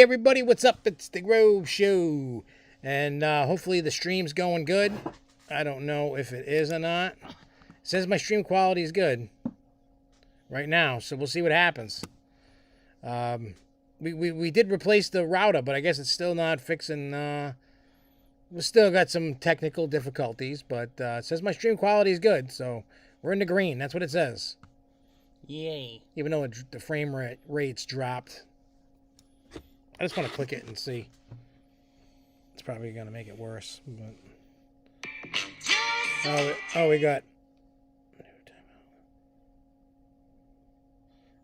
everybody, what's up? It's the Grove Show. And hopefully the stream's going good. I don't know if it is or not. It says my stream quality is good right now, so we'll see what happens. We did replace the router, but I guess it's still not fixing. We still got some technical difficulties, but it says my stream quality is good, so we're in the green. That's what it says. Yay. Even though the frame rate's dropped. I just want to click it and see. It's probably going to make it worse. But... Oh, we got...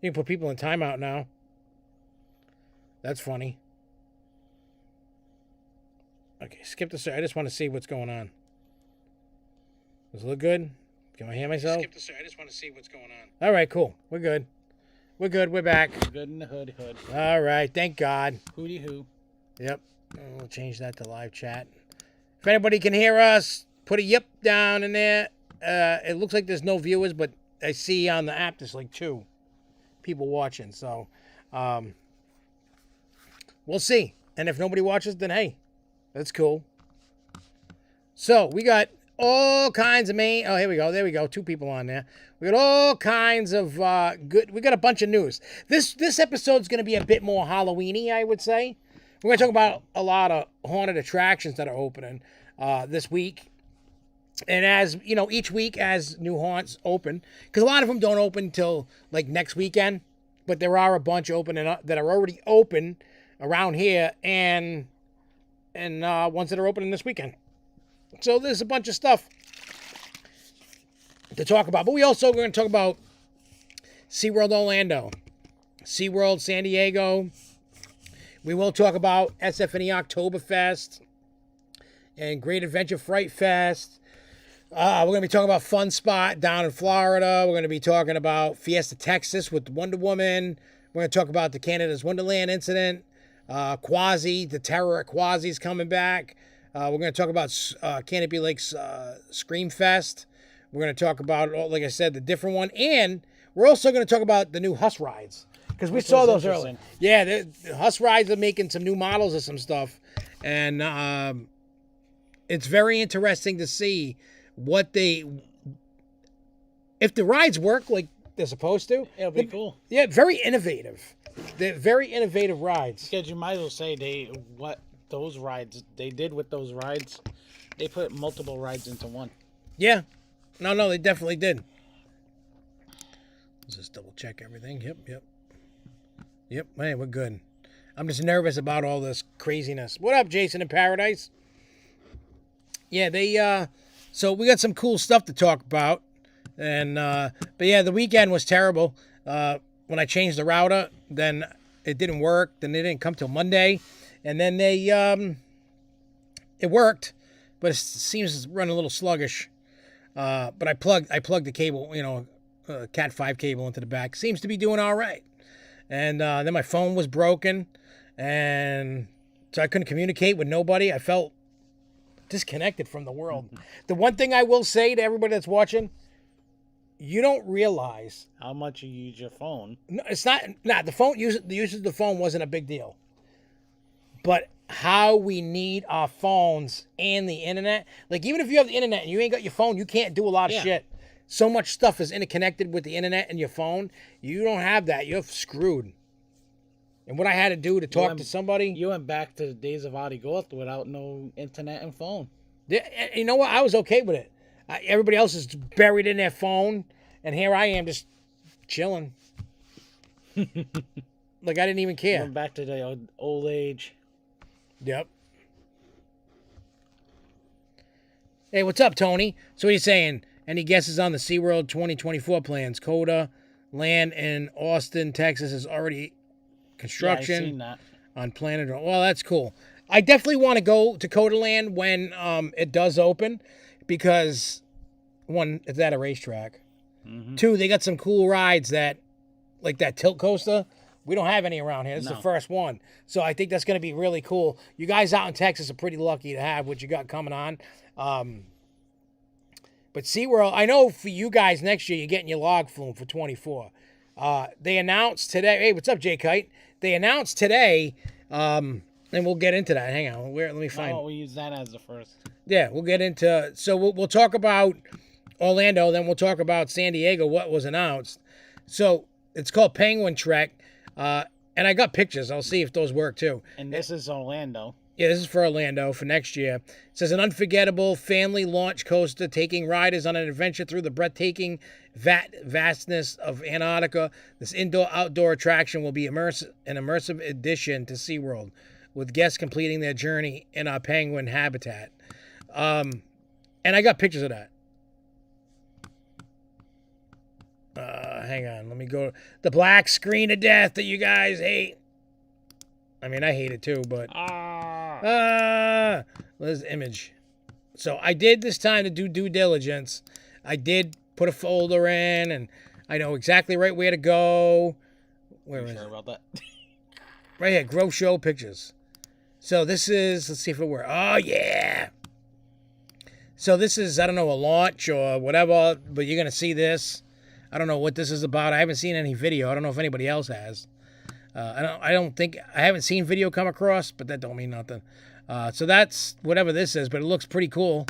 You can put people in timeout now. That's funny. Okay, skip the... I just want to see what's going on. Does it look good? Can I hear myself? Skip the... I just want to see what's going on. All right, cool. We're good. We're good. We're back. Good in the hood. All right. Thank God. Hooty hoo. Yep. We'll change that to live chat. If anybody can hear us, put a yep down in there. It looks like there's no viewers, but I see on the app there's like 2 people watching. So we'll see. And if nobody watches, then hey, that's cool. So we got all kinds of Oh, here we go. There we go. 2 people on there. We got all kinds of good. We got a bunch of news. This episode's going to be a bit more Halloween-y, I would say. We're going to talk about a lot of haunted attractions that are opening this week. And as, you know, each week as new haunts open, because a lot of them don't open until like next weekend, but there are a bunch opening up that are already open around here and ones that are opening this weekend. So there's a bunch of stuff to talk about. But we also going to talk about SeaWorld Orlando, SeaWorld San Diego. We will talk about SFNE Oktoberfest and Great Adventure Fright Fest. We're going to be talking about Fun Spot down in Florida. We're going to be talking about Fiesta Texas with Wonder Woman. We're going to talk about the Canada's Wonderland incident. Quasi, the terror at Quasi is coming back. We're going to talk about Canopy Lake's Scream Fest. We're going to talk about, like I said, the different one. And we're also going to talk about the new HUSS rides. Because we saw those earlier. Yeah, the HUSS rides are making some new models of some stuff. And it's very interesting to see what if the rides work like they're supposed to. It'll be cool. Yeah, very innovative. They're very innovative rides. Because you might as well say those rides they did with those rides, they put multiple rides into one. Yeah. No, they definitely did. Let's just double check everything. Yep. Hey, we're good. I'm just nervous about all this craziness. What up, Jason in Paradise? Yeah, so we got some cool stuff to talk about. And but yeah, the weekend was terrible. When I changed the router, then it didn't work. Then they didn't come till Monday. And then it worked, but it seems to run a little sluggish. But I plugged the cable, Cat 5 cable into the back. Seems to be doing all right. And then my phone was broken, and so I couldn't communicate with nobody. I felt disconnected from the world. The one thing I will say to everybody that's watching, you don't realize how much you use your phone. No, it's not. The phone the use of the phone wasn't a big deal. But how we need our phones and the internet. Like, even if you have the internet and you ain't got your phone, you can't do a lot of shit. So much stuff is interconnected with the internet and your phone. You don't have that. You're screwed. And what I had to do to talk to somebody. You went back to the days of Adi Goth without no internet and phone. You know what? I was okay with it. Everybody else is buried in their phone. And here I am just chilling. Like, I didn't even care. Went back to the old age. Yep. Hey, what's up, Tony? So what are you saying? Any guesses on the SeaWorld 2024 plans? Coda land in Austin, Texas is already construction. Yeah, I've seen that. On Planet. Well, that's cool. I definitely want to go to Coda Land when it does open, because 1, it's at a racetrack. Mm-hmm. 2, they got some cool rides like that tilt coaster. We don't have any around here. This is the first one. So I think that's going to be really cool. You guys out in Texas are pretty lucky to have what you got coming on. But SeaWorld, I know for you guys next year, you're getting your log flume for 24. They announced today. Hey, what's up, J Kite? They announced today And we'll get into that. Hang on. Let me find. Oh, we use that as the first. Yeah, we'll get into. So we'll talk about Orlando, then we'll talk about San Diego. What was announced? So it's called Penguin Trek, and I got pictures. I'll see if those work too. And this is Orlando. Yeah, this is for Orlando for next year. It says an unforgettable family launch coaster taking riders on an adventure through the breathtaking vastness of Antarctica. This indoor-outdoor attraction will be an immersive addition to SeaWorld, with guests completing their journey in our penguin habitat. And I got pictures of that. Hang on. Let me go. The black screen of death that you guys hate. I mean, I hate it too, but... There's the image. So I did this time to do due diligence. I did put a folder in, and I know exactly right where to go. Where is it? About that? Right here, Grow Show Pictures. So this is, let's see if it works. Oh, yeah. So this is, I don't know, a launch or whatever, but you're going to see this. I don't know what this is about. I haven't seen any video. I don't know if anybody else has. I don't think, I haven't seen video come across, but that don't mean nothing. So that's whatever this is, but it looks pretty cool.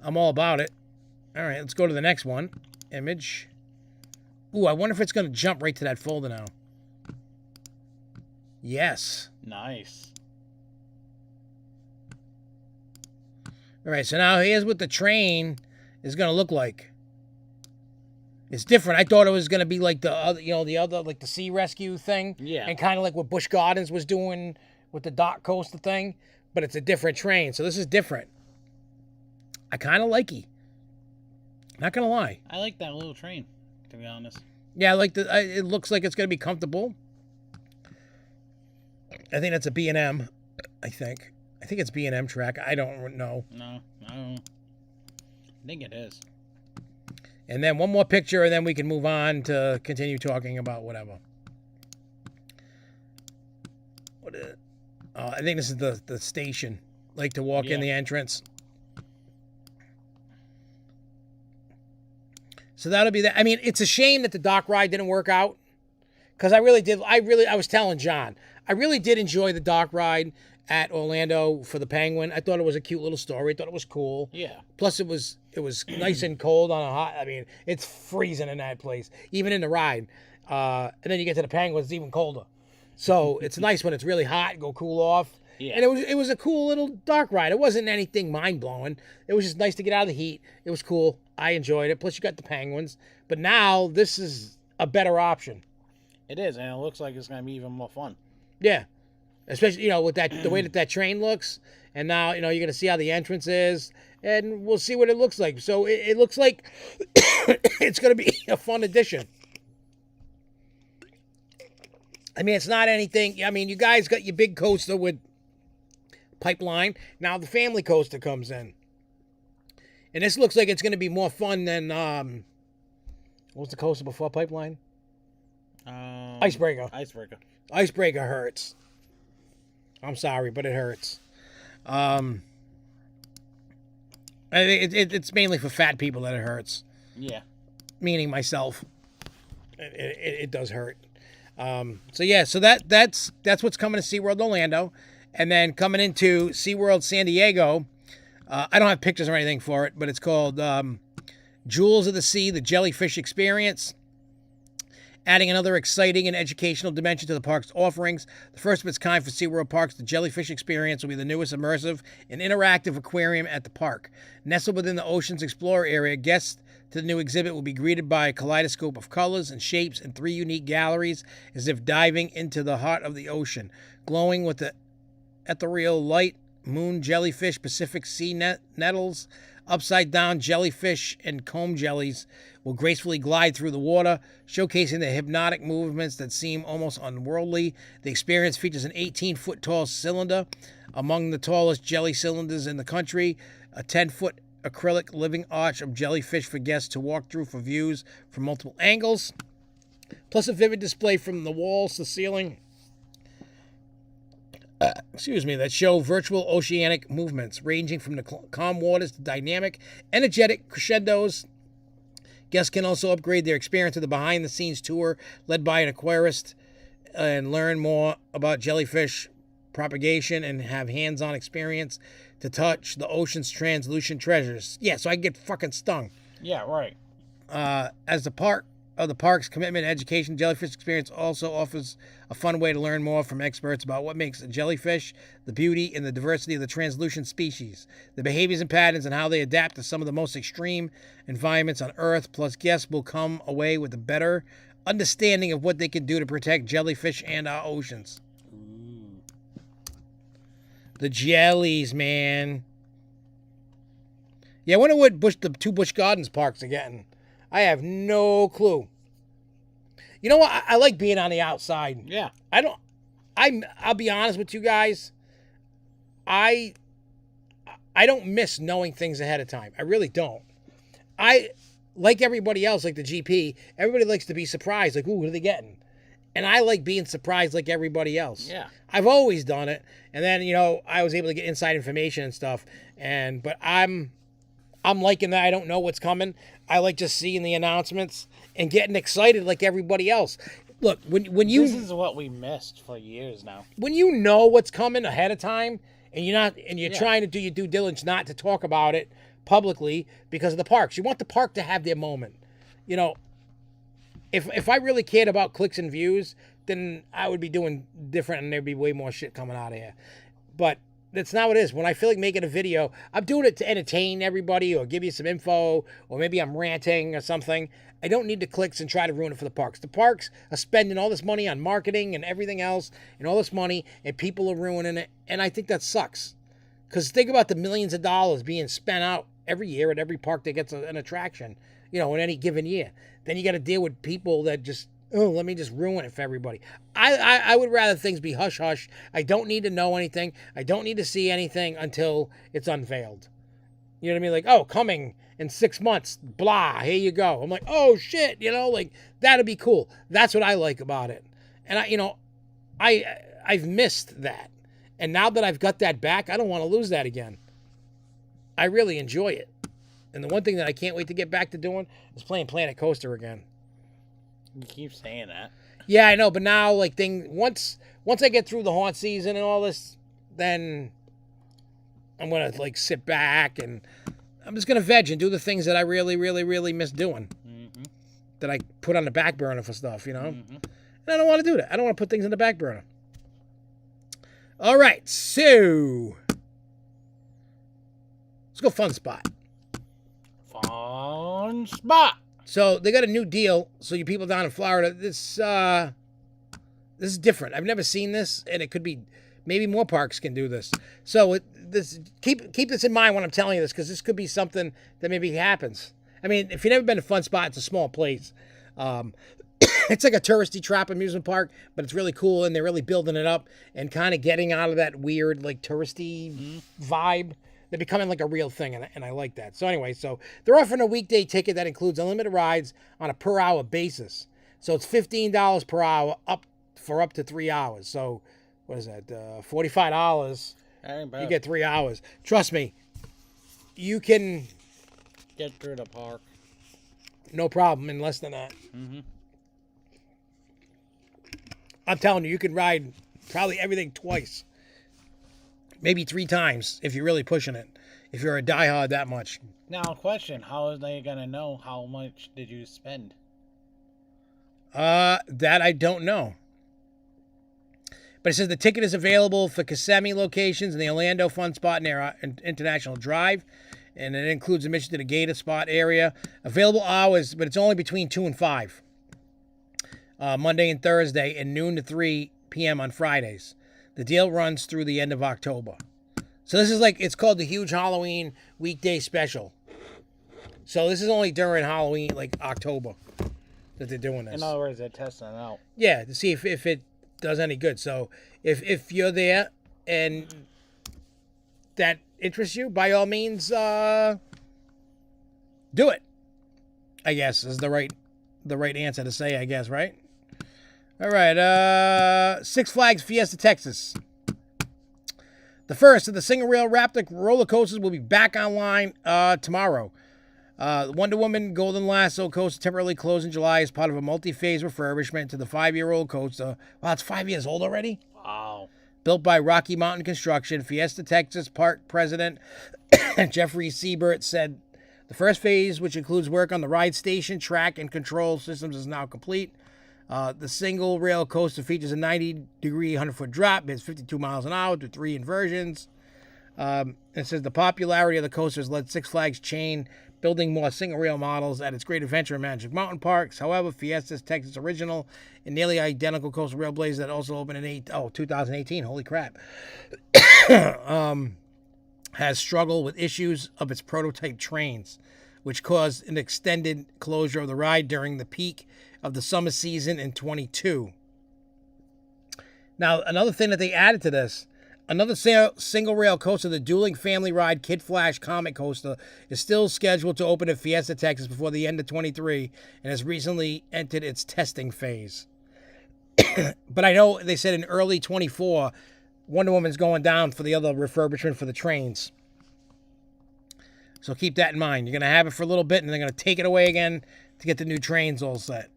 I'm all about it. All right, let's go to the next one. Image. Ooh, I wonder if it's going to jump right to that folder now. Yes. Nice. All right, so now here's what the train is going to look like. It's different. I thought it was going to be like the other, like the sea rescue thing. Yeah. And kind of like what Busch Gardens was doing with the dock coaster thing. But it's a different train. So this is different. I kind of like it. Not going to lie. I like that little train, to be honest. Yeah, I like it looks like it's going to be comfortable. I think that's a B&M, I think. I think it's B&M track. I don't know. No, I don't. I think it is. And then one more picture, and then we can move on to continue talking about whatever. What is it? I think this is the station. Like to walk in the entrance. So that'll be that. I mean, it's a shame that the dock ride didn't work out. Because I was telling John, I really did enjoy the dock ride at Orlando for the Penguin. I thought it was a cute little story. I thought it was cool. Yeah. Plus, it was nice and cold on a hot. I mean, it's freezing in that place, even in the ride. And then you get to the Penguin, it's even colder. So it's nice when it's really hot, go cool off. Yeah. And it was a cool little dock ride. It wasn't anything mind blowing. It was just nice to get out of the heat. It was cool. I enjoyed it. Plus, you got the Penguins. But now this is a better option. It is, and it looks like it's going to be even more fun. Yeah. Especially, with the way that train looks. And now, you're going to see how the entrance is. And we'll see what it looks like. So it looks like it's going to be a fun addition. I mean, it's not anything. I mean, you guys got your big coaster with Pipeline. Now the family coaster comes in. And this looks like it's going to be more fun than, what was the coaster before Pipeline? Icebreaker. Icebreaker hurts. I'm sorry, but it hurts. It's mainly for fat people that it hurts. Yeah. Meaning myself. It does hurt. So that's what's coming to SeaWorld Orlando. And then coming into SeaWorld San Diego, I don't have pictures or anything for it, but it's called Jewels of the Sea, the Jellyfish Experience. Adding another exciting and educational dimension to the park's offerings. The first of its kind for SeaWorld parks, the Jellyfish Experience will be the newest immersive and interactive aquarium at the park. Nestled within the Ocean's Explorer area, guests to the new exhibit will be greeted by a kaleidoscope of colors and shapes and 3 unique galleries, as if diving into the heart of the ocean. Glowing with the ethereal light, moon jellyfish, Pacific sea nettles, upside-down jellyfish, and comb jellies will gracefully glide through the water, showcasing the hypnotic movements that seem almost unworldly. The experience features an 18-foot tall cylinder, among the tallest jelly cylinders in the country, a 10-foot acrylic living arch of jellyfish for guests to walk through for views from multiple angles, plus a vivid display from the walls to the ceiling. That show virtual oceanic movements ranging from the calm waters to dynamic, energetic crescendos. Guests can also upgrade their experience with a behind-the-scenes tour led by an aquarist and learn more about jellyfish propagation and have hands-on experience to touch the ocean's translucent treasures. Yeah, so I get fucking stung. Yeah, right. As the part of the park's commitment and education, jellyfish experience also offers a fun way to learn more from experts about what makes a jellyfish, the beauty and the diversity of the translucent species, the behaviors and patterns, and how they adapt to some of the most extreme environments on Earth. Plus, guests will come away with a better understanding of what they can do to protect jellyfish and our oceans. Ooh. The jellies, man. Yeah, I wonder what the two Busch Gardens parks are getting. I have no clue. You know what? I like being on the outside. Yeah. I'll be honest with you guys. I don't miss knowing things ahead of time. I really don't. Like everybody else, like the GP, everybody likes to be surprised. Like, ooh, what are they getting? And I like being surprised like everybody else. Yeah. I've always done it. And then, I was able to get inside information and stuff. But I'm liking that I don't know what's coming. I like just seeing the announcements and getting excited like everybody else. Look, when you... This is what we missed for years now. When you know what's coming ahead of time and you're trying to do your due diligence not to talk about it publicly because of the parks. You want the park to have their moment. If I really cared about clicks and views, then I would be doing different and there'd be way more shit coming out of here. But that's not what it is. When I feel like making a video, I'm doing it to entertain everybody or give you some info, or maybe I'm ranting or something. I don't need the clicks and try to ruin it for the parks. The parks are spending all this money on marketing and everything else and all this money, and people are ruining it. And I think that sucks. Because think about the millions of dollars being spent out every year at every park that gets an attraction, in any given year. Then you got to deal with people that just, let me just ruin it for everybody. I would rather things be hush-hush. I don't need to know anything. I don't need to see anything until it's unveiled. You know what I mean? Like, oh, coming in 6 months, blah, here you go. I'm like, oh, shit, that'd be cool. That's what I like about it. And, I've missed that. And now that I've got that back, I don't want to lose that again. I really enjoy it. And the one thing that I can't wait to get back to doing is playing Planet Coaster again. You keep saying that. Yeah, I know, but now, once I get through the haunt season and all this, then I'm going to, sit back and I'm just going to veg and do the things that I really, really, really miss doing. Mm-hmm. That I put on the back burner for stuff, Mm-hmm. And I don't want to do that. I don't want to put things on the back burner. All right, so let's go Fun Spot. Fun Spot. So they got a new deal. So you people down in Florida, this is different. I've never seen this, and it could be maybe more parks can do this. So keep this in mind when I'm telling you this, because this could be something that maybe happens. I mean, if you've never been to Fun Spot, it's a small place. It's like a touristy trap amusement park, but it's really cool, and they're really building it up and kind of getting out of that weird touristy vibe. They're becoming like a real thing, and I like that. So anyway, they're offering a weekday ticket that includes unlimited rides on a per-hour basis. So it's $15 per hour up to 3 hours. So what is that? $45. You get 3 hours. Trust me, you can get through the park. No problem in less than that. Mm-hmm. I'm telling you can ride probably everything twice. Maybe 3 times if you're really pushing it. If you're a diehard that much. Now, question. How are they going to know how much did you spend? That I don't know. But it says the ticket is available for Kissimmee locations in the Orlando Fun Spot near International Drive. And it includes admission to the Gator Spot area. Available hours, but it's only between 2 and 5. Monday and Thursday, and noon to 3 p.m. on Fridays. The deal runs through the end of October. So this is it's called the Huge Halloween Weekday Special. So this is only during Halloween, October, that they're doing this. In other words, they're testing it out. Yeah, to see if it does any good. So if you're there and that interests you, by all means, do it. I guess is the right answer to say, I guess, right? All right, Six Flags Fiesta Texas. The first of the single rail Raptor roller coasters will be back online tomorrow. The Wonder Woman Golden Lasso coaster temporarily closed in July as part of a multi-phase refurbishment to the 5-year-old coaster. Wow, it's 5 years old already? Wow. built by Rocky Mountain Construction. Fiesta Texas Park President Jeffrey Siebert said the first phase, which includes work on the ride station, track, and control systems, is now complete. The single rail coaster features a 90-degree, 100-foot drop. It's 52 miles an hour through 3 inversions. It says the popularity of the coasters led Six Flags chain building more single rail models at its Great Adventure and Magic Mountain parks. However, Fiesta's Texas original and nearly identical coastal rail blades that also opened in 2018. Holy crap! Has struggled with issues of its prototype trains, which caused an extended closure of the ride during the peak of the summer season in 22. Now, another thing that they added to this, another single rail coaster, the Dueling Family Ride Kid Flash Comet Coaster, is still scheduled to open at Fiesta, Texas before the end of 23 and has recently entered its testing phase. But I know they said in early 24, Wonder Woman's going down for the other refurbishment for the trains. So keep that in mind. You're going to have it for a little bit, and they're going to take it away again to get the new trains all set.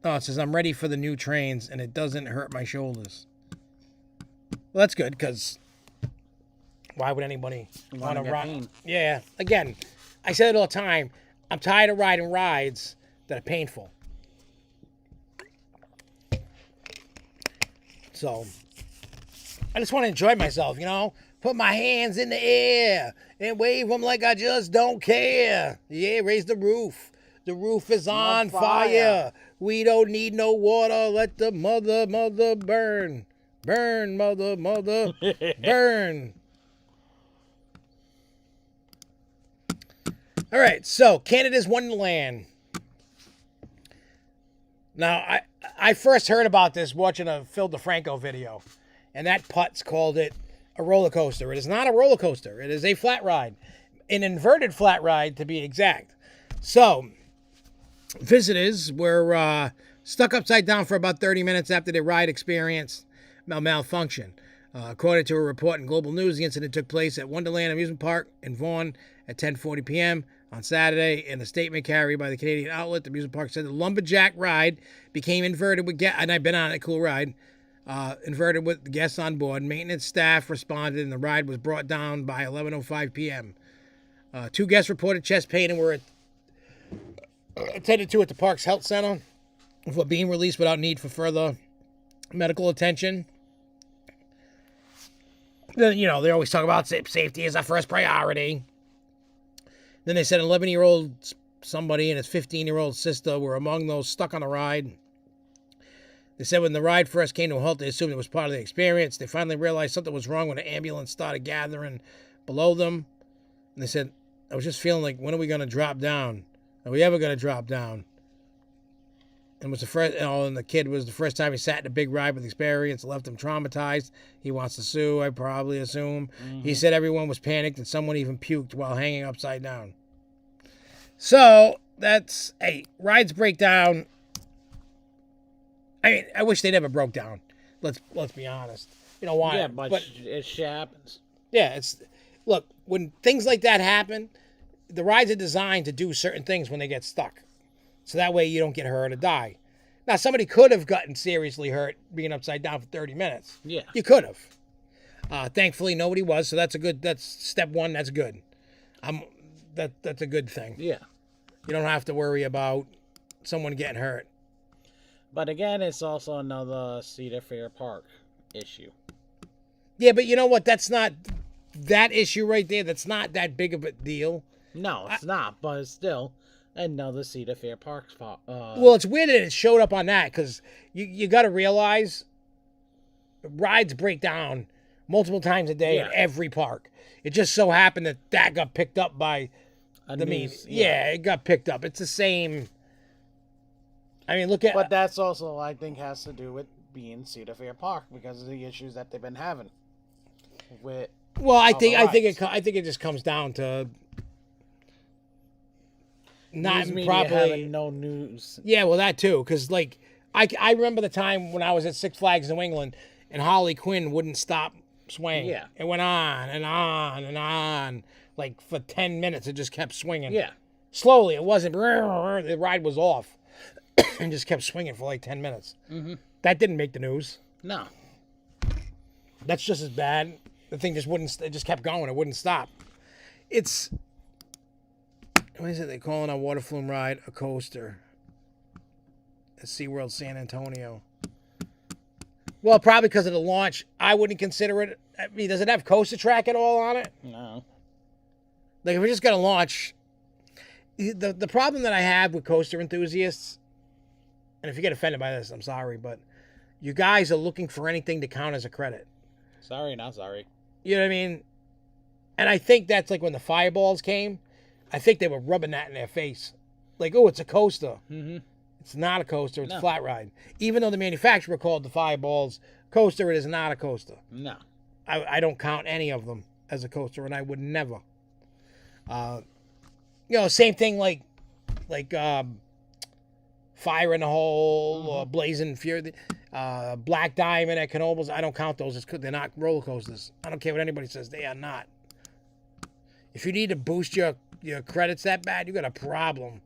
Oh, it says, I'm ready for the new trains, and it doesn't hurt my shoulders. Well, that's good, because why would anybody want to ride? Yeah, again, I said it all the time. I'm tired of riding rides that are painful. So, I just want to enjoy myself, you know? Put my hands in the air and wave them like I just don't care. Yeah, raise the roof. The roof is on fire. We don't need no water. Let the mother burn. Burn, mother, burn. All right, so Canada's Wonderland. Now, I first heard about this watching a Phil DeFranco video, and that putz called it a roller coaster. It is not a roller coaster. It is a flat ride, an inverted flat ride to be exact. So, visitors were stuck upside down for about 30 minutes after their ride experienced malfunction. According to a report in Global News, the incident took place at Wonderland Amusement Park in Vaughan at 10:40 p.m. on Saturday. In a statement carried by the Canadian outlet, the amusement park said the lumberjack ride became inverted with guests, and I've been on a cool ride, inverted with guests on board. Maintenance staff responded, and the ride was brought down by 11:05 p.m. 2 guests reported chest pain and were attended to at the park's health center before being released without need for further medical attention. Then, you know, they always talk about safety as our first priority. Then they said an 11-year-old somebody and his 15-year-old sister were among those stuck on the ride. They said when the ride first came to a halt, they assumed it was part of the experience. They finally realized something was wrong when an ambulance started gathering below them. And they said, I was just feeling like, when are we going to drop down? Are we ever going to drop down? And was the first, and the kid was the first time he sat in a big ride with experience, left him traumatized. He wants to sue, I probably assume. Mm-hmm. He said everyone was panicked and someone even puked while hanging upside down. So that's, hey, rides break down. I mean, I wish they never broke down. Let's be honest. You know why? Yeah, but it happens. Yeah, look, when things like that happen, the rides are designed to do certain things when they get stuck. So that way you don't get hurt or die. Now, somebody could have gotten seriously hurt being upside down for 30 minutes. Yeah. You could have. Thankfully, nobody was, so that's step one, that's good. That's a good thing. Yeah. You don't have to worry about someone getting hurt. But again, it's also another Cedar Fair Park issue. Yeah, but you know what? That's not that issue right there. That's not that big of a deal. No, it's not, but it's still another Cedar Fair Park spot. Well, it's weird that it showed up on that, because you got to realize rides break down multiple times a day at every park. It just so happened that got picked up by the media. Yeah, it got picked up. It's the same. I mean, look at. But that's also, I think, has to do with being Cedar Fair Park because of the issues that they've been having with. Well, I think it just comes down to not properly having no news. Yeah, well, that too, because like I remember the time when I was at Six Flags New England and Harley Quinn wouldn't stop swaying. Yeah, it went on and on and on, like for 10 minutes. It just kept swinging. Yeah, slowly. It wasn't. The ride was off. and just kept swinging for like 10 minutes. Mm-hmm. That didn't make the news. No. That's just as bad. The thing just wouldn't. It just kept going. It wouldn't stop. It's what is it? They calling a water flume ride a coaster at SeaWorld San Antonio. Well, probably because of the launch. I wouldn't consider it. I mean, does it have coaster track at all on it? No. Like, if we're just gonna launch, the problem that I have with coaster enthusiasts, and if you get offended by this, I'm sorry, but you guys are looking for anything to count as a credit. Sorry, not sorry. You know what I mean? And I think that's like when the fireballs came. I think they were rubbing that in their face. Like, oh, it's a coaster. Mm-hmm. It's not a coaster. It's No. a flat ride. Even though the manufacturer called the fireballs coaster, it is not a coaster. No. I don't count any of them as a coaster, and I would never. You know, same thing like Fire in the Hole or Blazing Fury, Black Diamond at Knoebels. I don't count those as they're not roller coasters. I don't care what anybody says. They are not. If you need to boost your credits that bad, you got a problem.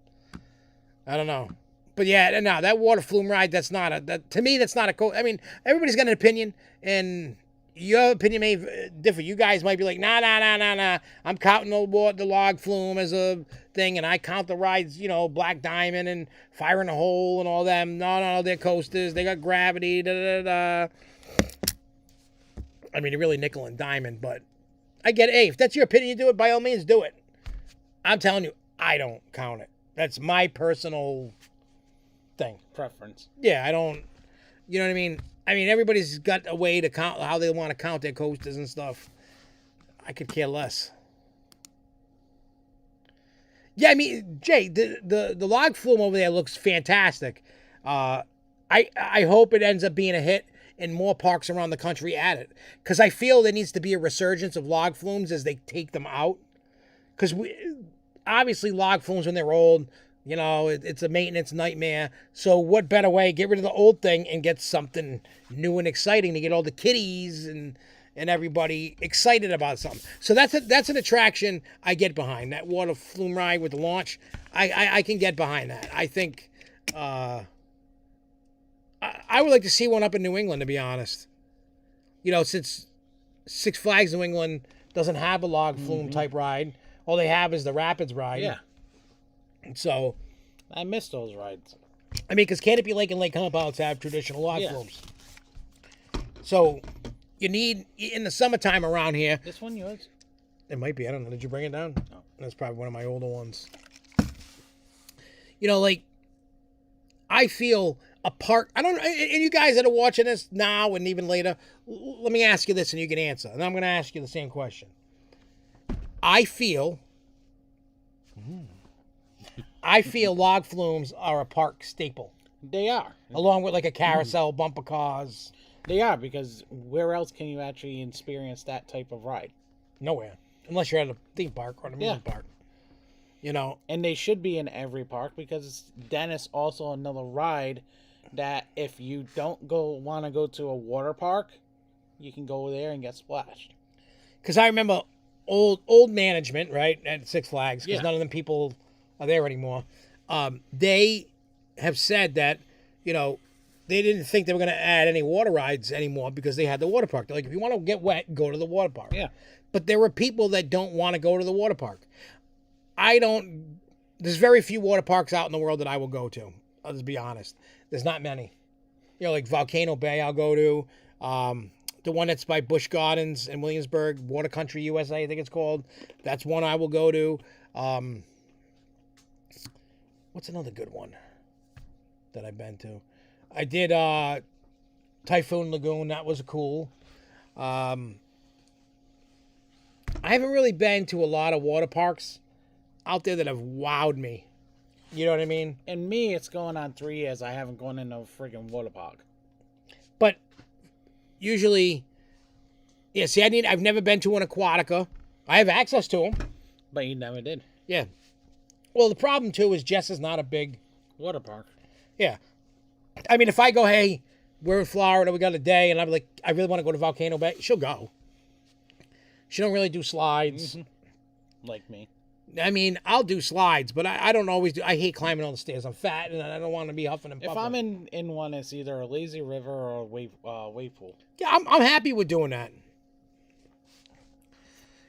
I don't know. But yeah, no, that water flume ride, to me, that's not a coaster. I mean, everybody's got an opinion, and your opinion may differ. You guys might be like, nah. I'm counting the log flume as a thing, and I count the rides, you know, Black Diamond and Fire in the Hole and all them. No, they're coasters. They got gravity, I mean, they're really nickel and diamond, but I get it. Hey, if that's your opinion, you do it, by all means, do it. I'm telling you, I don't count it. That's my personal thing. Preference. Yeah, I don't, you know what I mean? I mean, everybody's got a way to count how they want to count their coasters and stuff. I could care less. Yeah, I mean, Jay, the log flume over there looks fantastic. I hope it ends up being a hit and more parks around the country at it. Because I feel there needs to be a resurgence of log flumes as they take them out. Because obviously log flumes, when they're old, you know, it's a maintenance nightmare. So what better way? Get rid of the old thing and get something new and exciting to get all the kiddies and everybody excited about something. So that's an attraction I get behind. That water flume ride with the launch, I can get behind that. I think I would like to see one up in New England, to be honest. You know, since Six Flags New England doesn't have a log flume type ride, all they have is the Rapids ride. Yeah. So, I miss those rides. I mean, because Canopy Lake and Lake Compounds have traditional log Yeah. flumes. So, you need, in the summertime around here, This one yours? it might be, I don't know, did you bring it down? No. That's probably one of my older ones. You know, like, I feel a park, I don't know, and you guys that are watching this now and even later, let me ask you this and you can answer. And I'm going to ask you the same question. I feel log flumes are a park staple, They are. along with like a carousel, bumper cars. They are, because where else can you actually experience that type of ride? Nowhere, unless you're at a theme park or an amusement park. You know, And they should be in every park, because then it's also another ride that if you don't want to go to a water park, you can go there and get splashed. because I remember old management, right, at Six Flags, because Yeah. none of them people are there anymore. They have said that, you know, they didn't think they were going to add any water rides anymore because they had the water park. They're like, if you want to get wet, go to the water park. Yeah. But there were people that don't want to go to the water park. There's very few water parks out in the world that I will go to. I'll just be honest. There's not many. You know, like Volcano Bay I'll go to. The one that's by Busch Gardens in Williamsburg, Water Country USA, I think it's called. That's one I will go to. What's another good one that I've been to? I did Typhoon Lagoon. That was cool. I haven't really been to a lot of water parks out there that have wowed me. You know what I mean? And me, it's going on 3 years. I haven't gone in a freaking water park. But usually, yeah, see, I've never been to an Aquatica. I have access to them. But you never did. Yeah. Well, the problem, too, is Jess is not a big... Water park. Yeah. I mean, if I go, hey, we're in Florida, we got a day, and I'm like, I really want to go to Volcano Bay, she'll go. She don't really do slides. Like me. I mean, I'll do slides, but I don't always do. I hate climbing all the stairs. I'm fat, and I don't want to be huffing and puffing. If I'm in one, it's either a lazy river or a wave pool. Yeah, I'm happy with doing that.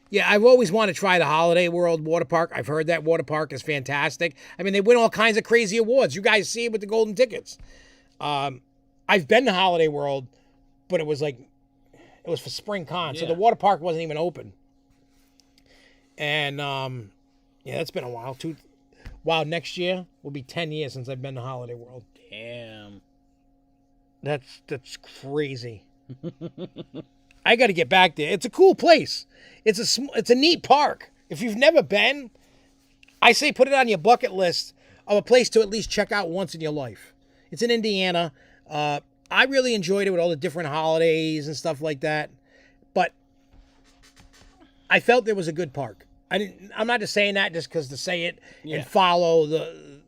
Yeah, I've always wanted to try the Holiday World water park. I've heard that water park is fantastic. I mean, they win all kinds of crazy awards. You guys see it with the golden tickets. I've been to Holiday World, but it was for spring con, so the water park wasn't even open. And yeah, that's been a while. Wow, next year will be 10 years since I've been to Holiday World. Damn, that's crazy. I got to get back there. It's a cool place. It's a neat park. If you've never been, I say put it on your bucket list of a place to at least check out once in your life. It's in Indiana. I really enjoyed it with all the different holidays and stuff like that. But I felt it was a good park. I'm not just saying that just because to say it and follow the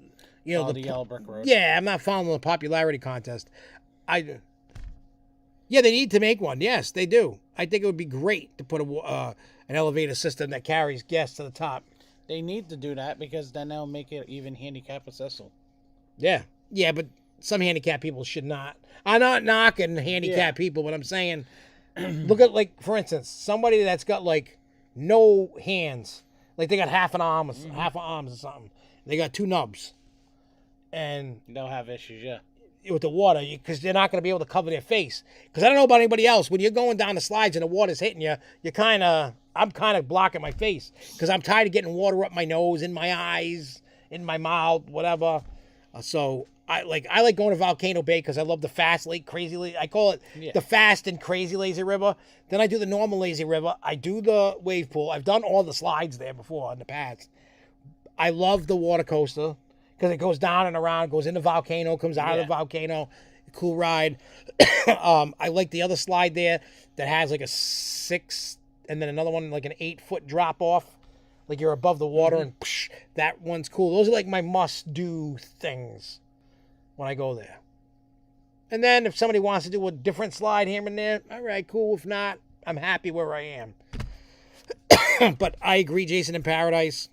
Yellow Brick Road. Yeah, I'm not following the popularity contest. Yeah, they need to make one. Yes, they do. I think it would be great to put an elevator system that carries guests to the top. They need to do that because then they'll make it even handicap accessible. Yeah, but some handicapped people should not. I'm not knocking handicapped people, but I'm saying, look at, like, for instance, somebody that's got, like, no hands. Like, they got half an arm or something. They got 2 nubs. And they'll have issues, with the water, because they're not going to be able to cover their face. Because I don't know about anybody else. When you're going down the slides and the water's hitting you, I'm kind of blocking my face. Because I'm tired of getting water up my nose, in my eyes, in my mouth, whatever. So I like going to Volcano Bay because I love the fast, crazy, I call it the fast and crazy lazy river. Then I do the normal lazy river. I do the wave pool. I've done all the slides there before in the past. I love the water coaster because it goes down and around, goes in the volcano, comes out of the volcano. Cool ride. I like the other slide there that has like a 6 and then another one like an 8-foot drop off. Like you're above the water and psh, that one's cool. Those are like my must-do things when I go there. And then if somebody wants to do a different slide here and there, all right, cool. If not, I'm happy where I am. But I agree, Jason in Paradise.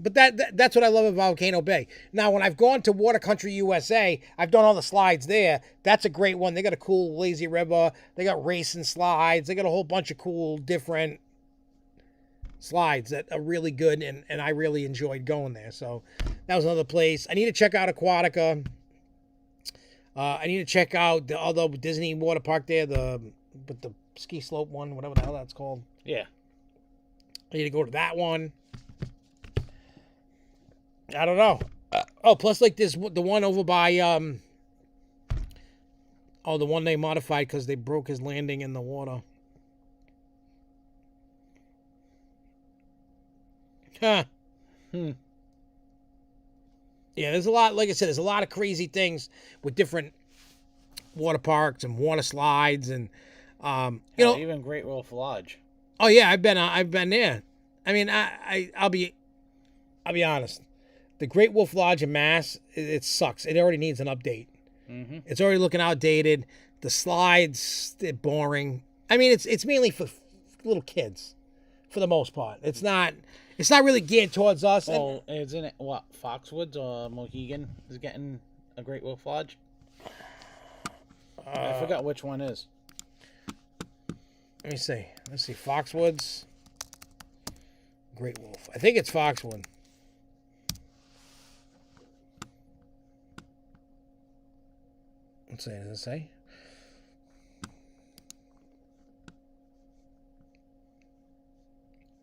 But that's what I love about Volcano Bay. Now, when I've gone to Water Country USA, I've done all the slides there. That's a great one. They got a cool lazy river. They got racing slides. They got a whole bunch of cool different slides that are really good, and I really enjoyed going there. So that was another place. I need to check out Aquatica. I need to check out the other Disney water park there, the ski slope one, whatever the hell that's called. Yeah. I need to go to that one. I don't know. Plus like this, the one over by, the one they modified because they broke his landing in the water. Huh. Yeah, there's a lot, like I said, there's a lot of crazy things with different water parks and water slides and, even Great Wolf Lodge. Oh yeah, I've been there. I mean, I'll be honest. The Great Wolf Lodge in Mass, it sucks. It already needs an update. Mm-hmm. It's already looking outdated. The slides, they're boring. I mean, it's mainly for little kids, for the most part. It's not really geared towards us. Well, isn't it what Foxwoods or Mohegan is getting a Great Wolf Lodge? I forgot which one is. Let me see. Let's see. Foxwoods, Great Wolf. I think it's Foxwood. Let's see, does it say?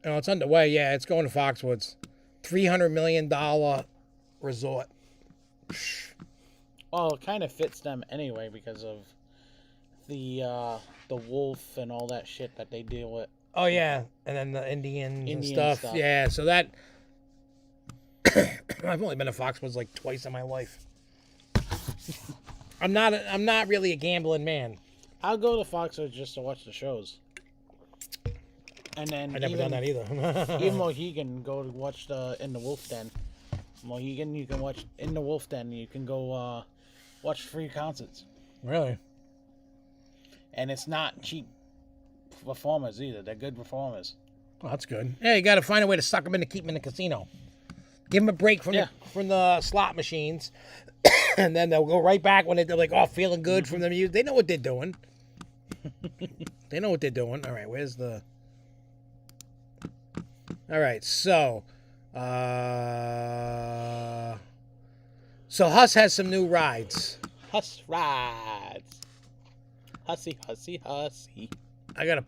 Oh, it's underway. Yeah, it's going to Foxwoods. $300 million resort. Well, it kind of fits them anyway because of the wolf and all that shit that they deal with. Oh yeah, and then the Indian and stuff. Yeah, so that I've only been to Foxwoods like twice in my life. I'm not really a gambling man. I'll go to Foxwoods just to watch the shows. And then I've never done that either. Even Mohegan, go to watch in the Wolf Den. Mohegan, you can watch in the Wolf Den. You can go watch free concerts. Really? And it's not cheap performers either. They're good performers. Well, that's good. Yeah, you got to find a way to suck them in to keep them in the casino. Give them a break from the slot machines, and then they'll go right back when they're like, oh, feeling good from the music. They know what they're doing. They know what they're doing. All right, where's the... All right, so HUSS has some new rides. HUSS rides. Hussy, hussy, hussy. I got to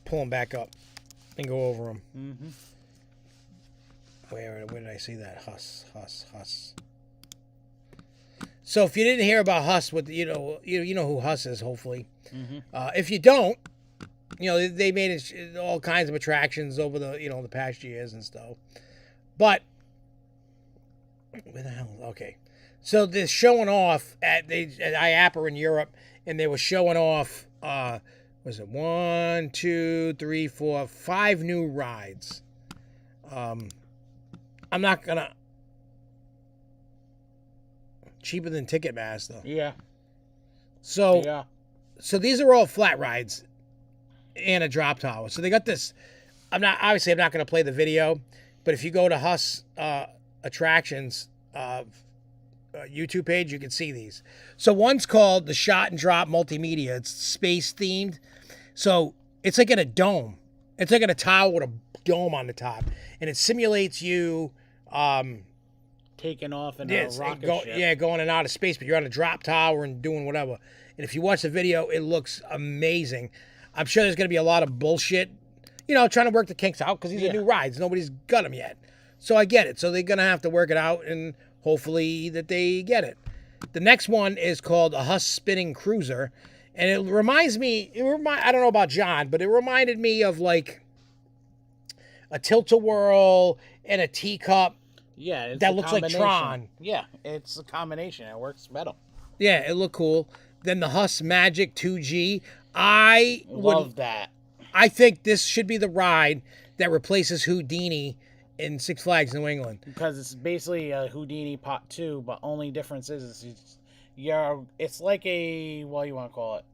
pull them back up and go over them. Mm-hmm. Where did I see that? HUSS. So if you didn't hear about HUSS, you know who HUSS is, hopefully. Mm-hmm. If you don't, they made all kinds of attractions over the past years and stuff. But where the hell? Okay, so they're showing off at IAPA in Europe, and they were showing off. Was it 1, 2, 3, 4, 5 new rides? I'm not gonna. Cheaper than Ticketmaster. Yeah. So these are all flat rides and a drop tower. So they got this. I'm not going to play the video, but if you go to HUSS attractions YouTube page, you can see these. So one's called the Shot and Drop Multimedia. It's space themed. So it's like in a dome. It's like in a tower with a dome on the top, and it simulates you taking off in a rocket ship. Yeah, going in and out of space, but you're on a drop tower and doing whatever. And if you watch the video, it looks amazing. I'm sure there's going to be a lot of bullshit, trying to work the kinks out because these are new rides. Nobody's got them yet. So I get it. So they're going to have to work it out, and hopefully that they get it. The next one is called a HUSS Spinning Cruiser. And it reminds me, I don't know about John, but it reminded me of like a tilt-a-whirl and a teacup. Yeah, it's that looks like Tron. Yeah, it's a combination. It works better. Yeah, it looked cool. Then the HUSS Magic 2G. I love that. I think this should be the ride that replaces Houdini in Six Flags New England. Because it's basically a Houdini Part 2, but only difference is it's like a, what do you want to call it?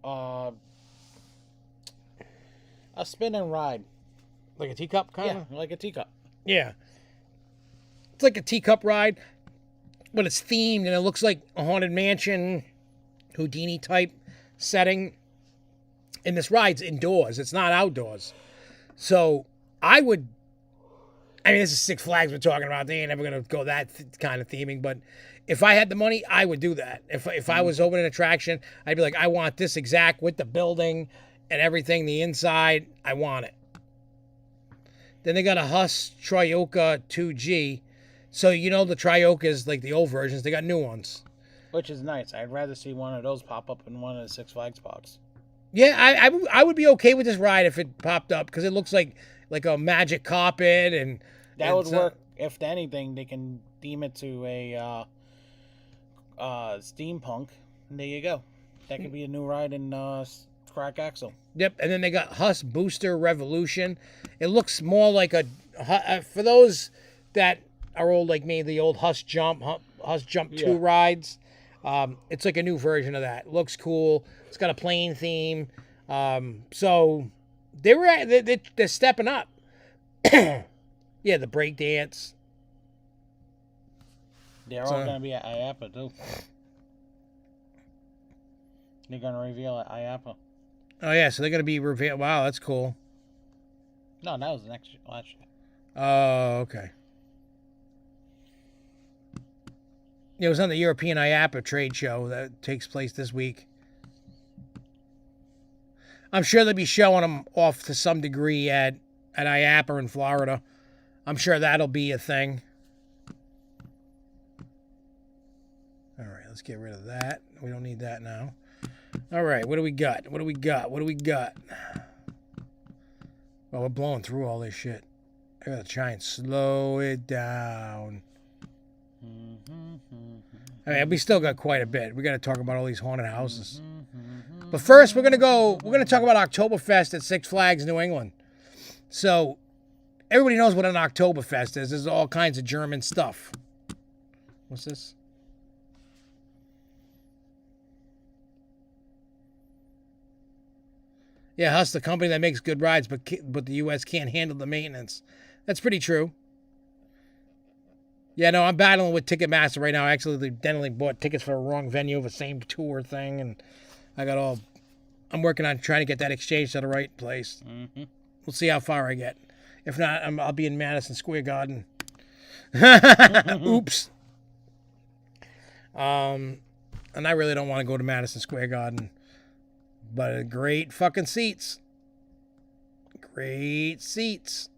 A spin and ride. Like a teacup kind of? Yeah, like a teacup. Yeah. It's like a teacup ride, but it's themed, and it looks like a Haunted Mansion, Houdini type setting. And this ride's indoors. It's not outdoors. So this is Six Flags we're talking about. They ain't never going to go that kind of theming. But if I had the money, I would do that. If I was opening an attraction, I'd be like, I want this exact with the building and everything, the inside. I want it. Then they got a HUSS Trioka 2G. So, the Trioka is like the old versions. They got new ones. Which is nice. I'd rather see one of those pop up in one of the Six Flags parks. Yeah, I would be okay with this ride if it popped up, because it looks like a magic carpet, and that would work. If anything, they can theme it to a steampunk. And there you go. That could be a new ride in Crack Axle. Yep, and then they got HUSS Booster Revolution. It looks more like for those that are old like me, the old HUSS Jump 2 rides. It's like a new version of that. It looks cool. It's got a plane theme. So they're stepping up. Yeah, the break dance. They're all going to be at IAPA too. They're going to reveal at IAPA. Oh yeah, so they're going to be revealed. Wow, that's cool. No, that was last year. Oh, okay. It was on the European IAPA trade show that takes place this week. I'm sure they'll be showing them off to some degree at IAPA in Florida. I'm sure that'll be a thing. All right, let's get rid of that. We don't need that now. All right, what do we got? Well, we're blowing through all this shit. I gotta try and slow it down. We still got quite a bit. We got to talk about all these haunted houses. But first, we're going to talk about Oktoberfest at Six Flags New England. So, everybody knows what an Oktoberfest is. There's all kinds of German stuff. What's this? Yeah, HUSS, the company that makes good rides, but the U.S. can't handle the maintenance. That's pretty true. Yeah, no, I'm battling with Ticketmaster right now. I accidentally bought tickets for a wrong venue of the same tour thing, and I'm working on trying to get that exchange to the right place. Mm-hmm. We'll see how far I get. If not, I'll be in Madison Square Garden. Oops. And I really don't want to go to Madison Square Garden. But great fucking seats. Great seats.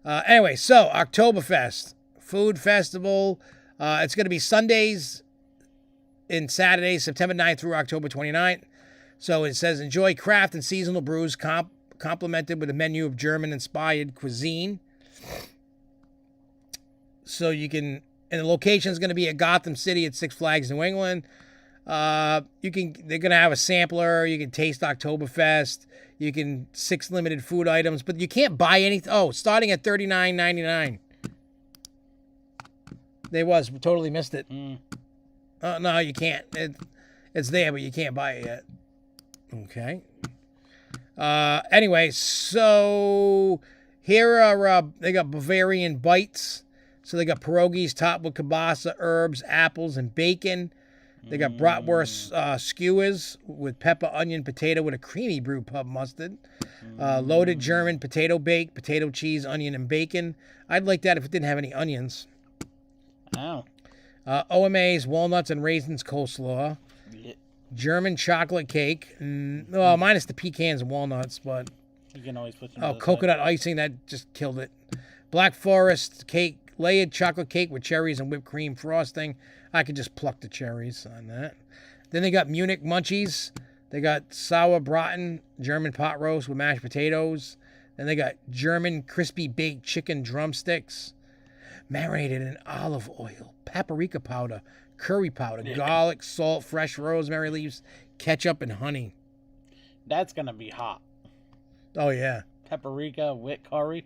Anyway, so Oktoberfest. Food festival. It's going to be Sundays and Saturdays, September 9th through October 29th. So it says, enjoy craft and seasonal brews complemented with a menu of German-inspired cuisine. So you can... And the location is going to be at Gotham City at Six Flags New England. They're going to have a sampler. You can taste Oktoberfest. You can 6 limited food items, but you can't buy anything. Oh, starting at $39.99. We totally missed it. No, you can't. It's there, but you can't buy it yet. Okay. Anyway, so here are they got Bavarian bites. So they got pierogies topped with kielbasa, herbs, apples, and bacon. They got bratwurst skewers with pepper, onion, potato with a creamy brew pub mustard. Loaded German potato bake, potato cheese, onion, and bacon. I'd like that if it didn't have any onions. Oh. OMA's walnuts and raisins coleslaw. Yeah. German chocolate cake. Well, minus the pecans and walnuts, but... You can always put some coconut icing, that just killed it. Black Forest cake. Layered chocolate cake with cherries and whipped cream frosting. I could just pluck the cherries on that. Then they got Munich munchies. They got Sauerbraten, German pot roast with mashed potatoes. Then they got German crispy baked chicken drumsticks, marinated in olive oil, paprika powder, curry powder, garlic, salt, fresh rosemary leaves, ketchup, and honey. That's going to be hot. Oh, yeah. Paprika with curry.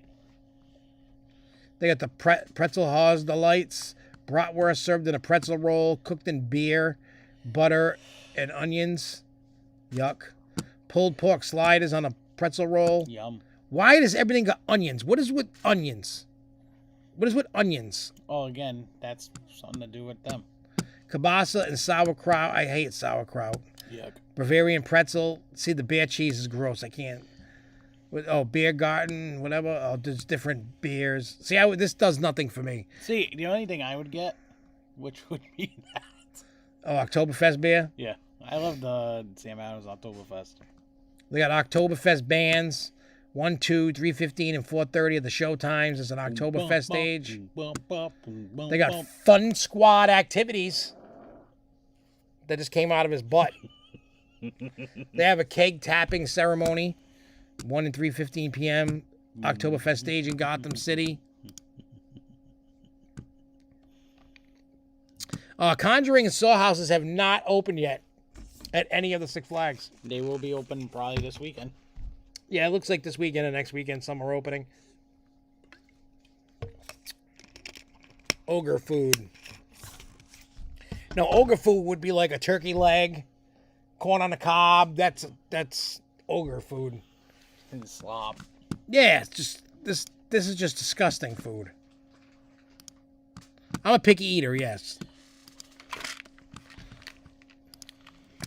They got the pretzel Haas delights, bratwurst served in a pretzel roll, cooked in beer, butter, and onions. Yuck. Pulled pork sliders on a pretzel roll. Yum. Why does everything got onions? What is with onions? What is with onions? Oh, again, that's something to do with them. Kielbasa and sauerkraut. I hate sauerkraut. Yuck. Bavarian pretzel. See, the beer cheese is gross. I can't. Beer garden, whatever. Oh, there's different beers. See, this does nothing for me. See, the only thing I would get, which would be that. Oh, Oktoberfest beer? Yeah. I love the Sam Adams Oktoberfest. They got Oktoberfest bands. 1, 2, 3:15, and 4:30 at the show times. It's an Oktoberfest stage. They got Fun Squad activities that just came out of his butt. They have a keg tapping ceremony. 1 and 3:15 p.m. Oktoberfest stage in Gotham City. Conjuring and Saw houses have not opened yet at any of the Six Flags. They will be open probably this weekend. Yeah, it looks like this weekend and next weekend some are opening. Ogre food. No, ogre food would be like a turkey leg, corn on the cob. That's ogre food. And slop. Yeah, it's just this is just disgusting food. I'm a picky eater, yes.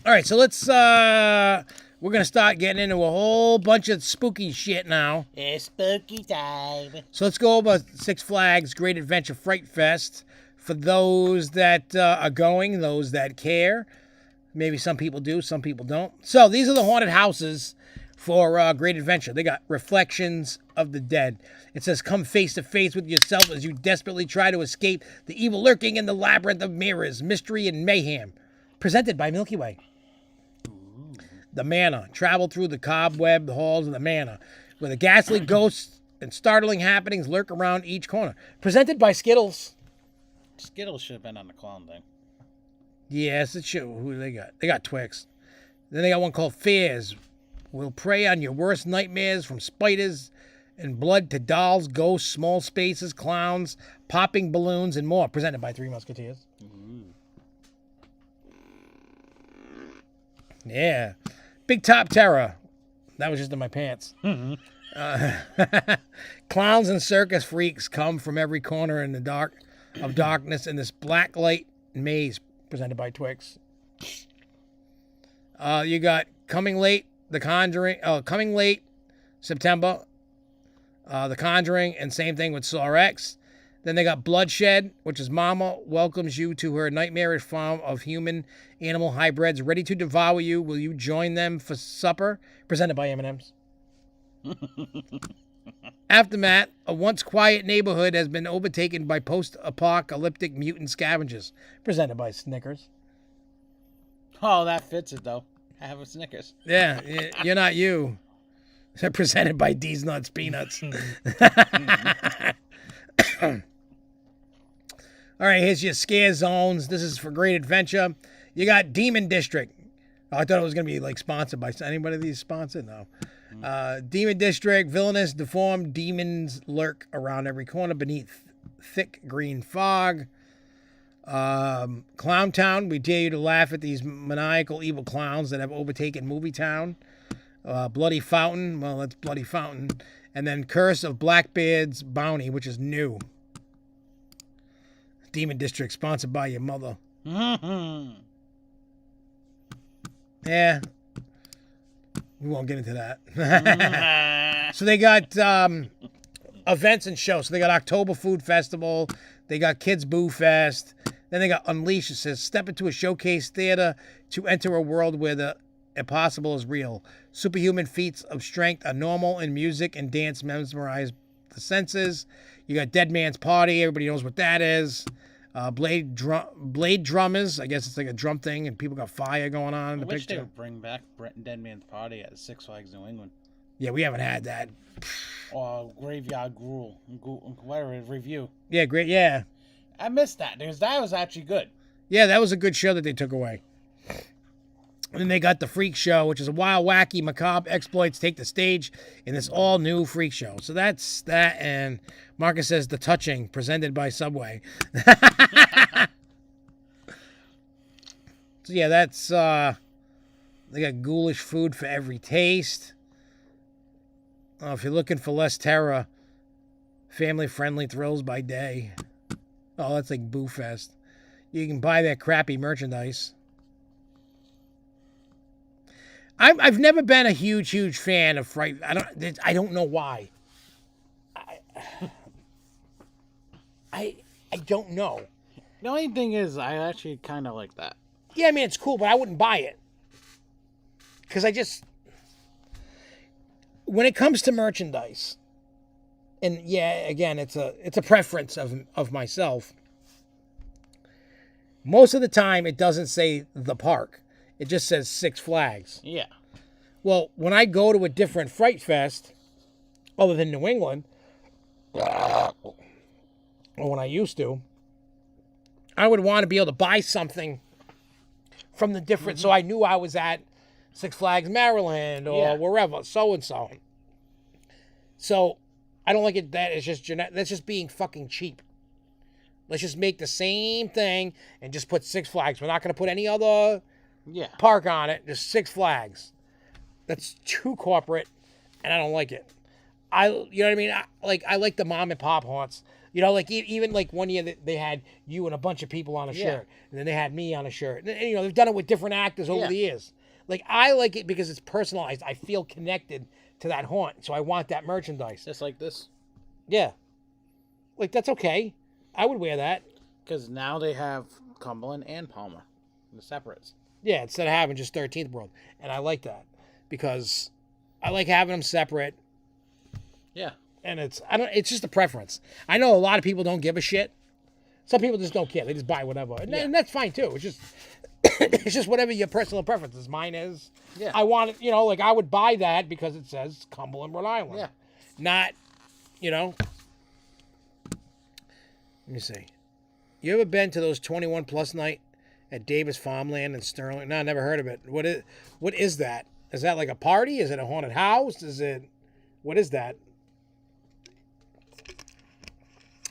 All right, so let's we're gonna start getting into a whole bunch of spooky shit now. It's spooky time. So let's go over Six Flags Great Adventure Fright Fest for those that are going, those that care. Maybe some people do, some people don't. So these are the haunted houses for Great Adventure. They got Reflections of the Dead. It says, come face to face with yourself as you desperately try to escape the evil lurking in the labyrinth of mirrors, mystery, and mayhem. Presented by Milky Way. The Manor. Travel through the cobwebbed halls of the Manor, where the ghastly ghosts and startling happenings lurk around each corner. Presented by Skittles. Skittles should have been on the clown thing. Yes, it should. Who do they got? They got Twix. Then they got one called Fears. Will prey on your worst nightmares, from spiders and blood to dolls, ghosts, small spaces, clowns, popping balloons, and more. Presented by Three Musketeers. Yeah. Big Top Terror. That was just in my pants. Clowns and circus freaks come from every corner in the darkness in this black light maze presented by Twix. You got Coming Late, The Conjuring. Coming Late, September. The Conjuring, and same thing with Saw X. Then they got Bloodshed, which is Mama welcomes you to her nightmarish farm of human-animal hybrids ready to devour you. Will you join them for supper? Presented by M&M's. Aftermath, a once quiet neighborhood has been overtaken by post-apocalyptic mutant scavengers. Presented by Snickers. Oh, that fits it, though. I have a Snickers. Yeah, you're not you. They're presented by D's Nuts Peanuts. All right, here's your scare zones. This is for Great Adventure. You got Demon District. Oh, I thought it was going to be like sponsored by anybody. These sponsored? No. Demon District. Villainous, deformed demons lurk around every corner beneath thick green fog. Clown Town. We dare you to laugh at these maniacal evil clowns that have overtaken Movie Town. Bloody Fountain. Well, that's Bloody Fountain. And then Curse of Blackbeard's Bounty, which is new. Demon District, sponsored by your mother. Yeah. We won't get into that. So they got events and shows. So they got October Food Festival. They got Kids Boo Fest. Then they got Unleash. It says, step into a showcase theater to enter a world where the impossible is real. Superhuman feats of strength are normal, and music and dance mesmerize the senses. You got Dead Man's Party. Everybody knows what that is. Blade Drummers. I guess it's like a drum thing, and people got fire going on in the I wish picture. they would bring back Dead Man's Party at Six Flags New England. Yeah, we haven't had that. Or Graveyard Gruel. Whatever, review. Yeah, great. Yeah. I missed that, because that was actually good. Yeah, that was a good show that they took away. And then they got the Freak Show, which is a wild, wacky, macabre exploits take the stage in this all-new Freak Show. So that's that, and Marcus says The Touching, presented by Subway. So yeah, that's, they got ghoulish food for every taste. If you're looking for less terror, family-friendly thrills by day. Oh, that's like Boo Fest. You can buy that crappy merchandise. I've never been a huge fan of Fright. I don't know why. I don't know. The only thing is, I actually kind of like that. Yeah, I mean, it's cool, but I wouldn't buy it. Because when it comes to merchandise, and yeah, again, it's a preference of myself. Most of the time, it doesn't say the park. It just says Six Flags. Yeah. Well, when I go to a different Fright Fest, other than New England, or when I used to, I would want to be able to buy something from the different, so I knew I was at Six Flags Maryland or wherever, so-and-so. So, I don't like it that it's just, that's just being fucking cheap. Let's just make the same thing and just put Six Flags. We're not going to put any other park on it, just Six Flags. That's too corporate, and I don't like it. You know what I mean? I like the mom and pop haunts. You know, like even like one year they had you and a bunch of people on a shirt, and then they had me on a shirt. And, you know, they've done it with different actors over the years. Like, I like it because it's personalized. I feel connected to that haunt, so I want that merchandise. Just like this. Yeah. Like, that's okay. I would wear that. Because now they have Cumberland and Palmer. The separates. Yeah, instead of having just 13th World. And I like that. Because I like having them separate. Yeah. And it's just a preference. I know a lot of people don't give a shit. Some people just don't care. They just buy whatever. And that's fine too. It's just whatever your personal preference is. Mine is. Yeah. I want it, you know, like I would buy that because it says Cumberland, Rhode Island. Yeah. Not, you know. Let me see. You ever been to those 21 plus night at Davis Farmland in Sterling? No, I never heard of it. What is that? Is that like a party? Is it a haunted house? What is that?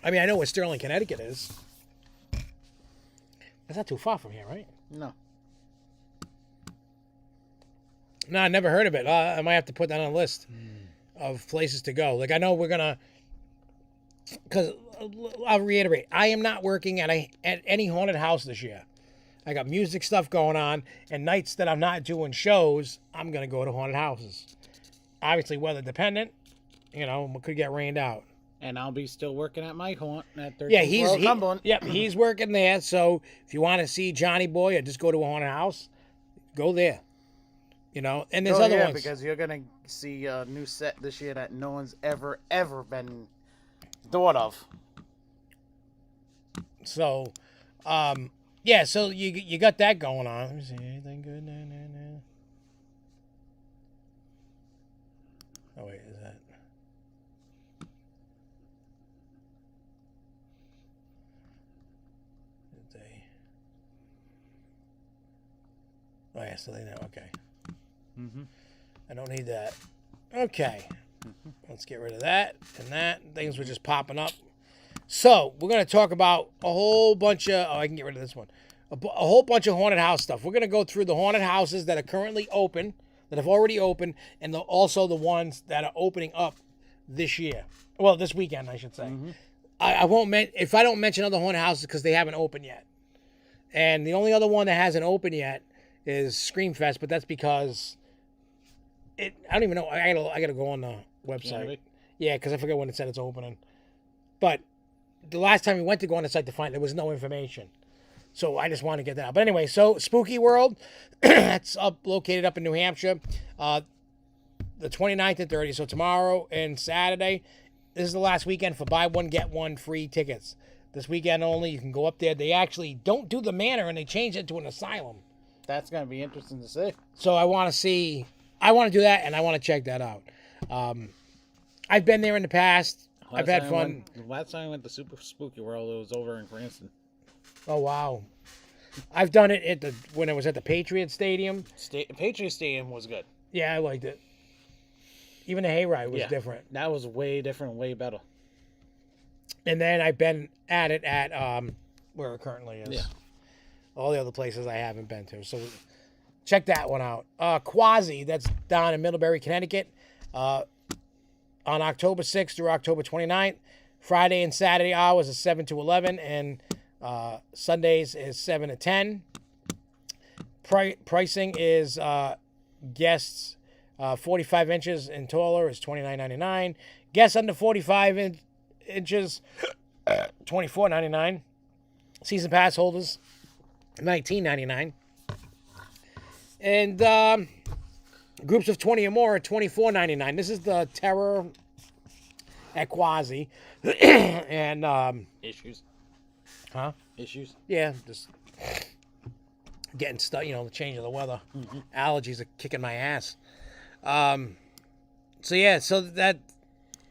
I mean, I know where Sterling, Connecticut is. That's not too far from here, right? No. No, I never heard of it. I might have to put that on a list of places to go. Like, I know we're going to, because I'll reiterate, I am not working at any haunted house this year. I got music stuff going on, and nights that I'm not doing shows, I'm going to go to haunted houses. Obviously, weather dependent, you know, could get rained out. And I'll be still working at my haunt at 13th Yeah, he's working there. So if you want to see Johnny Boy or just go to a haunted house, go there. You know, and there's other ones. Because you're gonna see a new set this year that no one's ever been thought of. So, yeah. So you got that going on. Let me see anything good. No. Oh wait, is that? Oh yeah, so they know. Okay. I don't need that. Okay. Let's get rid of that and that. Things were just popping up. So we're going to talk about a whole bunch of... Oh, I can get rid of this one. A whole bunch of haunted house stuff. We're going to go through the haunted houses that are currently open, that have already opened, and also the ones that are opening up this year. Well, this weekend, I should say. I won't if I don't mention other haunted houses because they haven't opened yet. And the only other one that hasn't opened yet is Screamfest, but that's because I don't even know. I gotta go on the website. Yeah, because I forget when it said it's opening. But the last time we went to go on the site to find, there was no information. So I just want to get that out. But anyway, so Spooky World, that's located up in New Hampshire. The 29th and 30th, so tomorrow and Saturday. This is the last weekend for buy one, get one free tickets. This weekend only. You can go up there. They actually don't do the manor, and they change it to an asylum. That's going to be interesting to see. So I want to do that, and I want to check that out. I've been there in the past. I've had fun. Last time I went to Super Spooky World, it was over in Cranston. Oh, wow. I've done it when it was at the Patriot Stadium. Patriot Stadium was good. Yeah, I liked it. Even the hayride was different. That was way different, way better. And then I've been at it at where it currently is. Yeah. All the other places I haven't been to. So check that one out. Quasi, that's down in Middlebury, Connecticut. On October 6th through October 29th. Friday and Saturday hours is 7 to 11. And Sundays is 7 to 10. Pricing is guests 45 inches and taller is $29.99. Guests under 45 inches, $24.99. Season pass holders, $19.99. And groups of 20 or more are $24.99. This is the Terror at Quasi. And issues. Huh? Issues. Yeah, just getting stuck. You know, the change of the weather. Allergies are kicking my ass. So yeah, so that,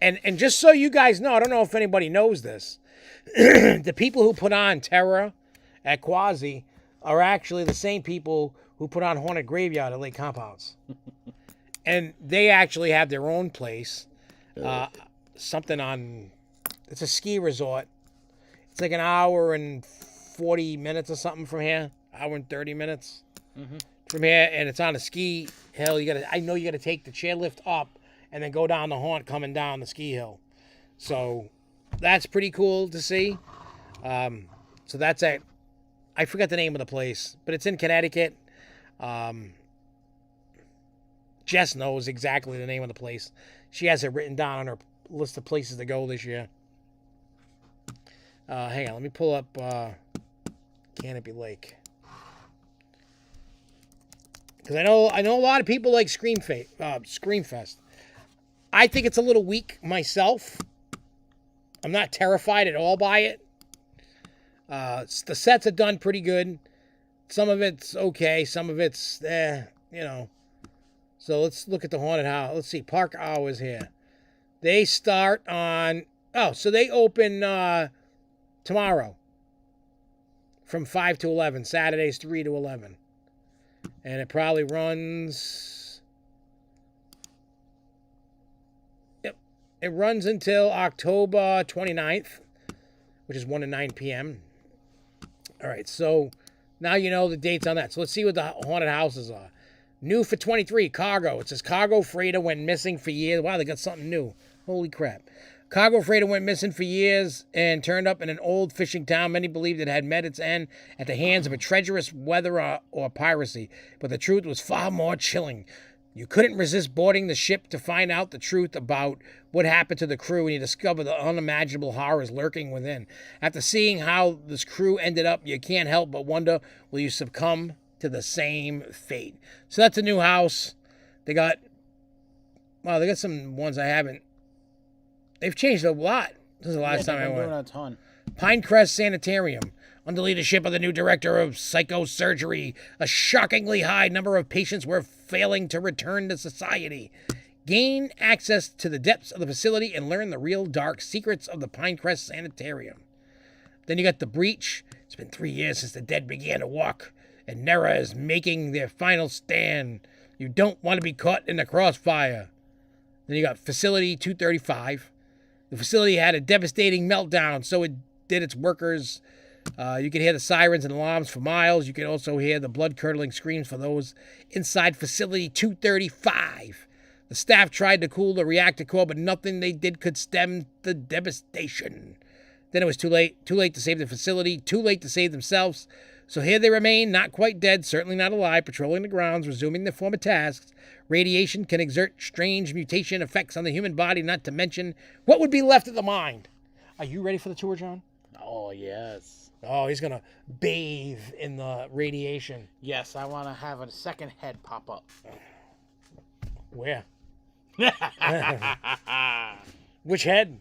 and just so you guys know, I don't know if anybody knows this. The people who put on Terror at Quasi are actually the same people who put on Haunted Graveyard at Lake Compounds. And they actually have their own place. Something on, it's a ski resort. It's like an hour and 40 minutes or something from here. Hour and 30 minutes from here. And it's on a ski hill. I know you got to take the chairlift up and then go down the haunt coming down the ski hill. So that's pretty cool to see. So that's I forgot the name of the place, but it's in Connecticut. Jess knows exactly the name of the place. She has it written down on her list of places to go this year. Hang on, let me pull up Canopy Lake. Because I know a lot of people like Screamfest. I think it's a little weak myself. I'm not terrified at all by it. The sets are done pretty good. Some of it's okay. Some of it's, you know. So let's look at the haunted house. Let's see, park hours here. They start on, so they open tomorrow from 5 to 11. Saturdays 3 to 11. And it probably runs, it runs until October 29th, which is 1 to 9 p.m. All right, so now you know the dates on that. So let's see what the haunted houses are. New for 23, cargo. It says cargo freighter went missing for years. Wow, they got something new. Holy crap. Cargo freighter went missing for years and turned up in an old fishing town. Many believed it had met its end at the hands of a treacherous weather or piracy, but the truth was far more chilling. You couldn't resist boarding the ship to find out the truth about what happened to the crew, and you discover the unimaginable horrors lurking within. After seeing how this crew ended up, you can't help but wonder, will you succumb to the same fate? So that's a new house. They got some ones I haven't. They've changed a lot since the last time I went. Doing a ton. Pinecrest Sanitarium. Under the leadership of the new director of psychosurgery, a shockingly high number of patients were failing to return to society. Gain access to the depths of the facility and learn the real dark secrets of the Pinecrest Sanitarium. Then you got The Breach. It's been 3 years since the dead began to walk, and Nera is making their final stand. You don't want to be caught in the crossfire. Then you got Facility 235. The facility had a devastating meltdown, so it did its workers. You could hear the sirens and alarms for miles. You could also hear the blood-curdling screams for those inside Facility 235. The staff tried to cool the reactor core, but nothing they did could stem the devastation. Then it was too late to save the facility, too late to save themselves. So here they remain, not quite dead, certainly not alive, patrolling the grounds, resuming their former tasks. Radiation can exert strange mutation effects on the human body, not to mention what would be left of the mind. Are you ready for the tour, John? Oh, yes. Oh, he's going to bathe in the radiation. Yes, I want to have a second head pop up. Where? Which head?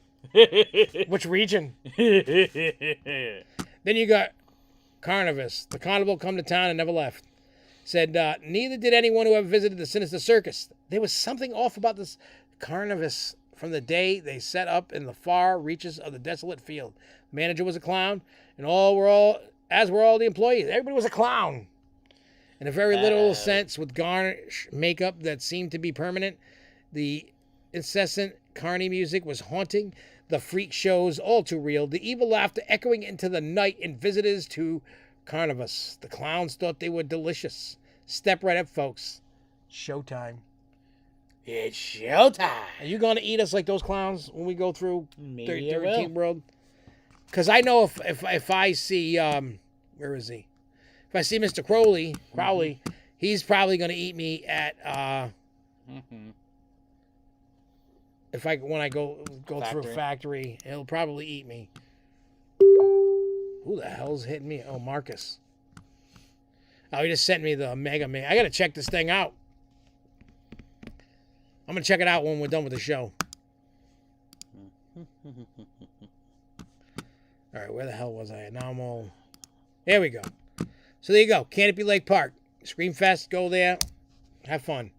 Which region? Then you got Carnivus. The carnival come to town and never left. Said, neither did anyone who ever visited the Sinister Circus. There was something off about this Carnivus from the day they set up in the far reaches of the desolate field. The manager was a clown, and as were all the employees. Everybody was a clown. In a very literal sense, with garnish makeup that seemed to be permanent. The incessant carny music was haunting. The freak shows all too real. The evil laughter echoing into the night, and visitors to Carnivus. The clowns thought they were delicious. Step right up, folks. Showtime. It's showtime. Are you going to eat us like those clowns when we go through Maybe I will. Seaworld? Because I know if I see, where is he? If I see Mr. Crowley, he's probably going to eat me at, when I go through factory, he'll probably eat me. Who the hell's hitting me? Oh, Marcus. Oh, he just sent me the Mega Man. I got to check this thing out. I'm going to check it out when we're done with the show. All right, where the hell was I? Now I'm all... There we go. So there you go. Canopy Lake Park. Screamfest. Go there. Have fun.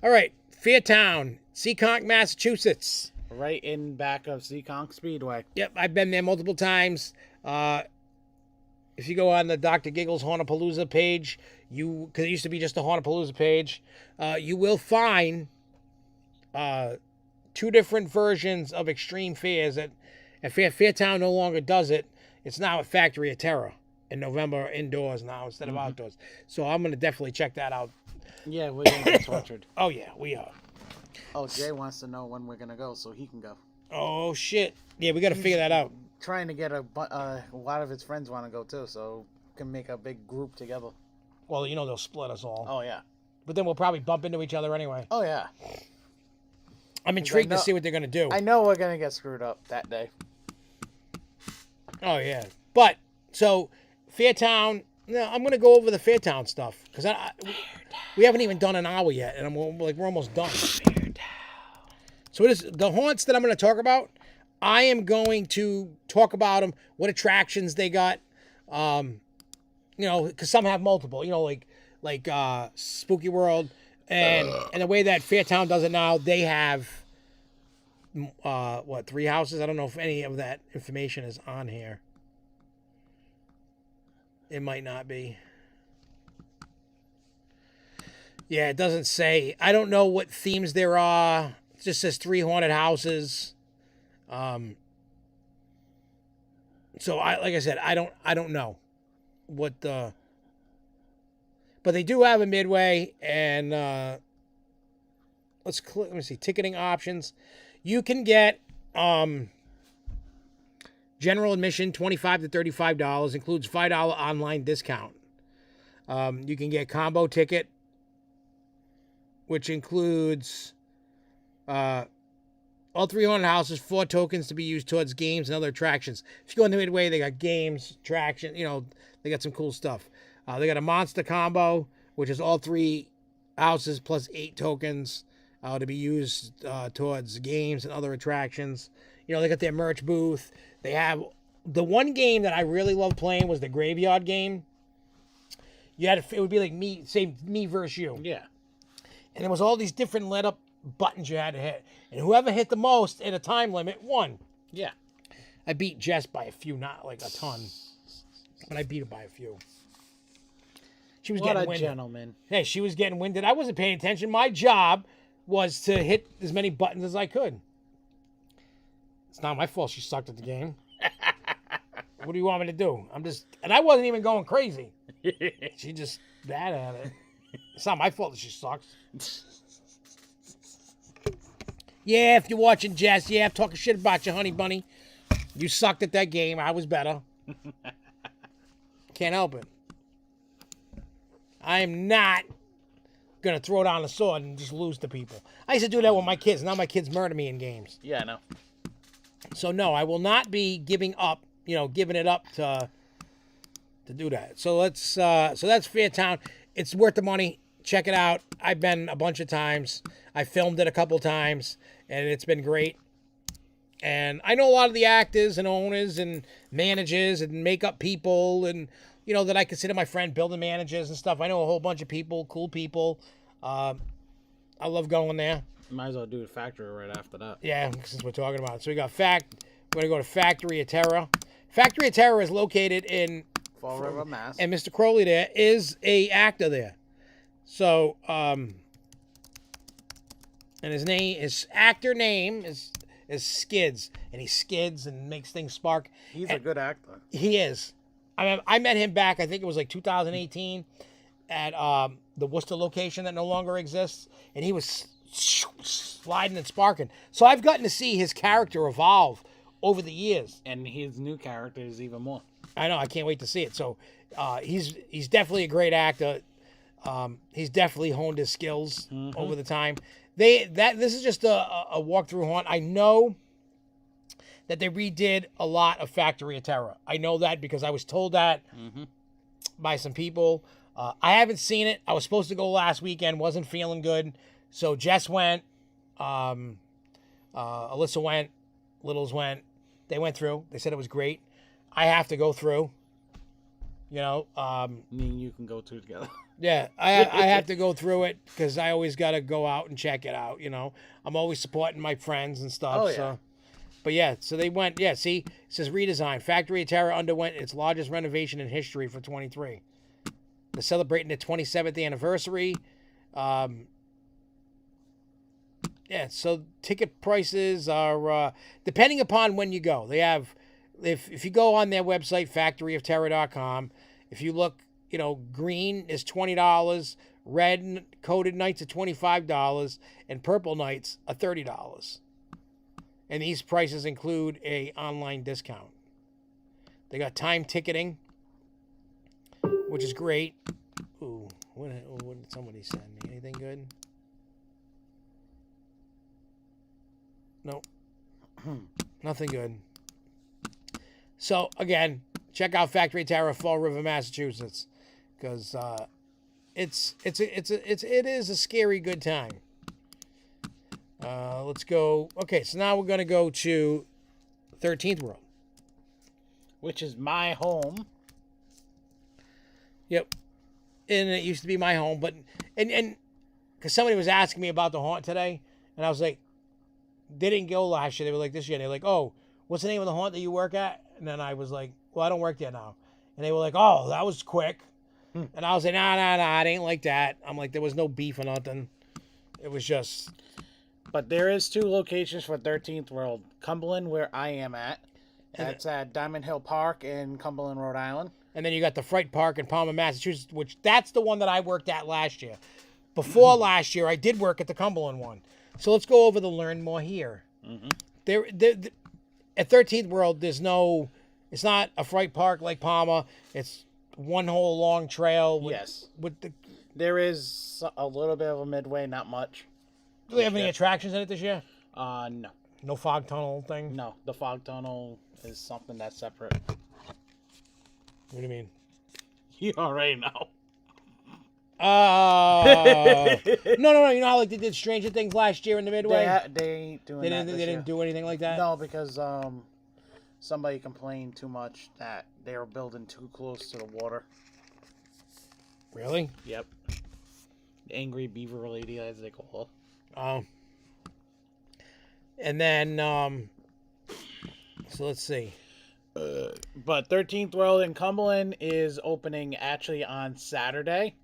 All right. Fairtown, Seekonk, Massachusetts. Right in back of Seekonk Speedway. Yep, I've been there multiple times. If you go on the Dr. Giggles Hornapalooza page, because it used to be just the Hornapalooza page, you will find two different versions of Extreme Fairs. Fairtown no longer does it. It's now at Factory of Terror in November, indoors now instead of outdoors. So I'm going to definitely check that out. Yeah, we're going to get tortured. Oh, yeah, we are. Oh, Jay wants to know when we're going to go so he can go. Oh, shit. Yeah, we got to figure that out. Trying to get a lot of his friends want to go too, so can make a big group together. Well, you know they'll split us all. Oh, yeah. But then we'll probably bump into each other anyway. Oh, yeah. I'm intrigued to see what they're going to do. I know we're going to get screwed up that day. Oh, yeah. But, so, Fairtown, no, I'm going to go over the Fairtown stuff. Because we haven't even done an hour yet, and we're almost done. Fairtown. So, the haunts that I'm going to talk about, I am going to talk about them, what attractions they got, because some have multiple, like Spooky World, and the way that Fairtown does it now, they have, 3 houses? I don't know if any of that information is on here. It might not be. Yeah, it doesn't say. I don't know what themes there are. It just says 3 haunted houses. So like I said, I don't know what the, But they do have a midway, and let me see, ticketing options. You can get general admission, $25 to $35, includes $5 online discount. You can get combo ticket, which includes all 3 haunted houses, 4 tokens to be used towards games and other attractions. If you go in the midway, they got games, attraction, they got some cool stuff. They got a monster combo, which is all 3 houses plus 8 tokens to be used towards games and other attractions. They got their merch booth. They have the one game that I really love playing was the graveyard game. It would be like me versus you. Yeah. And there was all these different lit up buttons you had to hit. And whoever hit the most in a time limit won. Yeah. I beat Jess by a few, not like a ton. But I beat her by a few. She was getting winded. Gentleman. Hey, she was getting winded. I wasn't paying attention. My job was to hit as many buttons as I could. It's not my fault she sucked at the game. What do you want me to do? And I wasn't even going crazy. She just bad at it. It's not my fault that she sucks. Yeah, if you're watching, Jess, I'm talking shit about you, honey bunny. You sucked at that game. I was better. Can't help it. I am not going to throw down the sword and just lose to people. I used to do that with my kids. Now my kids murder me in games. Yeah, I know. So, no, I will not be giving it up to do that. So that's Fairtown. It's worth the money. Check it out. I've been a bunch of times. I filmed it a couple times, and it's been great. And I know a lot of the actors and owners and managers and makeup people and, that I consider my friend, building managers and stuff. I know a whole bunch of people, cool people. I love going there. Might as well do a factory right after that. Yeah, since we're talking about it. So we got we're going to go to Factory of Terror. Factory of Terror is located in Fall River, Mass. And Mr. Crowley there is a actor there. So, and his actor name is Skids. And he skids and makes things spark. He's a good actor. He is. I met him back, I think it was like 2018, at the Worcester location that no longer exists. And he was sliding and sparking. So I've gotten to see his character evolve over the years. And his new character is even more. I know. I can't wait to see it. So he's definitely a great actor. He's definitely honed his skills over the time. This is just a walkthrough haunt. I know that they redid a lot of Factory of Terror. I know that because I was told that by some people. I haven't seen it. I was supposed to go last weekend. Wasn't feeling good. So Jess went. Alyssa went. Littles went. They went through. They said it was great. I have to go through. Me and you can go through together. Yeah, I have to go through it because I always got to go out and check it out. I'm always supporting my friends and stuff. Oh, yeah. So. But yeah, so they went. Yeah, see, it says redesign. Factory of Terror underwent its largest renovation in history for 23. They're celebrating their 27th anniversary. Yeah, so ticket prices are depending upon when you go. They have, if you go on their website, factoryofterror.com, if you look, green is $20, red coated nights are $25, and purple nights are $30. And these prices include a online discount. They got time ticketing, which is great. Ooh, what did somebody send me? Anything good? Nope. Nothing good. So again, check out Factory of Terror, Fall River, Massachusetts, because it is a scary good time. Let's go. Okay, so now we're gonna go to 13th World, which is my home. Yep, and it used to be my home, but and because somebody was asking me about the haunt today, and I was like, they didn't go last year. They were like this year. They're like, oh, what's the name of the haunt that you work at? And then I was like, well, I don't work there now. And they were like, oh, that was quick. And I was like, nah, it ain't like that. I'm like, there was no beef or nothing. It was just. But there is 2 locations for 13th World. Cumberland, where I am at. That's at Diamond Hill Park in Cumberland, Rhode Island. And then you got the Fright Park in Palmer, Massachusetts, which that's the one that I worked at last year. Before last year, I did work at the Cumberland one. So let's go over the Learn More here. There, at 13th World, there's no, it's not a Fright Park like Palmer. It's one whole long trail. With the, there is a little bit of a midway, not much. do they have any attractions in it this year? No. No fog tunnel thing? No, the fog tunnel is something that's separate. What do you mean? You already know. No. You know how like they did Stranger Things last year in the Midway? They ain't doing that this They year. didn't do anything like that? No, because somebody complained too much that they were building too close to the water. Really? Yep. The angry beaver lady, as they call her. Oh. And then, so let's see. But 13th World in Cumberland is opening actually on Saturday.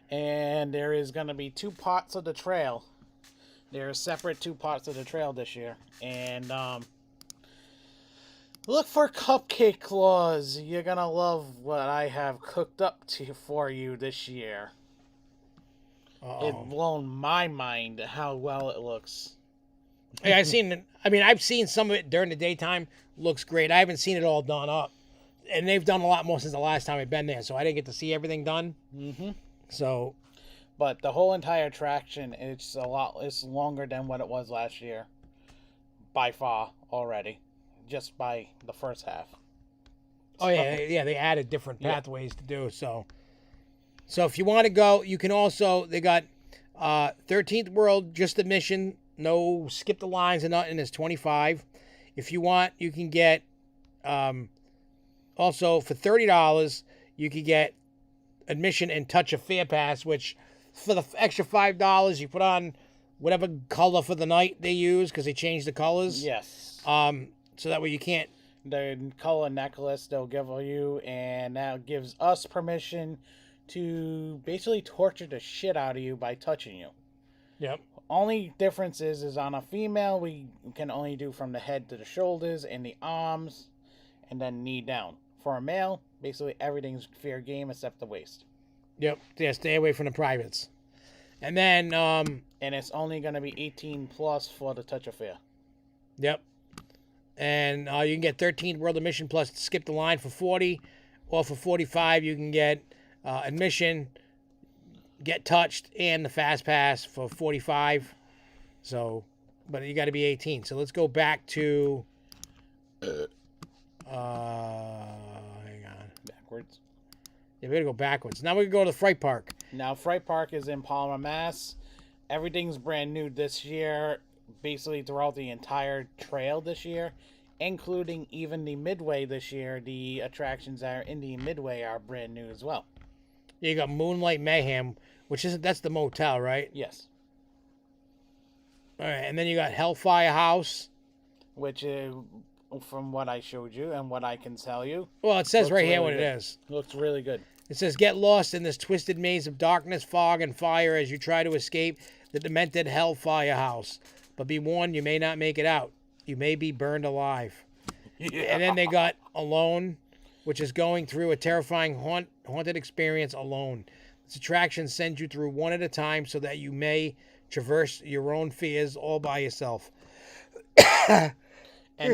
And there is going to be 2 parts of the trail. There are separate 2 parts of the trail this year. And look for cupcake claws. You're going to love what I have cooked up for you this year. It's blown my mind how well it looks. Hey, I've seen some of it during the daytime. Looks great. I haven't seen it all done up. And they've done a lot more since the last time I've been there, so I didn't get to see everything done. Mm-hmm. So, but the whole entire attraction, it's longer than what it was last year. By far already. Just by the first half. Oh, yeah, they added different pathways to do, so if you want to go, you can also, they got 13th World, just admission, no skip the lines and nothing, is $25. If you want, you can get, also for $30, you can get admission and touch a fair pass, which for the extra $5, you put on whatever color for the night they use, because they changed the colors. Yes. So that way you can't. The color necklace they'll give you, and that gives us permission to basically torture the shit out of you by touching you. Yep. Only difference is on a female, we can only do from the head to the shoulders and the arms, and then knee down. For a male, basically everything's fair game except the waist. Yep. Yeah, stay away from the privates. And then, and it's only going to be 18 plus for the touch affair. Yep. And you can get 13th World admission plus skip the line for $40, or for $45 you can get admission, get touched, and the fast pass for $45. So, but you got to be 18. So let's go back to. Hang on. Backwards. Yeah, we got to go backwards. Now we can go to the Fright Park. Now Fright Park is in Palmer, Mass. Everything's brand new this year. Basically throughout the entire trail this year, including even the midway this year. The attractions that are in the midway are brand new as well. You got Moonlight Mayhem, that's the motel, right? Yes. All right, and then you got Hellfire House, which is, from what I showed you and what I can tell you. Well, it says right here really what good. it is. Looks really good. It says, get lost in this twisted maze of darkness, fog, and fire as you try to escape the demented Hellfire House. But be warned, you may not make it out. You may be burned alive. Yeah. And then they got Alone, which is going through a terrifying haunted experience alone. This attraction sends you through one at a time so that you may traverse your own fears all by yourself. And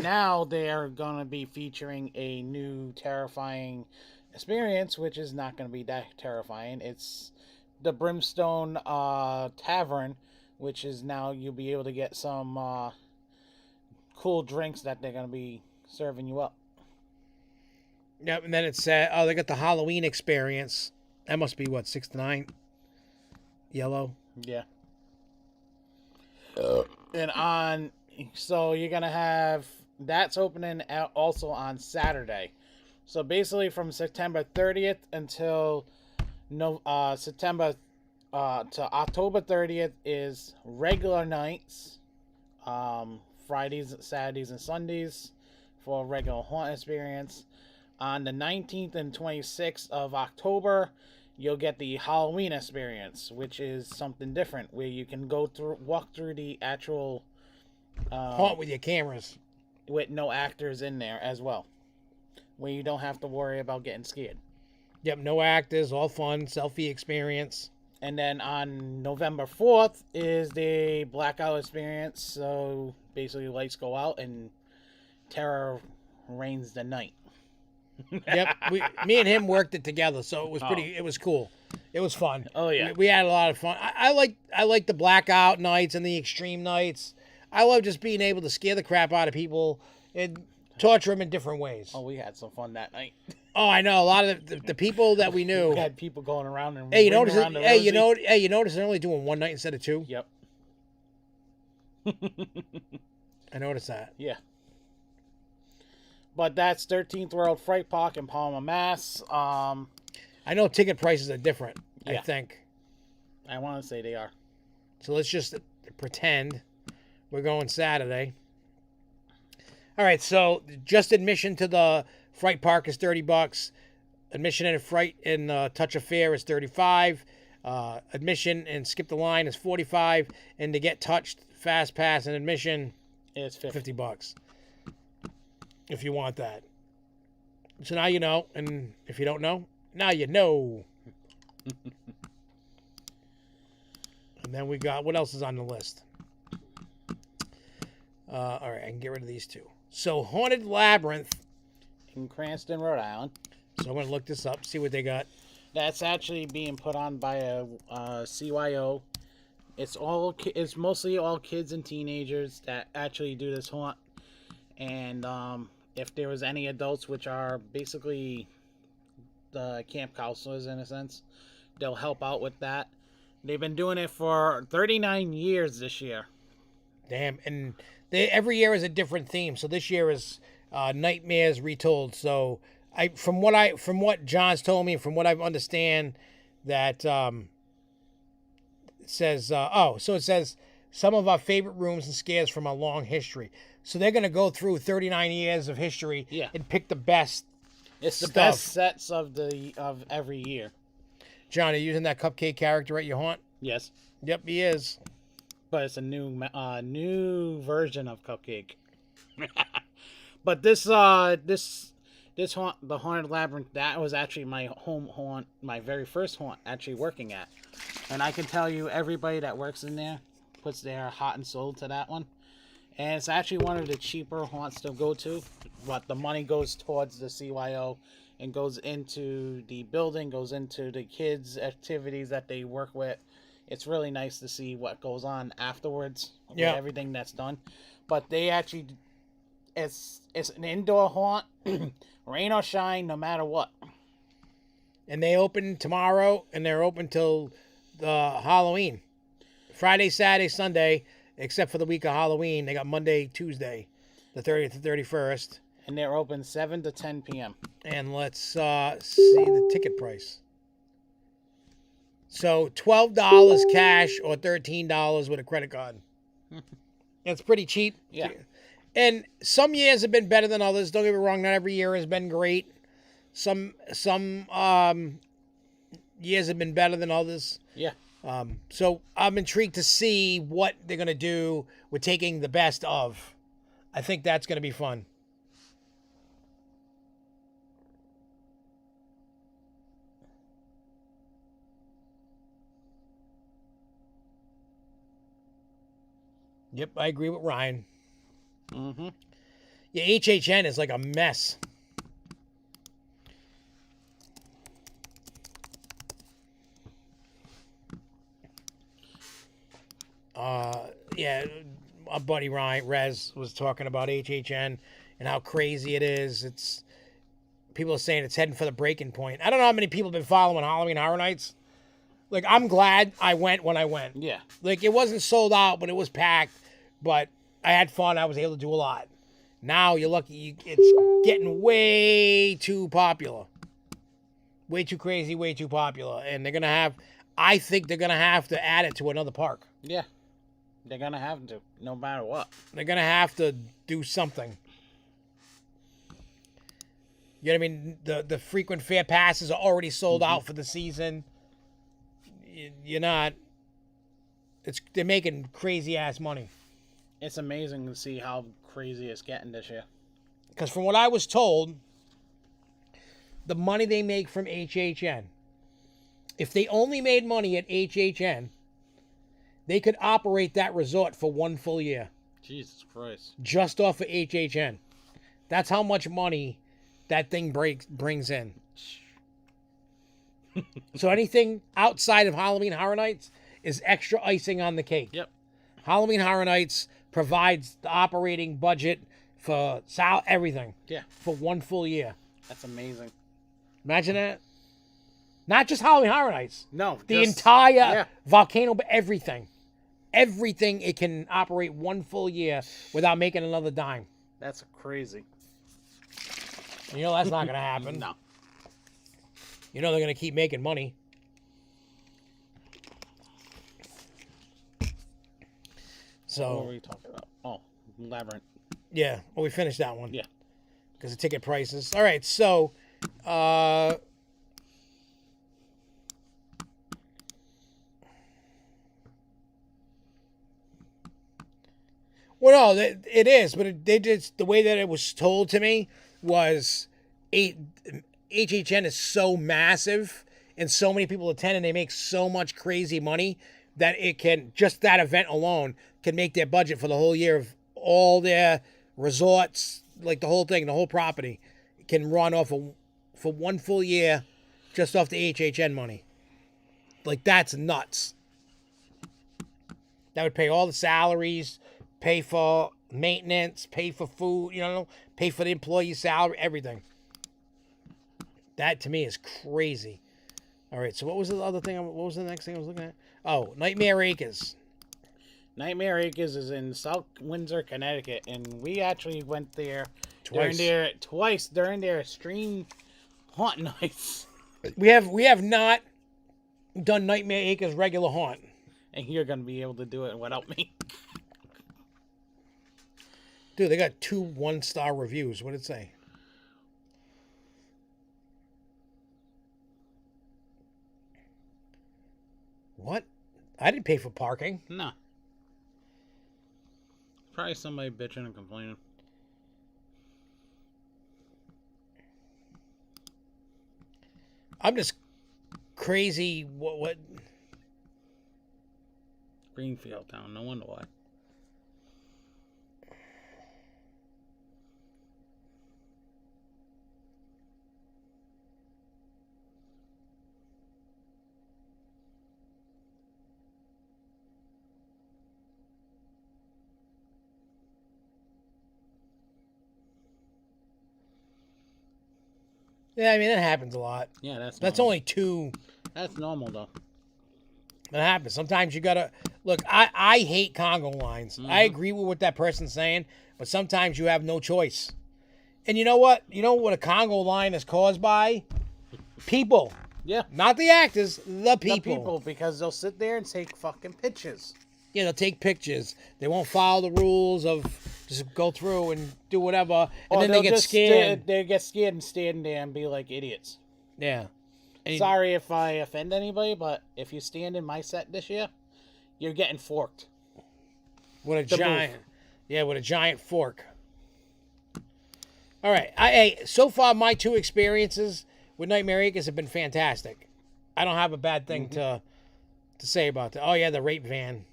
now they are going to be featuring a new terrifying experience, which is not going to be that terrifying. It's the Brimstone Tavern, which is now you'll be able to get some cool drinks that they're going to be serving you up. Yep, and then it said, they got the Halloween experience. That must be, what, 6 to 9? Yellow? Yeah. And so you're going to have, that's opening out also on Saturday. So basically from September 30th until September to October 30th is regular nights, Fridays, Saturdays, and Sundays for a regular haunt experience. On the 19th and 26th of October, you'll get the Halloween experience, which is something different, where you can walk through the actual haunt with your cameras, with no actors in there as well. where you don't have to worry about getting scared. Yep, no actors, all fun, selfie experience. And then on November 4th is the blackout experience. So basically, lights go out and terror reigns the night. Yep, me and him worked it together, so it was pretty. It was cool. It was fun. Oh yeah, we had a lot of fun. I like the blackout nights and the extreme nights. I love just being able to scare the crap out of people and torture them in different ways. Oh, we had some fun that night. Oh, I know a lot of the people that we knew. We had people going around and hey, you notice? around the Hey, Rosie. you notice they're only doing one night instead of two. Yep. I noticed that. Yeah. But that's 13th World Fright Park in Palmer, Mass. I know ticket prices are different. Yeah. I think. I want to say they are. So let's just pretend we're going Saturday. All right, so just admission to the Fright Park is $30. Admission and Fright in Touch of Fear is $35. Admission and Skip the Line is $45. And to get touched, Fast Pass and admission It's $50. If you want that. So now you know, and if you don't know, now you know. And then we got, what else is on the list? All right, I can get rid of these two. So Haunted Labyrinth. in Cranston, Rhode Island. So I'm going to look this up, see what they got. That's actually being put on by a CYO. It's mostly all kids and teenagers that actually do this haunt. And if there was any adults, which are basically the camp counselors in a sense, they'll help out with that. They've been doing it for 39 years this year. Damn, and every year is a different theme. So this year is Nightmares Retold. So from what John's told me, from what I understand, that it says it says some of our favorite rooms and scares from our long history. So they're gonna go through 39 years of history and pick the best. It's the stuff. best sets of every year. John, are you using that cupcake character at your haunt? Yes, Yep, he is. but it's a new version of Cupcake. But this haunt, the Haunted Labyrinth, that was actually my home haunt, my very first haunt actually working at. And I can tell you, everybody that works in there puts their heart and soul to that one. And it's actually one of the cheaper haunts to go to, but the money goes towards the CYO and goes into the building, goes into the kids' activities that they work with. It's really nice to see what goes on afterwards with everything that's done. But they actually, it's an indoor haunt, rain or shine, no matter what. And they open tomorrow, and they're open till Halloween. Friday, Saturday, Sunday, except for the week of Halloween. They got Monday, Tuesday, the 30th to 31st. And they're open 7 to 10 p.m. And let's see the ticket price. So $12 cash or $13 with a credit card. It's pretty cheap. Yeah. And some years have been better than others. Don't get me wrong, not every year has been great. Some years have been better than others. Yeah. So I'm intrigued to see what they're going to do with taking the best of. I think that's going to be fun. Yep, I agree with Ryan. Mm-hmm. Yeah, HHN is like a mess. Yeah, our buddy Ryan Rez was talking about HHN and how crazy it is. It's people are saying it's heading for the breaking point. I don't know how many people have been following Halloween Horror Nights. Like, I'm glad I went when I went. Yeah. Like, it wasn't sold out, but it was packed. But I had fun. I was able to do a lot. Now you're lucky. It's getting way too popular. Way too crazy, way too popular. And they're going to have, I think they're going to have to add it to another park. Yeah. They're going to have to, no matter what. They're going to have to do something. You know what I mean? The frequent fair passes are already sold out for the season. You're not, they're making crazy ass money. It's amazing to see how crazy it's getting this year. Because from what I was told, the money they make from HHN. If they only made money at HHN, they could operate that resort for 1 full year. Jesus Christ. Just off of HHN. That's how much money that thing brings in. So anything outside of Halloween Horror Nights is extra icing on the cake. Yep. Halloween Horror Nights provides the operating budget for everything. Yeah. For 1 full year. That's amazing. Imagine that. Not just Halloween Horror Nights. No. The entire volcano, but everything. Everything, it can operate 1 full year without making another dime. That's crazy. You know that's not going to happen. No. You know they're going to keep making money. So. What were we talking about? Oh, Labyrinth. Yeah. Well, we finished that one. Yeah. Because of ticket prices. All right. So, well, no, it is, but they just the way that it was told to me was HHN is so massive and so many people attend and they make so much crazy money that it can, just that event alone can make their budget for the whole year of all their resorts, like the whole thing, the whole property can run off for 1 full year just off the HHN money. Like, that's nuts. That would pay all the salaries, pay for maintenance, pay for food, pay for the employee salary, everything. That to me is crazy. All right, so what was the other thing? What was the next thing I was looking at? Oh, Nightmare Acres. Nightmare Acres is in South Windsor, Connecticut, and we actually went there Twice during their extreme haunt nights. We have not done Nightmare Acres regular haunt. And you're gonna be able to do it without me. Dude, they got 2 1-star reviews. What did it say? What? I didn't pay for parking. No. Probably somebody bitching and complaining. I'm just crazy. What? Greenfield town. No wonder why. Yeah, I mean, that happens a lot. Yeah, that's normal. Only 2. That's normal, though. That happens. Sometimes you gotta look. I hate Congo lines. I agree with what that person's saying, but sometimes you have no choice. And you know what? You know what a Congo line is caused by? People. Yeah. Not the actors. The people. The people, because they'll sit there and take fucking pictures. Yeah, they'll take pictures. They won't follow the rules of just go through and do whatever, and then they get scared. They get scared and stand there and be like idiots. Yeah. Sorry if I offend anybody, but if you stand in my set this year, you're getting forked. With a giant fork. All right. So far, my 2 experiences with Nightmare Acres have been fantastic. I don't have a bad thing to say about that. Oh, yeah, the rape van.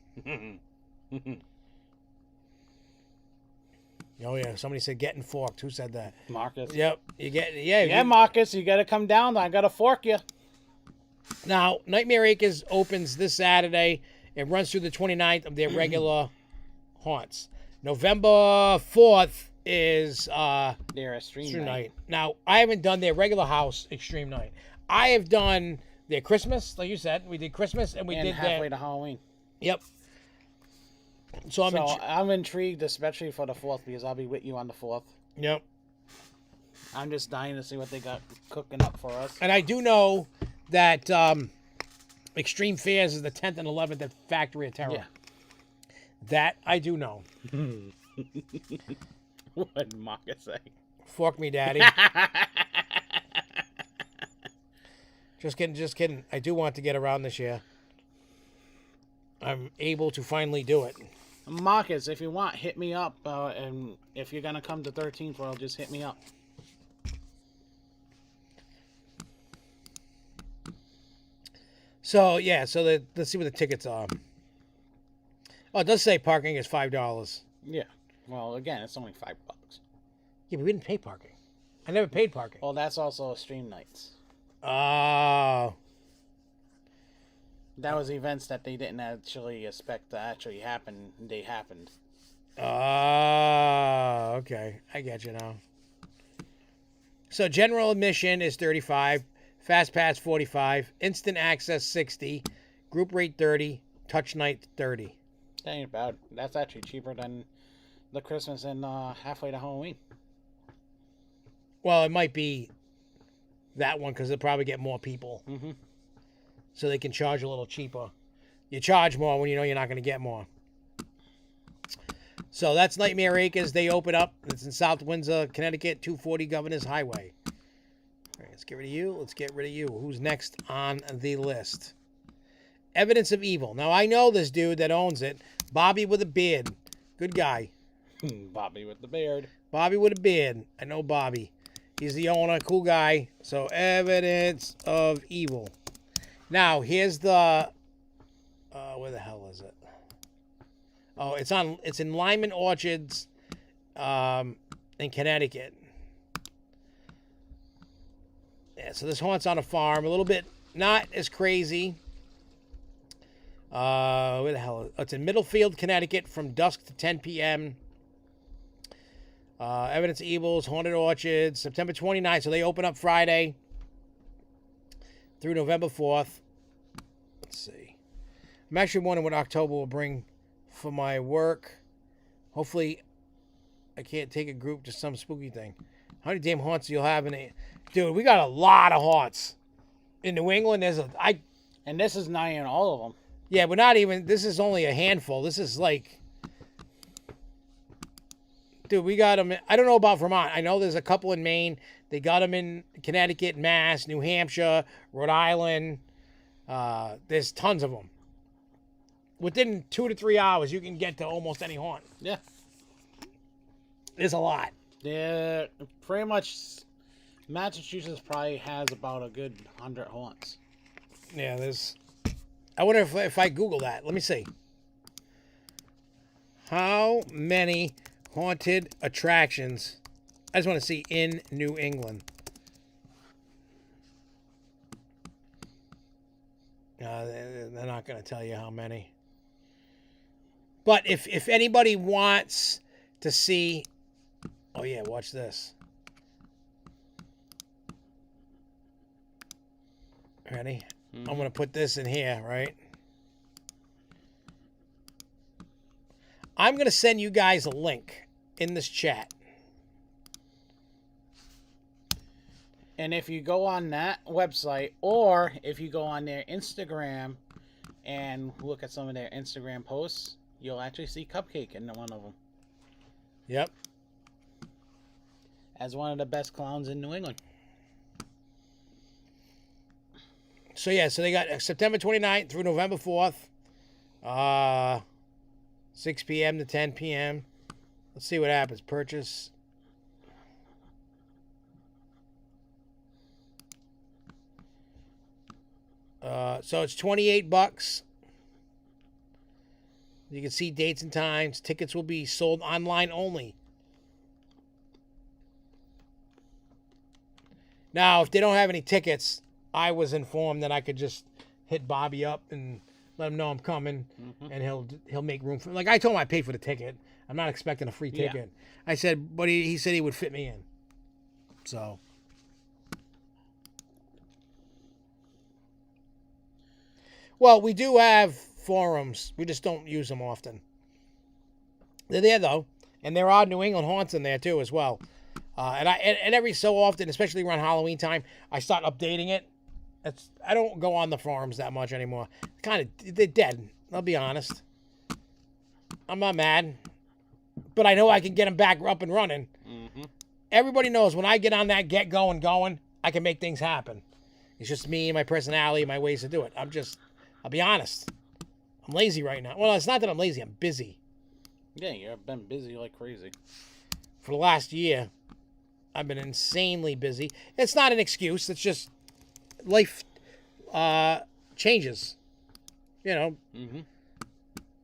Oh, yeah. Somebody said getting forked. Who said that? Marcus. Yep. Marcus, you got to come down. I got to fork you. Now, Nightmare Acres opens this Saturday. It runs through the 29th of their regular haunts. November 4th is their extreme night. Now, I haven't done their regular house extreme night. I have done their Christmas, like you said. We did Christmas and did halfway to Halloween. Yep. So I'm intrigued, especially for the 4th, because I'll be with you on the 4th. Yep. I'm just dying to see what they got cooking up for us. And I do know that Extreme Fairs is the 10th and 11th at Factory of Terror. Yeah. That I do know. What did Marcus say? Fork me, Daddy. Just kidding. I do want to get around this year. I'm able to finally do it. Marcus, if you want, hit me up. And if you're going to come to 13th World, just hit me up. So yeah, so let's see what the tickets are. Oh, it does say parking is $5. Yeah. Well, again, it's only $5. Yeah, but we didn't pay parking. I never paid parking. Well, that's also stream nights. Oh. That was events that they didn't actually expect to actually happen. They happened. Oh, okay. I get you now. So general admission is $35, fast pass $45, instant access $60, group rate $30, touch night $30. That ain't bad. That's actually cheaper than the Christmas and halfway to Halloween. Well, it might be that one because they'll probably get more people. Mm-hmm. So they can charge a little cheaper. You charge more when you know you're not going to get more. So that's Nightmare Acres. They open up. It's in South Windsor, Connecticut, 240 Governors Highway. All right, let's get rid of you. Let's get rid of you. Who's next on the list? Evidence of Evil. Now, I know this dude that owns it. Bobby with a beard. Good guy. Bobby with the beard. Bobby with a beard. I know Bobby. He's the owner. Cool guy. So, Evidence of Evil. Now, here's the... where the hell is it? Oh, it's in Lyman Orchards in Connecticut. Yeah, so this haunt's on a farm. A little bit not as crazy. Where the hell is it? It's in Middlefield, Connecticut from dusk to 10 p.m. Evidence of Evil's Haunted Orchards, September 29th. So they open up Friday through November 4th. Let's see. I'm actually wondering what October will bring for my work. Hopefully, I can't take a group to some spooky thing. How many damn haunts do you have in it? Dude, we got a lot of haunts. In New England, And this is not even all of them. Yeah, but not even... This is only a handful. This is like... Dude, we got them... I don't know about Vermont. I know there's a couple in Maine. They got them in Connecticut, Mass, New Hampshire, Rhode Island. There's tons of them. Within 2 to 3 hours, you can get to almost any haunt. Yeah. There's a lot. Yeah, pretty much Massachusetts probably has about a good 100 haunts. Yeah, there's... I wonder if I Google that. Let me see. How many haunted attractions... I just want to see in New England. They're not going to tell you how many. But if anybody wants to see... Oh, yeah, watch this. Ready? Mm-hmm. I'm going to put this in here, right? I'm going to send you guys a link in this chat. And if you go on that website, or if you go on their Instagram and look at some of their Instagram posts, you'll actually see Cupcake in one of them. Yep. As one of the best clowns in New England. So, yeah, so they got September 29th through November 4th. 6 p.m. to 10 p.m. Let's see what happens. Purchase. So it's $28. You can see dates and times. Tickets will be sold online only. Now, if they don't have any tickets, I was informed that I could just hit Bobby up and let him know I'm coming, and he'll make room for. Like I told him I paid for the ticket. I'm not expecting a free ticket. Yeah. I said, but he said he would fit me in. So. Well, we do have forums. We just don't use them often. They're there though, and there are New England haunts in there too as well. And every so often, especially around Halloween time, I start updating it. I don't go on the forums that much anymore. They're dead. I'll be honest. I'm not mad, but I know I can get them back up and running. Mm-hmm. Everybody knows when I get on that going, I can make things happen. It's just me and my personality, my ways to do it. I'll be honest. I'm lazy right now. Well, it's not that I'm lazy. I'm busy. Yeah, you've been busy like crazy. For the last year, I've been insanely busy. It's not an excuse. It's just life changes. You know, Mm-hmm.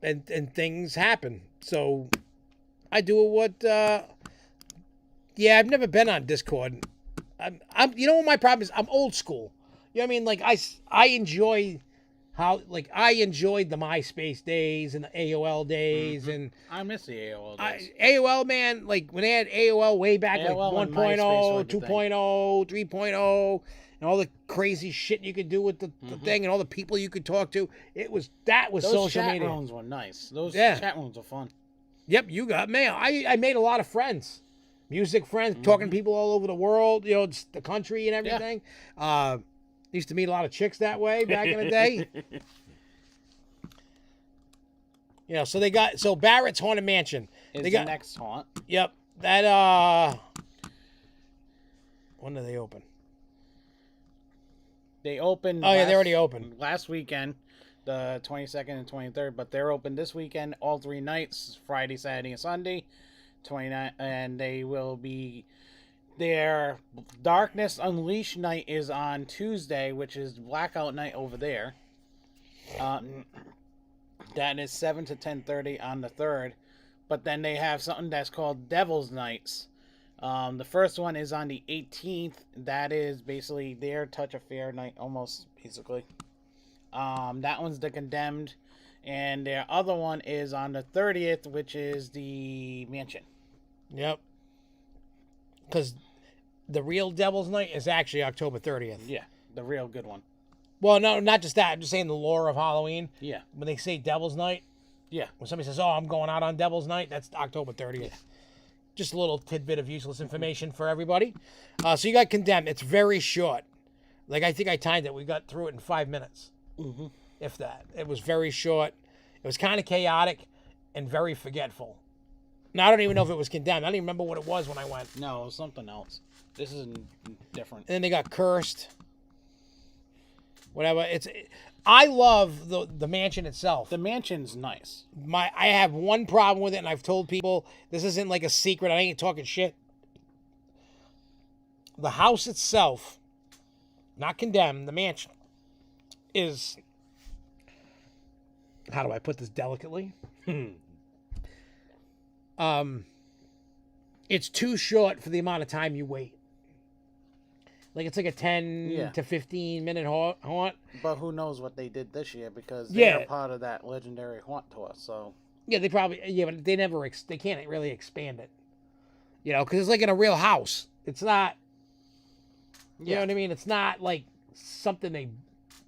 and things happen. So I do what. Yeah, I've never been on Discord. I'm. You know what my problem is? I'm old school. You know what I mean? Like I enjoy how I enjoyed the MySpace days and the AOL days and I miss the AOL days. AOL, man. Like when they had AOL way back, AOL like and 1.0, MySpace were the 2.0, 3.0, and all the crazy shit you could do with the thing and all the people you could talk to. That was Those social chat media. rooms were nice. Those Yeah. chat rooms were fun. Yep, you got mail. I made a lot of friends, music friends, talking to people all over the world, you know, it's the country and everything. Used to meet a lot of chicks that way back in the day. You know, so Barrett's Haunted Mansion. Is They the got next haunt. Yep, that when do they open? They opened. Oh yeah, they already opened last weekend, the 22nd and 23rd. But they're open this weekend, all 3 nights, Friday, Saturday, and Sunday, 29, and they will be. Their Darkness Unleashed night is on Tuesday, which is Blackout night over there. That is 7 to 10:30 on the 3rd. But then they have something that's called Devil's Nights. The first one is on the 18th. That is basically their Touch of Fear night, almost, basically. That one's the Condemned. And their other one is on the 30th, which is the Mansion. Yep. Because the real Devil's Night is actually October 30th. Yeah, the real good one. Well, no, not just that. I'm just saying the lore of Halloween. Yeah. When they say Devil's Night. Yeah. When somebody says, "Oh, I'm going out on Devil's Night," that's October 30th. Yeah. Just a little tidbit of useless information for everybody. So you got Condemned. It's very short. Like, I think I timed it. We got through it in 5 minutes. Mm-hmm. If that. It was very short. It was kind of chaotic and very forgetful. Now, I don't even know if it was Condemned. I don't even remember what it was when I went. No, it was something else. This is different. And then they got Cursed. Whatever. I love the mansion itself. The mansion's nice. I have one problem with it, and I've told people this isn't like a secret. I ain't talking shit. The house itself, not Condemned, the mansion, is, how do I put this delicately? It's too short for the amount of time you wait. Like, it's like a 10 to 15 minute haunt. But who knows what they did this year, because Yeah. they're part of that legendary haunt tour, so. Yeah, they probably, but they never, they can't really expand it. You know, because it's like in a real house. It's not, you know what I mean? It's not like something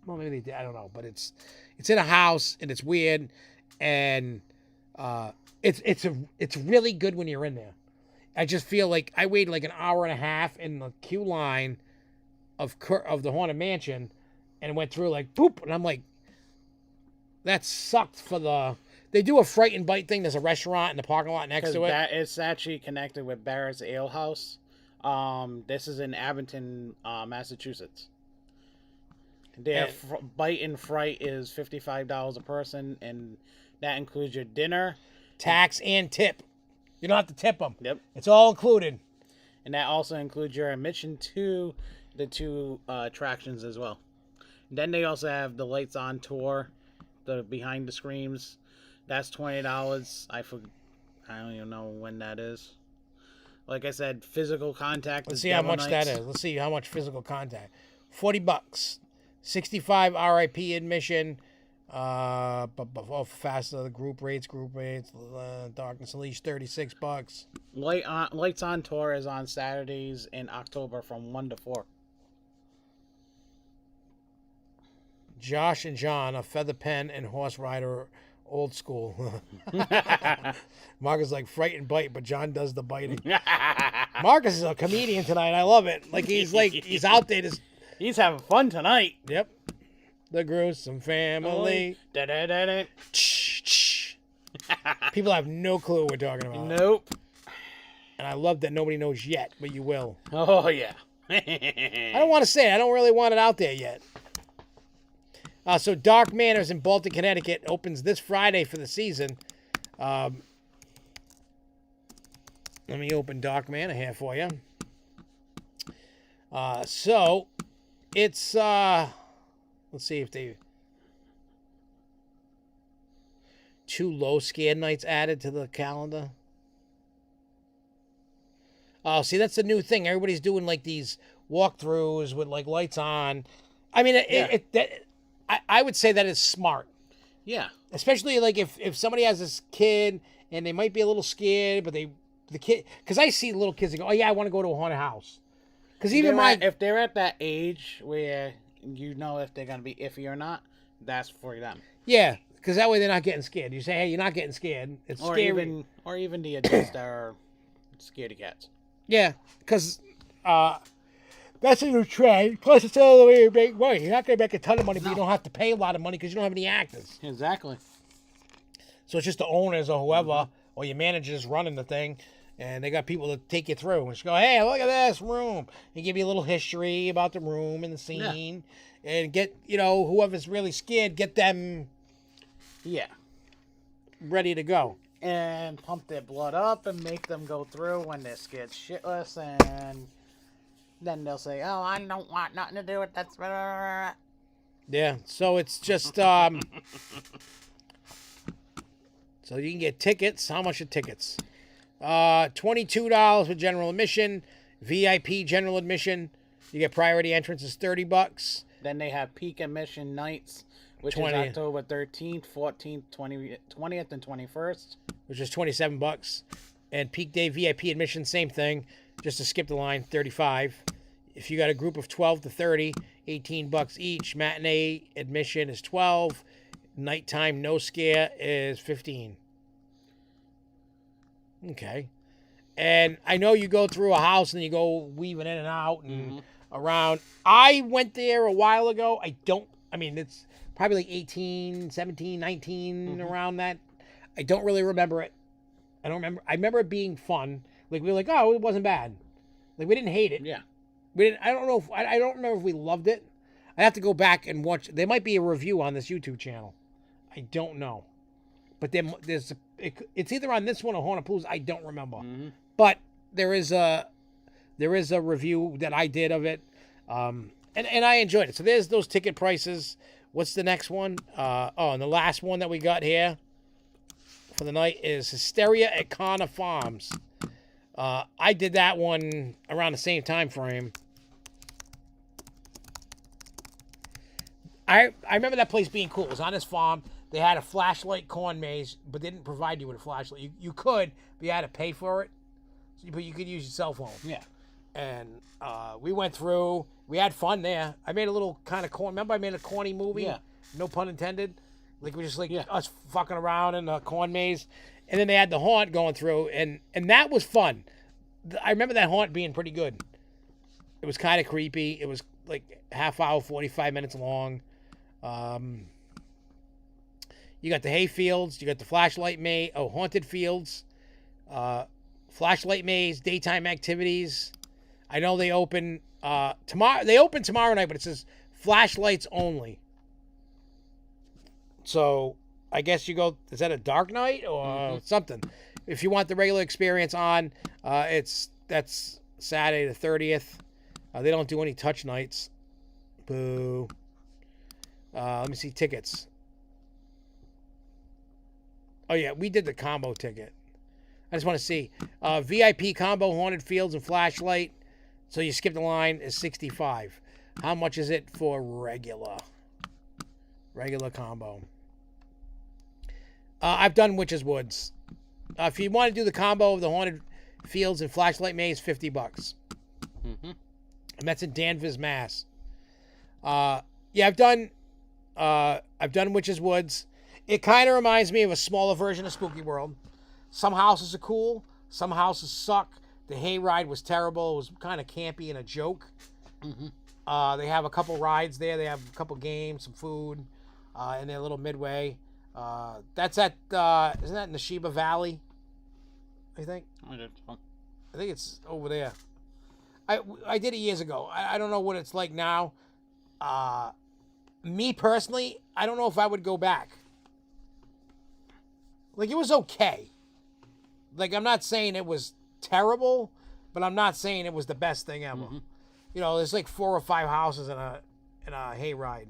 well, maybe they did, I don't know. But it's in a house, and it's weird, and it's really good when you're in there. I just feel like I waited like an hour and a half in the queue line of the Haunted Mansion, and went through like boop, and I'm like, that sucked for the. They do a Fright and Bite thing. There's a restaurant in the parking lot next to it. It's actually connected with Barrett's Ale House. This is in Abington, Massachusetts. Their Bite and Fright is $55 a person, and that includes your dinner, tax, and tip. You don't have to tip them. Yep. It's all included. And that also includes your admission to the 2 attractions as well. And then they also have the Lights On tour, the Behind the Screams. That's $20. I don't even know when that is. Like I said, physical contact. Let's see how much that is. Let's see how much physical contact. $40. 65 RIP admission. Faster the group rates. Darkness Unleashed, $36. Lights On tour is on Saturdays in October from 1 to 4. Josh and John, a feather pen and horse rider, old school. Marcus is like Fright and Bite, but John does the biting. Marcus is a comedian tonight. I love it. He's out there. He's having fun tonight. Yep. The gruesome family. Da-da-da-da. People have no clue what we're talking about. Nope. And I love that nobody knows yet, but you will. Oh, yeah. I don't want to say it. I don't really want it out there yet. So Dark Manors in Bolton, Connecticut opens this Friday for the season. Let me open Dark Manor here for you. So it's... let's see if they... 2 low scared nights added to the calendar. Oh, see, that's the new thing. Everybody's doing like these walkthroughs with like lights on. I mean, I would say that is smart. Yeah. Especially like if somebody has this kid and they might be a little scared, but the kid, because I see little kids that go, oh yeah, I want to go to a haunted house. Because even if they're at that age where you know if they're gonna be iffy or not, that's for them. Yeah, because that way they're not getting scared. You say, hey, you're not getting scared. It's scary. Or even the adults that are scaredy cats. Yeah, because that's a new trend. Plus, it's the only way you make money. You're not going to make a ton of money, but you don't have to pay a lot of money because you don't have any actors. Exactly. So it's just the owners or whoever, or your managers running the thing, and they got people to take you through. And just go, hey, look at this room. And give you a little history about the room and the scene. Yeah. And get, whoever's really scared, get them ready to go. And pump their blood up and make them go through when they're scared shitless, and then they'll say, oh, I don't want nothing to do with that. Yeah, so it's just, so you can get tickets. How much are tickets? $22 for general admission. VIP general admission. You get priority entrance is $30. Then they have peak admission nights, which is October 13th, 14th, 20th, and 21st. Which is $27. And peak day VIP admission, same thing. Just to skip the line, $35. If you got a group of 12 to 30, $18 each. Matinee admission is $12. Nighttime no scare is $15. Okay. And I know you go through a house and you go weaving in and out and around. I went there a while ago. It's probably like 18, 17, 19, around that. I don't really remember it. I remember it being fun. Like, we were like, oh, it wasn't bad. Like, we didn't hate it. Yeah. I don't remember if we loved it. I have to go back and watch. There might be a review on this YouTube channel. I don't know. But it's either on this one or Haunted Palooza. I don't remember. But there is a review that I did of it. And I enjoyed it. So there's those ticket prices. What's the next one? And the last one that we got here for the night is Hysteria at Connor Farms. I did that one around the same time frame. I remember that place being cool. It was on this farm. They had a flashlight corn maze, but they didn't provide you with a flashlight. You could, but you had to pay for it. But you could use your cell phone. Yeah. And we went through. We had fun there. I made a little kind of corn. Remember I made a corny movie? Yeah. No pun intended. Like, we just us fucking around in the corn maze. And then they had the haunt going through. And that was fun. I remember that haunt being pretty good. It was kind of creepy. It was like half hour, 45 minutes long. You got the hay fields. You got the flashlight maze. Oh, haunted fields. Flashlight maze. Daytime activities. I know they open tomorrow. They open tomorrow night, but it says flashlights only. So I guess you go. Is that a dark night or something? If you want the regular experience on, that's Saturday the 30th. They don't do any touch nights. Boo. Let me see tickets. Oh yeah, we did the combo ticket. I just want to see. VIP combo, haunted fields and flashlight. So you skip the line is $65. How much is it for regular? Regular combo. I've done Witch's Woods. If you want to do the combo of the haunted fields and flashlight maze, $50. And that's in Danvers, Mass. I've done Witch's Woods. It kind of reminds me of a smaller version of Spooky World. Some houses are cool. Some houses suck. The hayride was terrible. It was kind of campy and a joke. They have a couple rides there. They have a couple games, some food, in their little midway. That's at, isn't that in the Sheba Valley? I think. I think it's over there. I did it years ago. I don't know what it's like now. Me personally, I don't know if I would go back. Like, it was okay. Like, I'm not saying it was terrible, but I'm not saying it was the best thing ever. You know, there's like 4 or 5 houses in a hayride.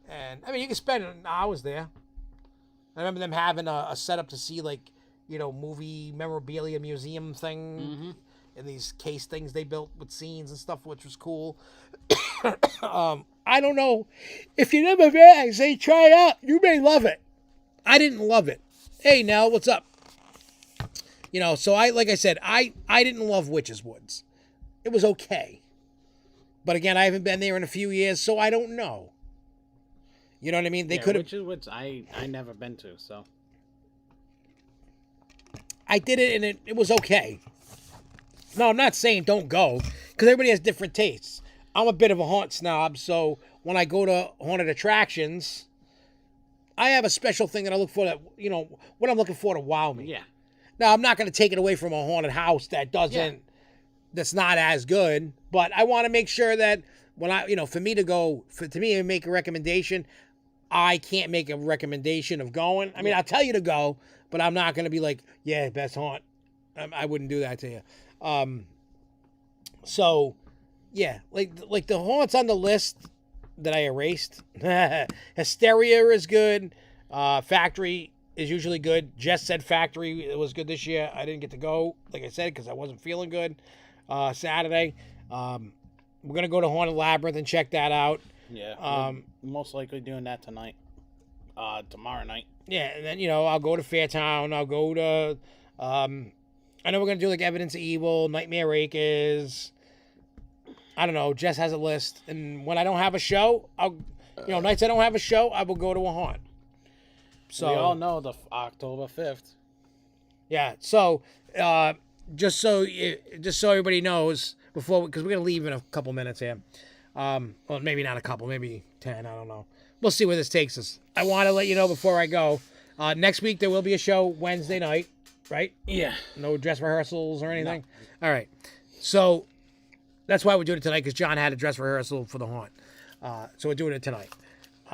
And I mean, you can spend hours there. I remember them having a setup to see, like, you know, movie memorabilia museum thing, and these case things they built with scenes and stuff, which was cool. I don't know. If you never been, I say try it out. You may love it. I didn't love it. Hey, Nell, what's up? You know, so like I said, I didn't love Witches Woods. It was okay. But again, I haven't been there in a few years, so I don't know. You know what I mean? They could have. Which I never been to, so. I did it, and it was okay. No, I'm not saying don't go, because everybody has different tastes. I'm a bit of a haunt snob, so when I go to haunted attractions, I have a special thing that I look for that, you know, what I'm looking for to wow me. Yeah. Now, I'm not going to take it away from a haunted house that doesn't, that's not as good, but I want to make sure that when I, you know, for me to make a recommendation, I can't make a recommendation of going. I mean, I'll tell you to go, but I'm not going to be like, yeah, best haunt. I wouldn't do that to you. So, yeah, like the haunts on the list that I erased. Hysteria is good. Factory is usually good. Jess said Factory it was good this year. I didn't get to go, like I said, because I wasn't feeling good Saturday. We're going to go to Haunted Labyrinth and check that out. Yeah, most likely doing that tonight. Tomorrow night. Yeah, and then, you know, I'll go to Fairtown. I'll go to, I know we're going to do like Evidence of Evil, Nightmare Acres. I don't know. Jess has a list. And when I don't have a show, nights I don't have a show, I will go to a haunt. So we all know the October 5th. Yeah. So, just so everybody knows because we're going to leave in a couple minutes here. Well, maybe not a couple, maybe 10. I don't know. We'll see where this takes us. I want to let you know before I go. Next week there will be a show Wednesday night, right? Yeah. No dress rehearsals or anything? No. All right. So that's why we're doing it tonight, because John had a dress rehearsal for the haunt. So we're doing it tonight.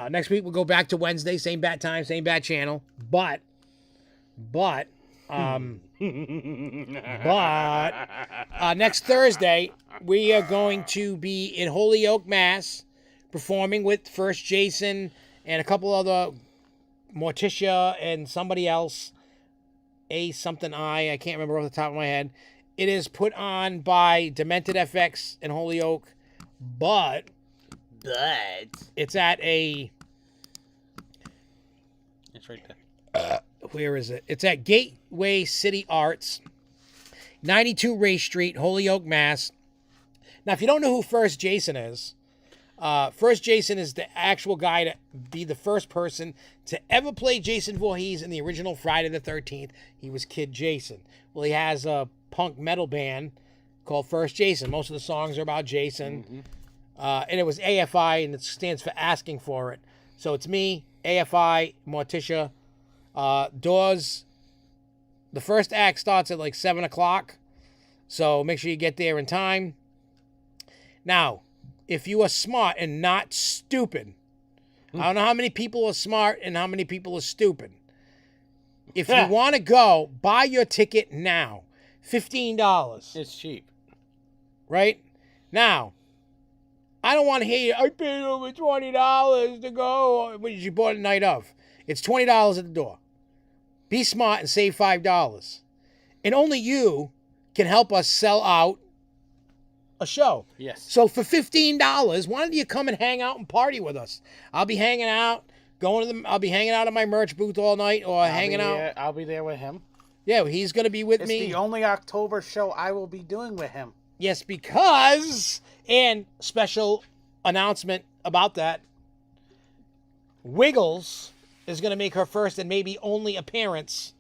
Next week we'll go back to Wednesday, same bat time, same bat channel. But next Thursday we are going to be in Holyoke, Mass, performing with First Jason and a couple other, Morticia and somebody else, I can't remember off the top of my head. It is put on by Demented FX in Holyoke, but it's at it's right there. Where is it? It's at Gateway City Arts, 92 Ray Street, Holyoke, Mass. Now, if you don't know who First Jason is, First Jason is the actual guy to be the first person to ever play Jason Voorhees in the original Friday the 13th. He was Kid Jason. Well, he has a punk metal band called First Jason. Most of the songs are about Jason. And it was AFI, and it stands for Asking For It. So it's me, AFI, Morticia. Doors, the first act starts at like 7 o'clock. So make sure you get there in time. Now, if you are smart and not stupid, I don't know how many people are smart and how many people are stupid. If you want to go, buy your ticket now. $15. It's cheap. Right? Now, I don't want to hear you, I paid over $20 to go, when you bought a night of. It's $20 at the door. Be smart and save $5. And only you can help us sell out a show. Yes. So for $15, why don't you come and hang out and party with us? I'll be hanging out, I'll be hanging out at my merch booth all night, or hanging out. I'll be there with him. Yeah, he's going to be with me. It's the only October show I will be doing with him. Yes, because, and special announcement about that, Wiggles is going to make her first and maybe only appearance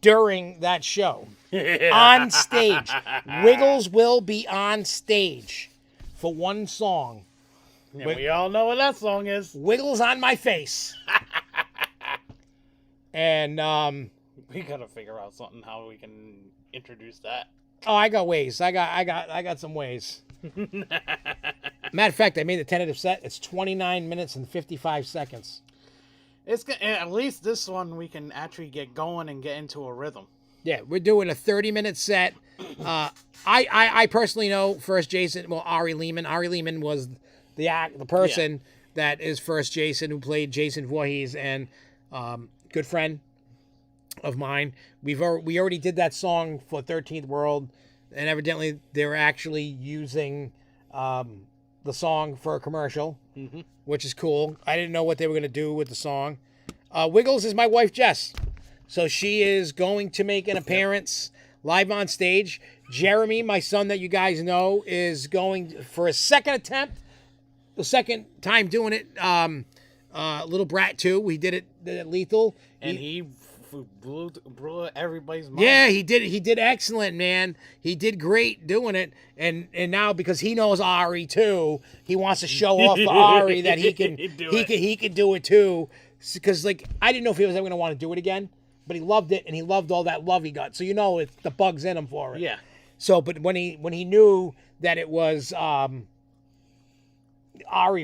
during that show. On stage. Wiggles will be on stage for one song. And we all know what that song is. Wiggles on my face. And we gotta figure out something how we can introduce that. Oh, I got ways. I got some ways. Matter of fact, I made the tentative set. It's 29 minutes and 55 seconds. It's at least this one we can actually get going and get into a rhythm. Yeah, we're doing a 30-minute set. I personally know First Jason. Well, Ari Lehman. Ari Lehman was the person that is First Jason, who played Jason Voorhees, and good friend of mine. We already did that song for 13th World, and evidently they're actually using the song for a commercial, which is cool. I didn't know what they were going to do with the song. Wiggles is my wife, Jess. So she is going to make an appearance live on stage. Jeremy, my son that you guys know, is going for a second attempt. The second time doing it. Little Brat too. We did it at Lethal. And he blew everybody's mind. Yeah, he did. He did excellent, man. He did great doing it. And now because he knows Ari too, he wants to show off to Ari that he can do it too. Because like I didn't know if he was ever going to want to do it again, but he loved it and he loved all that love he got. So you know it's the bug's in him for it. Yeah. So, but when he knew that it was Ari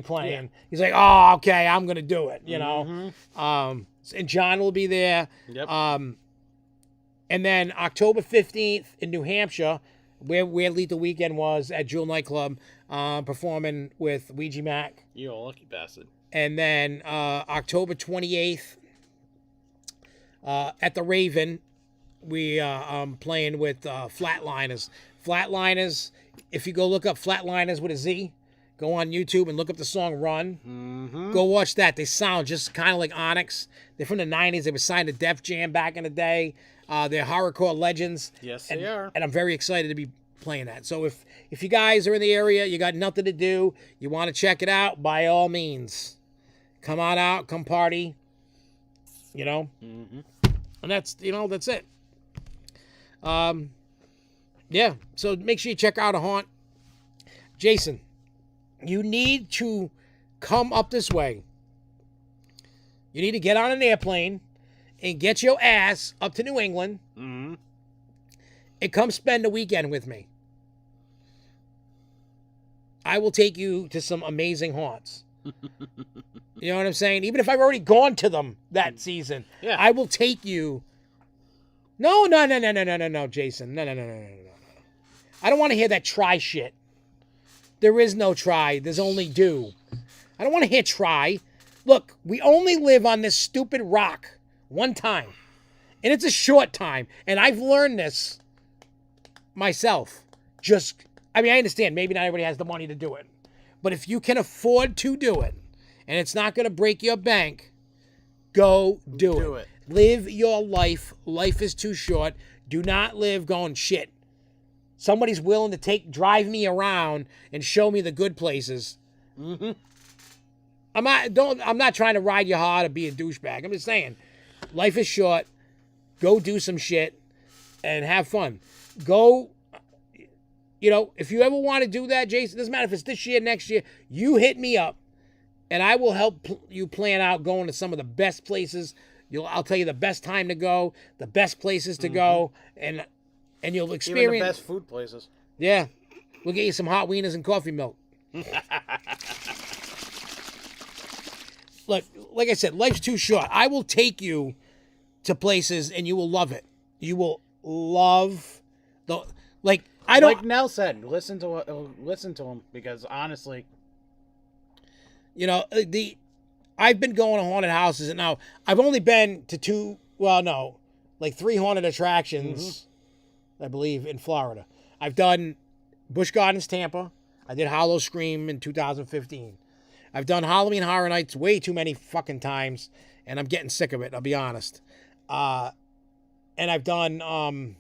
playing, he's like, oh, okay, I'm gonna do it. You know. And John will be there. Yep. And then October 15th in New Hampshire, where Lethal Weekend was at Jewel Nightclub, performing with Ouija Mac. You're a lucky bastard. And then October 28th at the Raven, we playing with Flatliners. Flatliners, if you go look up Flatliners with a Z, go on YouTube and look up the song Run. Go watch that. They sound just kind of like Onyx. They're from the 90s. They were signed to Def Jam back in the day. They're horrorcore legends. Yes, they are. And I'm very excited to be playing that. So if you guys are in the area, you got nothing to do, you want to check it out, by all means, come on out, come party, you know. And that's it. Yeah, so make sure you check out a haunt. Jason, you need to come up this way. You need to get on an airplane and get your ass up to New England and come spend the weekend with me. I will take you to some amazing haunts. You know what I'm saying? Even if I've already gone to them that season, I will take you. No, Jason. No. I don't want to hear that try shit. There is no try. There's only do. I don't want to hear try. Look, we only live on this stupid rock one time. And it's a short time. And I've learned this myself. I understand. Maybe not everybody has the money to do it. But if you can afford to do it, and it's not going to break your bank, go do it. Live your life. Life is too short. Do not live going, shit, somebody's willing to drive me around and show me the good places. I'm not trying to ride you hard or be a douchebag. I'm just saying, life is short. Go do some shit and have fun. Go, if you ever want to do that, Jason, doesn't matter if it's this year, next year, you hit me up and I will help you plan out going to some of the best places. I'll tell you the best time to go, the best places to go, and you'll experience even the best food places. Yeah, we'll get you some hot wieners and coffee milk. Look, like I said, life's too short. I will take you to places, and you will love it. You will love like Nell said. Listen to him, because honestly, I've been going to haunted houses, and now I've only been to 3 haunted attractions, I believe, in Florida. I've done Busch Gardens, Tampa. I did Hollow Scream in 2015. I've done Halloween Horror Nights way too many fucking times, and I'm getting sick of it, I'll be honest. And I've done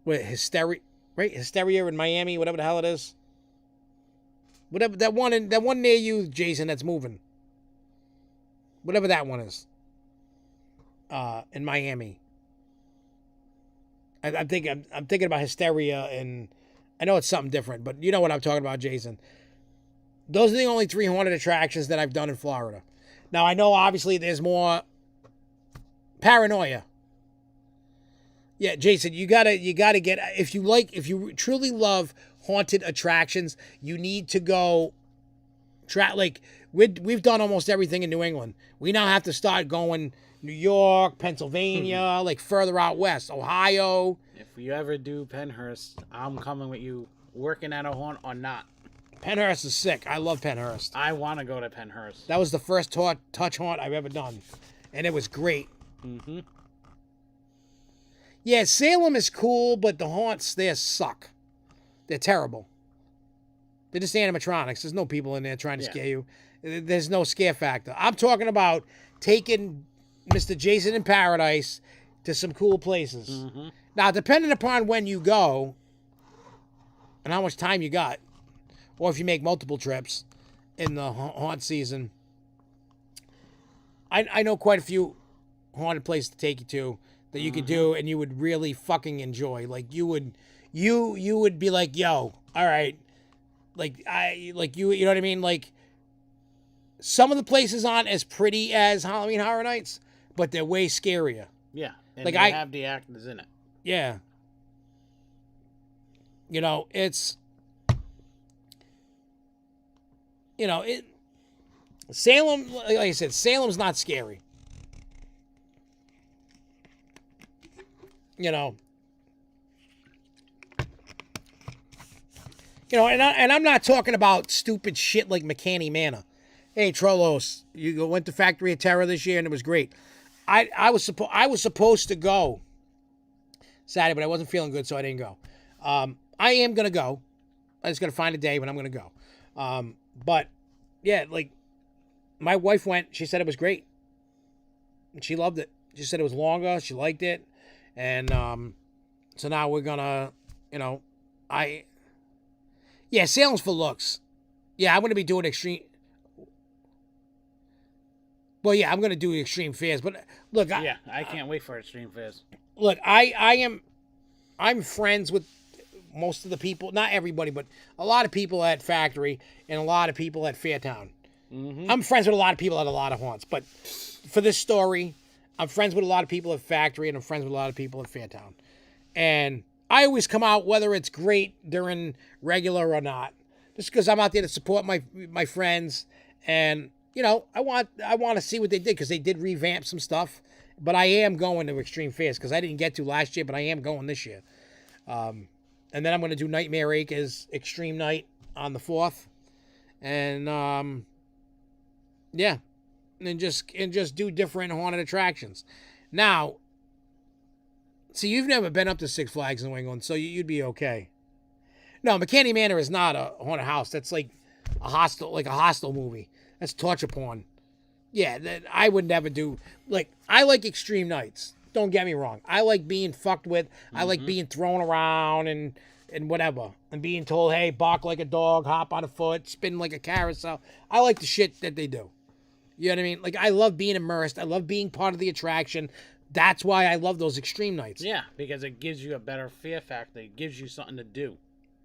Hysteria, right? Hysteria in Miami, whatever the hell it is. Whatever that one near you, Jason, that's moving. Whatever that one is. In Miami. I'm thinking about Hysteria, and I know it's something different, but you know what I'm talking about, Jason. Those are the only 3 haunted attractions that I've done in Florida. Now I know obviously there's more paranoia. Yeah, Jason, you gotta get, if you truly love haunted attractions, you need to go we've done almost everything in New England. We now have to start going New York, Pennsylvania, like further out west, Ohio. If you ever do Penhurst, I'm coming with you, working at a haunt or not. Penhurst is sick. I love Penhurst. I want to go to Penhurst. That was the first touch haunt I've ever done, and it was great. Mm-hmm. Yeah, Salem is cool, but the haunts there suck. They're terrible. They're just animatronics. There's no people in there trying to scare you. There's no scare factor. I'm talking about taking Mr. Jason in Paradise to some cool places. Mm-hmm. Now, depending upon when you go and how much time you got, or if you make multiple trips in the haunt season, I know quite a few haunted places to take you to that you could do and you would really fucking enjoy. Like you would be like, yo, all right. You know what I mean? Like some of the places aren't as pretty as Halloween Horror Nights, but they're way scarier. Yeah. And like they have the actors in it. Yeah. You know, it's, you know, Salem, like I said, Salem's not scary. You know, and I'm not talking about stupid shit like McCanny Manor. Hey, Trollos, you went to Factory of Terror this year and it was great. I was supposed to go Saturday, but I wasn't feeling good, so I didn't go. I am gonna go. I just gotta find a day when I'm gonna go. But yeah, like my wife went. She said it was great, and she loved it. She said it was longer. She liked it, and so now we're gonna, Salem's for looks. Yeah, I'm gonna be doing extreme. Well, yeah, I'm gonna do Extreme Fairs, but look, I can't wait for Extreme Fairs. Look, I'm friends with most of the people, not everybody, but a lot of people at Factory and a lot of people at Fairtown. Mm-hmm. I'm friends with a lot of people at a lot of haunts, but for this story, I'm friends with a lot of people at Factory and I'm friends with a lot of people at Fairtown. And I always come out whether it's great during regular or not, just because I'm out there to support my friends. And I want to see what they did, because they did revamp some stuff. But I am going to Extreme Fairs because I didn't get to last year, but I am going this year. And then I'm going to do Nightmare Acres Extreme Night on the 4th. And, and just do different haunted attractions. Now, see, you've never been up to Six Flags in New England, so you'd be okay. No, McCanny Manor is not a haunted house. That's like a hostel movie. That's torture porn. Yeah, that I would never do. Like, I like extreme nights. Don't get me wrong. I like being fucked with. I like being thrown around and whatever. And being told, hey, bark like a dog, hop on a foot, spin like a carousel. I like the shit that they do. You know what I mean? Like, I love being immersed. I love being part of the attraction. That's why I love those extreme nights. Yeah, because it gives you a better fear factor. It gives you something to do.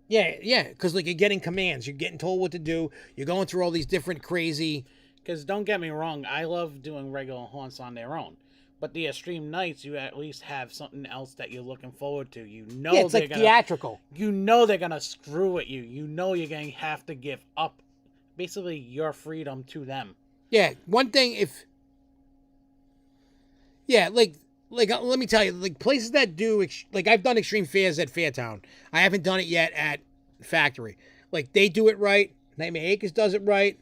Yeah, because like you're getting commands. You're getting told what to do. You're going through all these different crazy... Because don't get me wrong, I love doing regular haunts on their own. But the extreme nights, you at least have something else that you're looking forward to. It's like theatrical. You know they're going to screw with you. You know you're going to have to give up basically your freedom to them. Yeah, one thing let me tell you, like places that do, like I've done extreme fairs at Fairtown. I haven't done it yet at Factory. Like they do it right. Nightmare Acres does it right.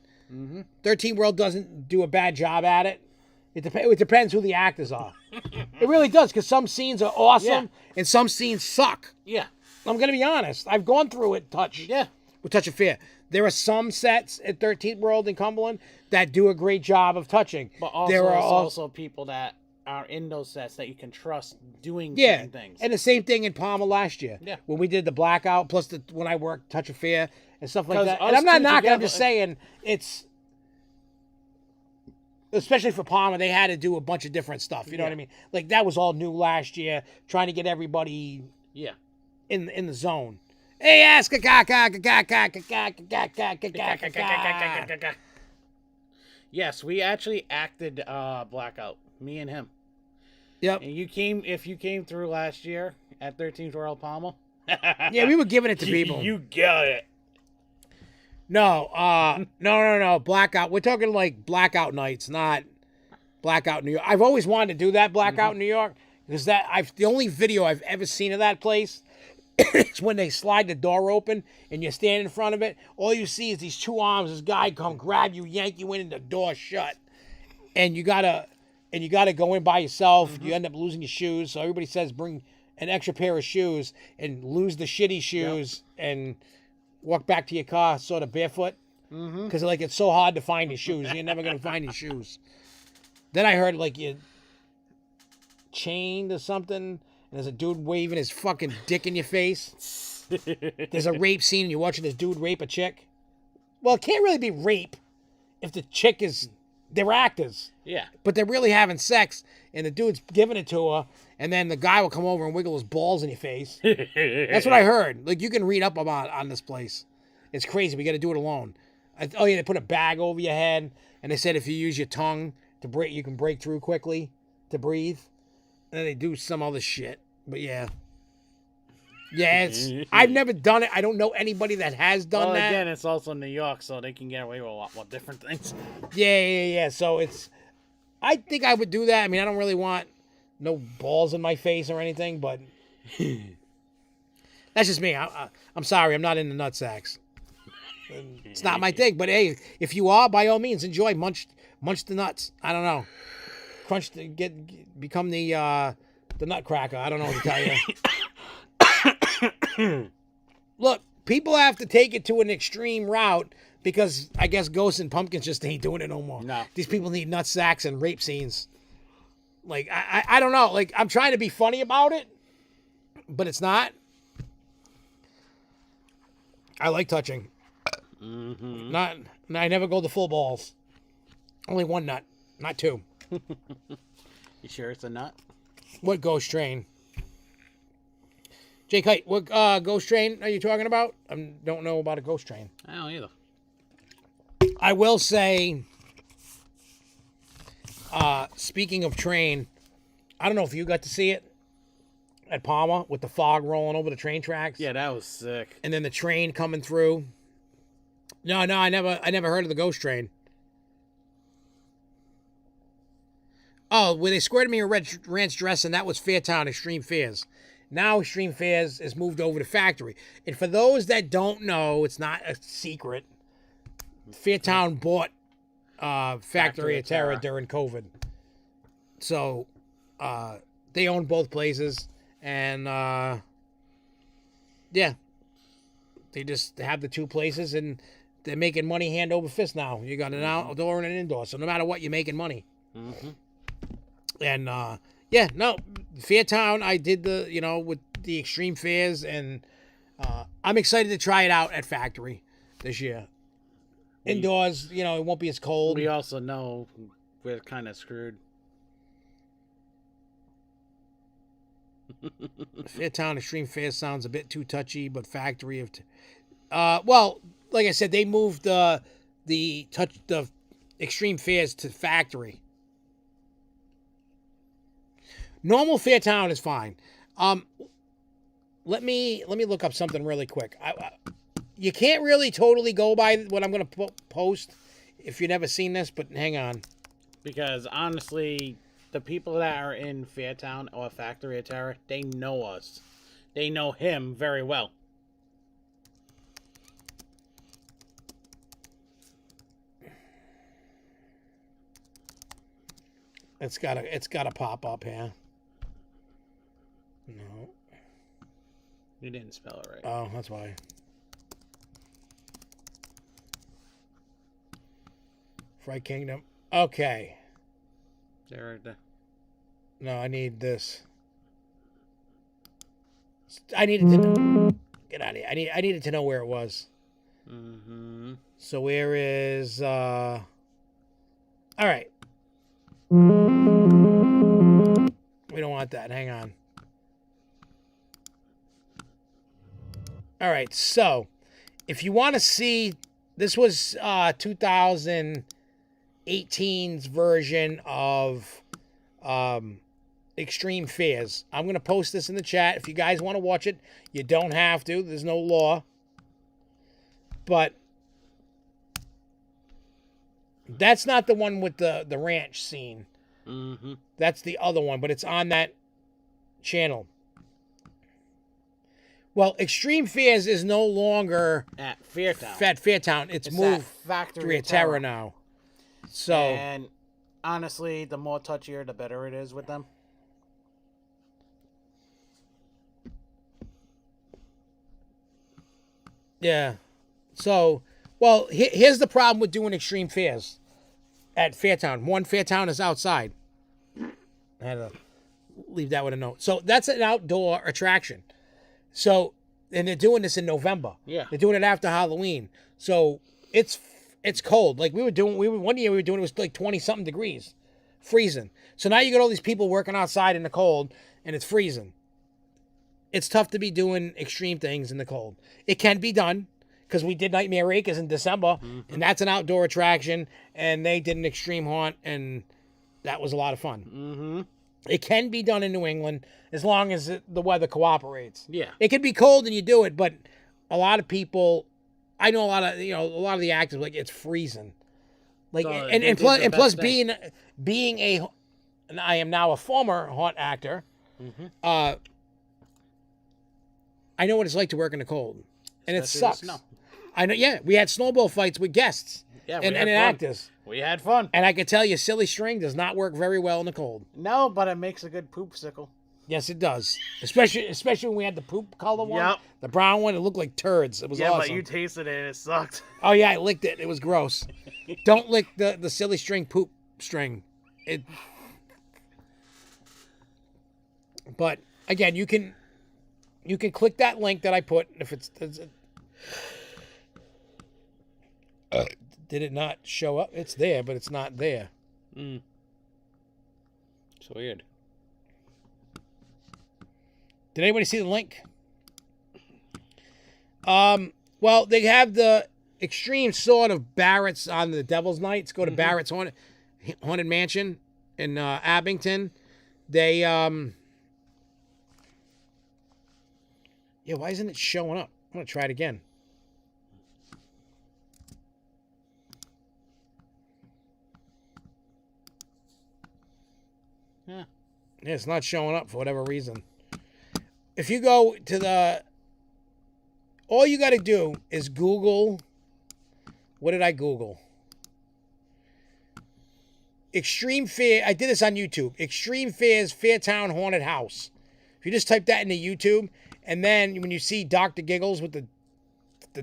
13 World doesn't do a bad job at it. It depends who the actors are. It really does, because some scenes are awesome and some scenes suck. Yeah. I'm going to be honest. I've gone through it with Touch of Fear. There are some sets at 13th World in Cumberland that do a great job of touching. But also, there are also people that are in those sets that you can trust doing certain things. And the same thing in Palmer last year. Yeah. When we did the blackout, plus when I worked Touch of Fear and stuff like that. And I'm not knocking, I'm just saying it's... Especially for Palmer, they had to do a bunch of different stuff. You know what I mean? Like, that was all new last year, trying to get everybody in the zone. Hey, ask Yes, we actually acted Blackout, me and him. Yep. And if you came through last year at 13th World Palmer. Yeah, we were giving it to people. You got it. No, no. Blackout. We're talking like blackout nights, not Blackout New York. I've always wanted to do that Blackout New York, because the only video I've ever seen of that place it's when they slide the door open and you stand in front of it. All you see is these two arms. This guy come grab you, yank you in, and the door shut. And you gotta go in by yourself. You end up losing your shoes. So everybody says bring an extra pair of shoes and lose the shitty shoes and walk back to your car sort of barefoot. Because like it's so hard to find your shoes. You're never gonna find your shoes. Then I heard like you chained or something, and there's a dude waving his fucking dick in your face. There's a rape scene and you're watching this dude rape a chick. Well, it can't really be rape if the chick is, they're actors. Yeah. But they're really having sex and the dude's giving it to her and then the guy will come over and wiggle his balls in your face. That's what I heard. Like you can read up about on this place. It's crazy. We got to do it alone. Oh yeah, they put a bag over your head and they said if you use your tongue to break, you can break through quickly to breathe. And then they do some other shit. But yeah. Yeah, I've never done it. I don't know anybody that has done that. Again, it's also New York, so they can get away with a lot more different things. Yeah. So I think I would do that. I mean, I don't really want no balls in my face or anything, but that's just me. I'm sorry. I'm not into nutsacks. It's not my thing. But hey, if you are, by all means, enjoy. Munch the nuts. I don't know. Crunch become the nutcracker. I don't know what to tell you. Look, people have to take it to an extreme route because I guess Ghosts and Pumpkins just ain't doing it no more. No. These people need nut sacks and rape scenes. Like, I don't know. Like, I'm trying to be funny about it, but it's not. I like touching. I never go the full balls. Only one nut, not two. You sure it's a nut? What ghost train? Jake Height, what ghost train are you talking about? I don't know about a ghost train. I don't either. I will say, speaking of train, I don't know if you got to see it at Palma with the fog rolling over the train tracks. Yeah, that was sick. And then the train coming through. No, I never heard of the ghost train. Oh, where they squirted me a red ranch dressing, that was Fairtown Extreme Fairs. Now Extreme Fairs is moved over to Factory. And for those that don't know, it's not a secret. Fairtown bought Factory of Terror during COVID. So they own both places. And yeah, they just have the two places and they're making money hand over fist now. You got an outdoor and an indoor. So no matter what, you're making money. And yeah, no, Fairtown, I did with the Extreme Fairs, and I'm excited to try it out at Factory this year. Indoors, it won't be as cold. We also know we're kind of screwed. Fairtown Extreme Fairs sounds a bit too touchy, but Factory of... well, like I said, they moved the Extreme Fairs to Factory. Normal Fairtown is fine. Let me look up something really quick. You can't really totally go by what I'm going to post if you've never seen this, but hang on. Because honestly, the people that are in Fairtown or Factory of Terror, they know us. They know him very well. It's gotta pop up here. No. You didn't spell it right. Oh, that's why. Fright Kingdom. Okay. There, right there. No, I need this. I needed to know. Get out of here. I needed to know where it was. So where is all right. We don't want that. Hang on. All right, so if you want to see, this was 2018's version of Extreme Fairs. I'm going to post this in the chat. If you guys want to watch it, you don't have to. There's no law. But that's not the one with the ranch scene. That's the other one, but it's on that channel. Well, Extreme Fears is no longer at Fairtown. at Fairtown. It's moved at Factory to of Terror now. So, and honestly, the more touchier, the better it is with them. yeah. So, well, here's the problem with doing Extreme Fears at Fairtown. One, Fairtown is outside. I had to leave that with a note. So that's an outdoor attraction. So, and they're doing this in November. Yeah. They're doing it after Halloween. So it's cold. Like one year we were doing, it was like 20 something degrees, freezing. So now you got all these people working outside in the cold and it's freezing. It's tough to be doing extreme things in the cold. It can be done because we did Nightmare Acres in December, and that's an outdoor attraction, and they did an extreme haunt, and that was a lot of fun. Mm-hmm. It can be done in New England as long as the weather cooperates. Yeah. It can be cold and you do it, but a lot of people, I know a lot of the actors, like, it's freezing. Like, So and plus being and I am now a former haunt actor, I know what it's like to work in the cold, and Especially it sucks. the snow. I know. Yeah, we had snowball fights with guests Yeah, and had fun. actors, We had fun. and I can tell you, silly string does not work very well in the cold. No, but it makes a good poopsicle. Yes, it does. Especially when we had the poop color one, Yep. the brown one. It looked like turds. It was Yeah, awesome. but you tasted it and it sucked. Oh yeah, I licked it. It was gross. Don't lick the silly string poop string. It. But again, you can click that link that I put. If did it not show up? It's there, but it's not there. It's weird. Did anybody see the link? Well, they have the extreme sort of Barrett's on the Devil's Nights. Go to Barrett's Haunted Mansion in Abington. They yeah, why isn't it showing up? I'm gonna try it again. Yeah. Yeah, it's not showing up for whatever reason. If you go to all you got to do is Google. What did I Google? Extreme Fear. I did this on YouTube. Extreme Fears Fairtown Haunted House. If you just type that into YouTube, and then when you see Dr. Giggles with the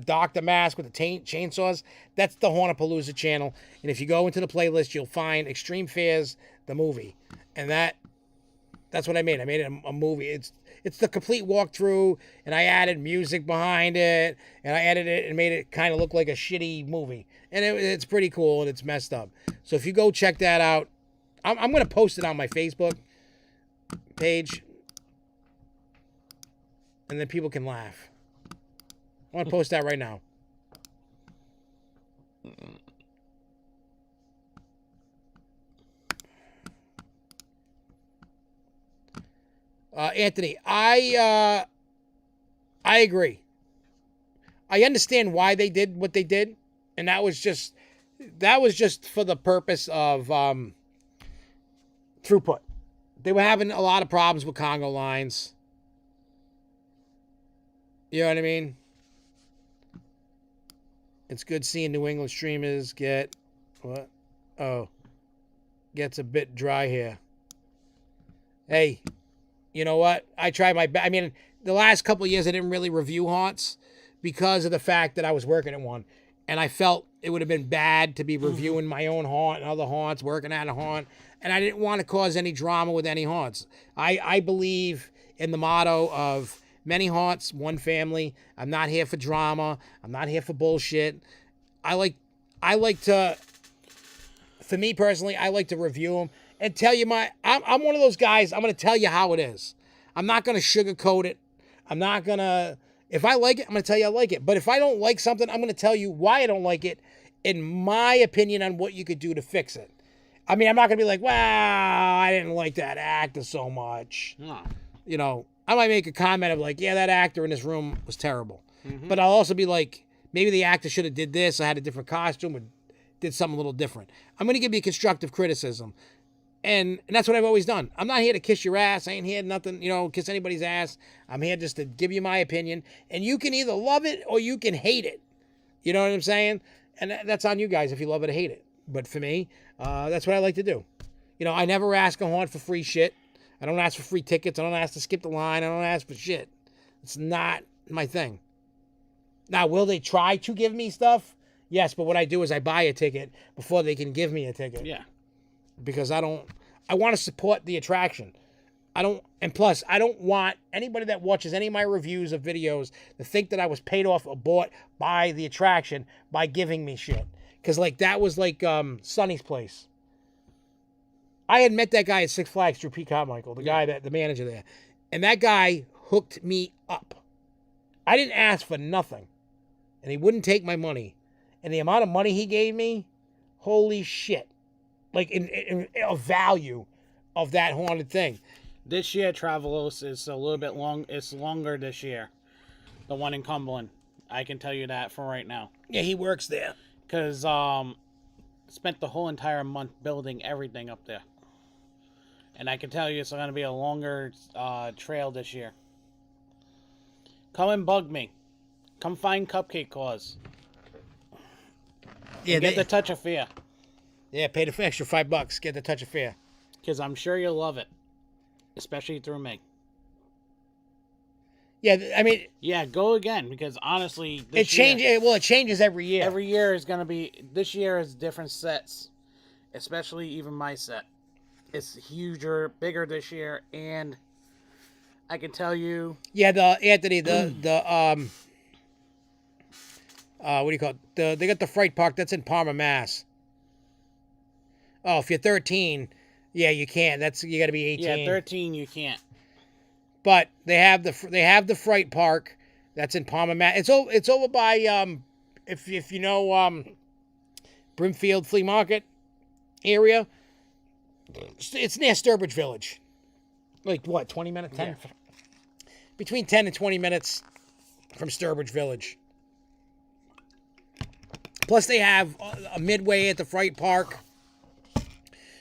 doctor mask with the chainsaws, that's the Hauntapalooza channel. And if you go into the playlist, you'll find Extreme Fears, the movie. And that's what I made. I made it a movie. It's the complete walkthrough, and I added music behind it, and I edited it and made it kind of look like a shitty movie. And it's pretty cool, and it's messed up. So if you go check that out, I'm going to post it on my Facebook page, and then people can laugh. I want to post that right now. Anthony, I agree. I understand why they did what they did, and that was just for the purpose of throughput. They were having a lot of problems with Congo lines. You know what I mean? It's good seeing New England streamers get what? Oh, gets a bit dry here. Hey. You know what? I tried my best. I mean, the last couple of years I didn't really review haunts because of the fact that I was working at one. And I felt it would have been bad to be reviewing my own haunt and other haunts, working at a haunt. And I didn't want to cause any drama with any haunts. I believe in the motto of many haunts, one family. I'm not here for drama. I'm not here for bullshit. I like to, for me personally, I like to review them. And tell you I'm one of those guys, I'm going to tell you how it is. I'm not going to sugarcoat it. I'm not going to, if I like it, I'm going to tell you I like it. But if I don't like something, I'm going to tell you why I don't like it, in my opinion on what you could do to fix it. I mean, I'm not going to be like, wow, I didn't like that actor so much. No. You know, I might make a comment of like, yeah, that actor in this room was terrible. But I'll also be like, maybe the actor should have did this. I had a different costume or did something a little different. I'm going to give you constructive criticism. And that's what I've always done. I'm not here to kiss your ass. I ain't here nothing, kiss anybody's ass. I'm here just to give you my opinion. And you can either love it or you can hate it. You know what I'm saying? And that's on you guys if you love it or hate it. But for me, that's what I like to do. I never ask a haunt for free shit. I don't ask for free tickets. I don't ask to skip the line. I don't ask for shit. It's not my thing. Now, will they try to give me stuff? Yes, but what I do is I buy a ticket before they can give me a ticket. Yeah. Because I want to support the attraction. And plus, I don't want anybody that watches any of my reviews of videos to think that I was paid off or bought by the attraction by giving me shit. Because, that was Sonny's place. I had met that guy at Six Flags through Pete Carmichael, the manager there. And that guy hooked me up. I didn't ask for nothing. And he wouldn't take my money. And the amount of money he gave me, holy shit. In a value of that haunted thing. This year, Travelos is a little bit long. It's longer this year. The one in Cumberland. I can tell you that for right now. Yeah, he works there. Because spent the whole entire month building everything up there. And I can tell you it's going to be a longer trail this year. Come and bug me. Come find Cupcake Claus. Yeah, get the touch of fear. Yeah, pay the extra $5. Get the touch of fear. Because I'm sure you'll love it. Especially through me. Yeah, I mean... Yeah, go again. Because honestly... It changes every year. Every year is going to be... This year is different sets. Especially even my set. It's huger, bigger this year. And I can tell you... Yeah, Anthony, what do you call it? They got the Fright Park. That's in Parma, Mass. Oh, if you're 13, yeah, you can't. You got to be 18. Yeah, 13 you can't. But they have the Fright Park. That's in Palmer, Mass. It's over by if you know Brimfield Flea Market area. It's near Sturbridge Village. 20 minutes? 10? Yeah. Between 10 and 20 minutes from Sturbridge Village. Plus they have a midway at the Fright Park.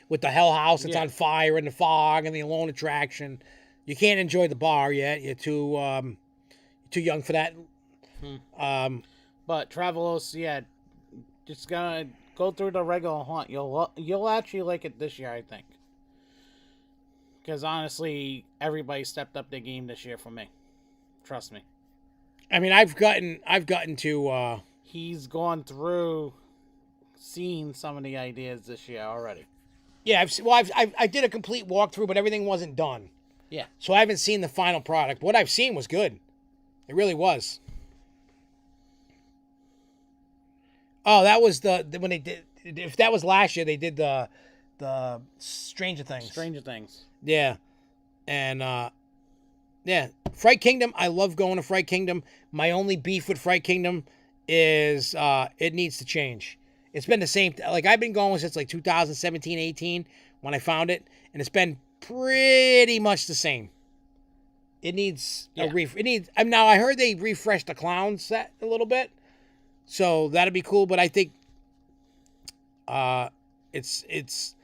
With the Hell House, it's on fire in the fog, and the Alone attraction. You can't enjoy the bar yet. You're too young for that. But Travelos, just gonna go through the regular haunt. You'll actually like it this year, I think. Because honestly, everybody stepped up their game this year for me. Trust me. I mean, I've gotten to. He's gone through, seeing some of the ideas this year already. Yeah, I did a complete walkthrough, but everything wasn't done. Yeah. So I haven't seen the final product. What I've seen was good. It really was. Oh, that was when they did. If that was last year, they did the Stranger Things. Stranger Things. Yeah, and Fright Kingdom. I love going to Fright Kingdom. My only beef with Fright Kingdom is it needs to change. It's been the same. I've been going since 2017, 18 when I found it, and it's been pretty much the same. It needs a now I heard they refreshed the clown set a little bit, so that'd be cool. But I think it's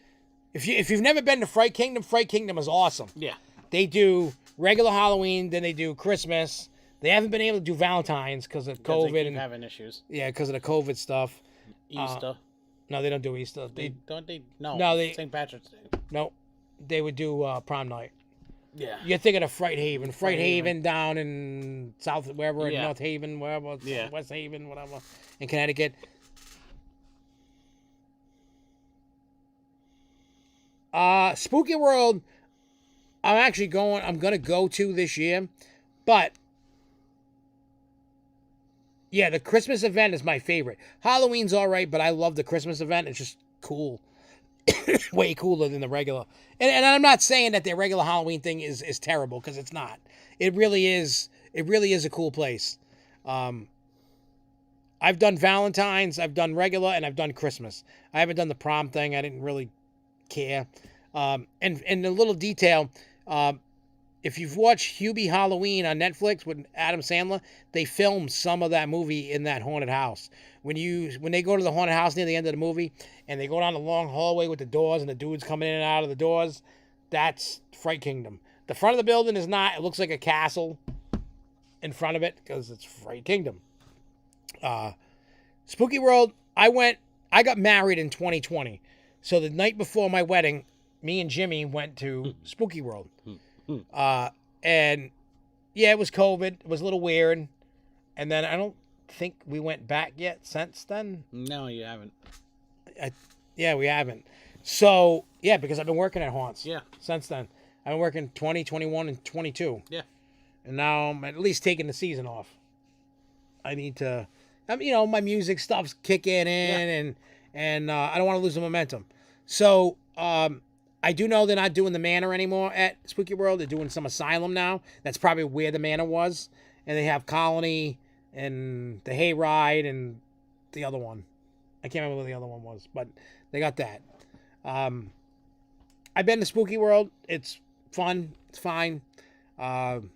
if you've never been to Fright Kingdom is awesome. Yeah, they do regular Halloween, then they do Christmas. They haven't been able to do Valentine's because of COVID. They keep having issues. Yeah, because of the COVID stuff. Easter. No, they don't do Easter. No, St. Patrick's Day. No, they would do prom night. Yeah. You're thinking of Fright Haven. Fright Haven down in South, wherever, in North Haven, wherever, West Haven, whatever, in Connecticut. Spooky World, I'm going to go to this year, but yeah, the Christmas event is my favorite. Halloween's all right, but I love the Christmas event. It's just cool. Way cooler than the regular. And I'm not saying that their regular Halloween thing is terrible, because it's not. It really is a cool place. I've done Valentine's, I've done regular, and I've done Christmas. I haven't done the prom thing. I didn't really care. And a little detail, if you've watched Hubie Halloween on Netflix with Adam Sandler, they filmed some of that movie in that haunted house. When they go to the haunted house near the end of the movie and they go down the long hallway with the doors and the dudes coming in and out of the doors, that's Fright Kingdom. The front of the building is not. It looks like a castle in front of it because it's Fright Kingdom. Spooky World, I got married in 2020. So the night before my wedding, me and Jimmy went to Spooky World. And yeah, it was COVID. It was a little weird. And then I don't think we went back yet since then. No, you haven't. Yeah, we haven't. So, yeah, because I've been working at Haunts. Yeah. Since then. I've been working 20, 21, and 22. Yeah. And now I'm at least taking the season off. I need to, my music stuff's kicking in, and I don't want to lose the momentum. So, I do know they're not doing the Manor anymore at Spooky World. They're doing some asylum now. That's probably where the Manor was. And they have Colony and the Hayride and the other one. I can't remember what the other one was, but they got that. I've been to Spooky World. It's fun. It's fine. Coming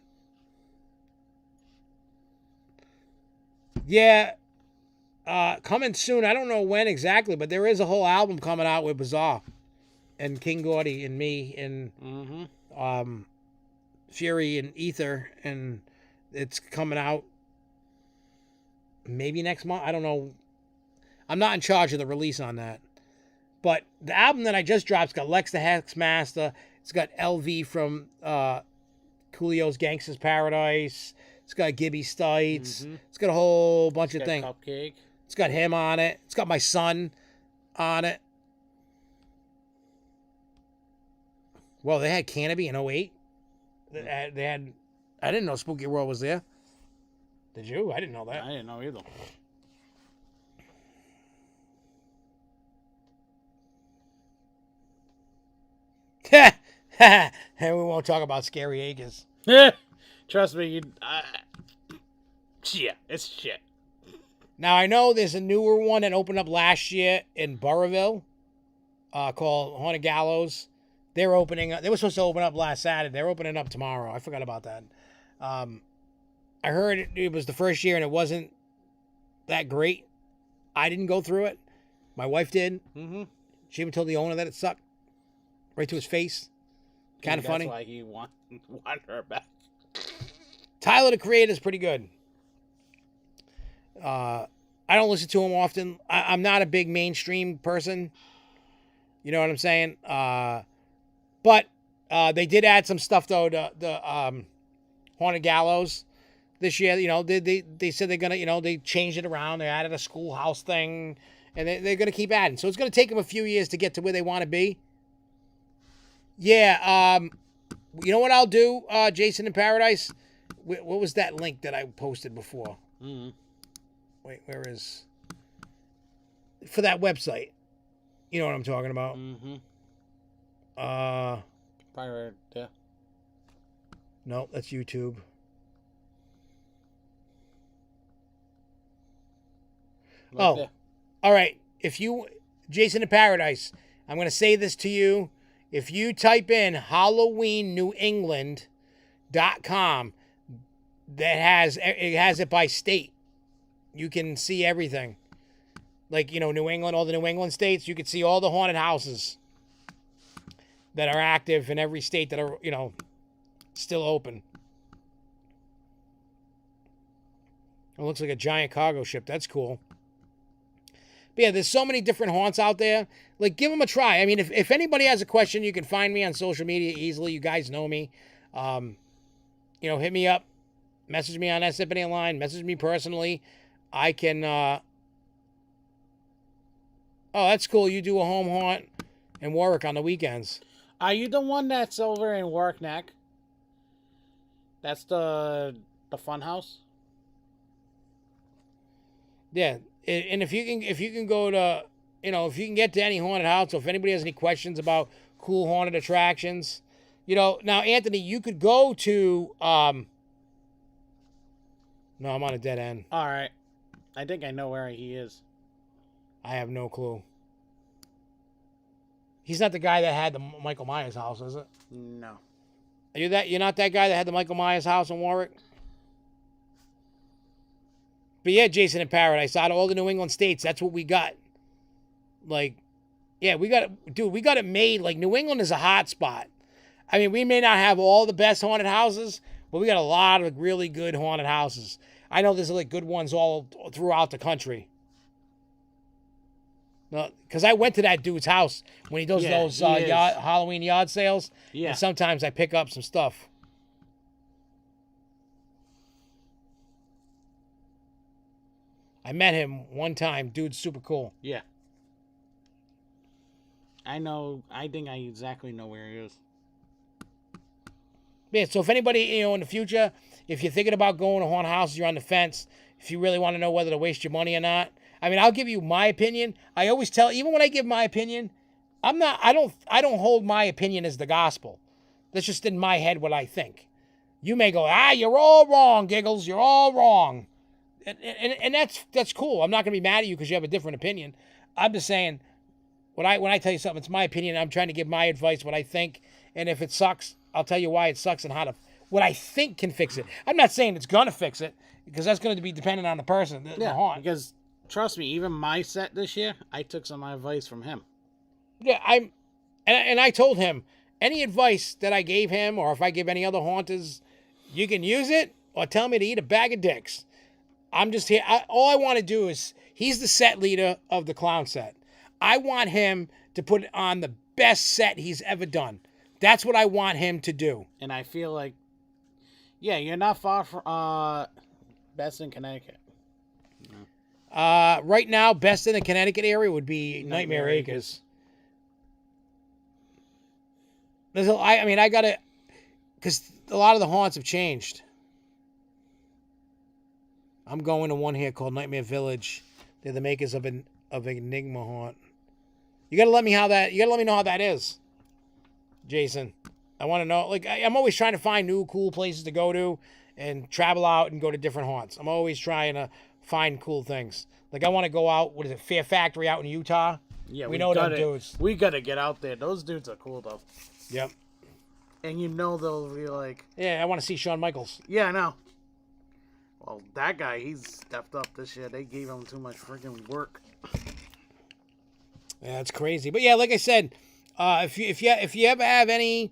soon. I don't know when exactly, but there is a whole album coming out with Bizarre and King Gordy and me and Fury and Ether, and it's coming out maybe next month. I don't know. I'm not in charge of the release on that. But the album that I just dropped's got Lex the Hexmaster. It's got LV from Coolio's Gangsta's Paradise. It's got Gibby Stites. It's got a whole bunch of things. Cupcake. It's got him on it. It's got my son on it. Well, they had Canopy in 08. They had. I didn't know Spooky World was there. Did you? I didn't know that. I didn't know either. And we won't talk about Scary Acres. Trust me, shit. It's shit. Now, I know there's a newer one that opened up last year in Burrillville called Haunted Gallows. They were supposed to open up last Saturday. They're opening up tomorrow. I forgot about that. I heard it was the first year and it wasn't that great. I didn't go through it. My wife did. She even told the owner that it sucked. Right to his face. Kind of funny. That's why he want her back. Tyler, the Creator, is pretty good. I don't listen to him often. I'm not a big mainstream person. You know what I'm saying? But they did add some stuff, though, to the Haunted Gallows this year. You know, they said they're going to, they changed it around. They added a schoolhouse thing, and they're going to keep adding. So it's going to take them a few years to get to where they want to be. Yeah, you know what I'll do, Jason in Paradise? What was that link that I posted before? Wait, where is... For that website. You know what I'm talking about? Pirate, yeah. No, that's YouTube. All right. Jason in Paradise, I'm going to say this to you. If you type in HalloweenNewEngland.com, it has it by state. You can see everything. Like, New England, all the New England states, you can see all the haunted houses that are active in every state that are, still open. It looks like a giant cargo ship. That's cool. But yeah, there's so many different haunts out there. Like, give them a try. I mean, if anybody has a question, you can find me on social media easily. You guys know me. Hit me up. Message me on SFNEOnline. Message me personally. I can... Oh, that's cool. You do a home haunt in Warwick on the weekends. Are you the one that's over in Warwick Neck? That's the fun house? Yeah. And if you can go to, if you can get to any haunted house, so if anybody has any questions about cool haunted attractions, now, Anthony, you could go to, no, I'm on a dead end. All right. I think I know where he is. I have no clue. He's not the guy that had the Michael Myers house, is it? No. Are you that? You're not that guy that had the Michael Myers house in Warwick? But yeah, Jason in Paradise, out of all the New England states, that's what we got. Like, yeah, we got it, dude, we got it made. Like, New England is a hot spot. I mean, we may not have all the best haunted houses, but we got a lot of really good haunted houses. I know there's like good ones all throughout the country. Because I went to that dude's house when he does those Halloween yard sales. Yeah. And sometimes I pick up some stuff. I met him one time. Dude's super cool. Yeah. I know. I think I exactly know where he is. Yeah, so if anybody, in the future, if you're thinking about going to haunted houses, you're on the fence, if you really want to know whether to waste your money or not, I mean, I'll give you my opinion. I always tell, even when I give my opinion, I don't hold my opinion as the gospel. That's just in my head what I think. You may go, you're all wrong, Giggles, you're all wrong. And that's cool. I'm not going to be mad at you because you have a different opinion. I'm just saying, when I tell you something, it's my opinion. I'm trying to give my advice, what I think, and if it sucks, I'll tell you why it sucks and what I think can fix it. I'm not saying it's going to fix it because that's going to be dependent on the person, the haunt. Because trust me, even my set this year, I took some advice from him. Yeah, and I told him any advice that I gave him, or if I give any other haunters, you can use it or tell me to eat a bag of dicks. I'm just here. All I want to do is, he's the set leader of the clown set. I want him to put on the best set he's ever done. That's what I want him to do. And I feel like, yeah, you're not far from best in Connecticut. Right now, best in the Connecticut area would be Nightmare Acres. I gotta, because a lot of the haunts have changed. I'm going to one here called Nightmare Village. They're the makers of Enigma Haunt. You gotta let me know how that is, Jason. I want to know. Like, I'm always trying to find new cool places to go to and travel out and go to different haunts. I'm always trying to find cool things. Like, I want to go out. What is it? Fear Factory out in Utah. Yeah, we know them dudes. We gotta get out there. Those dudes are cool though. Yep. And they'll be like, yeah, I want to see Shawn Michaels. Yeah, I know. Well, that guy, he's stepped up this year. They gave him too much freaking work. Yeah, that's crazy. But yeah, like I said, if you ever have any,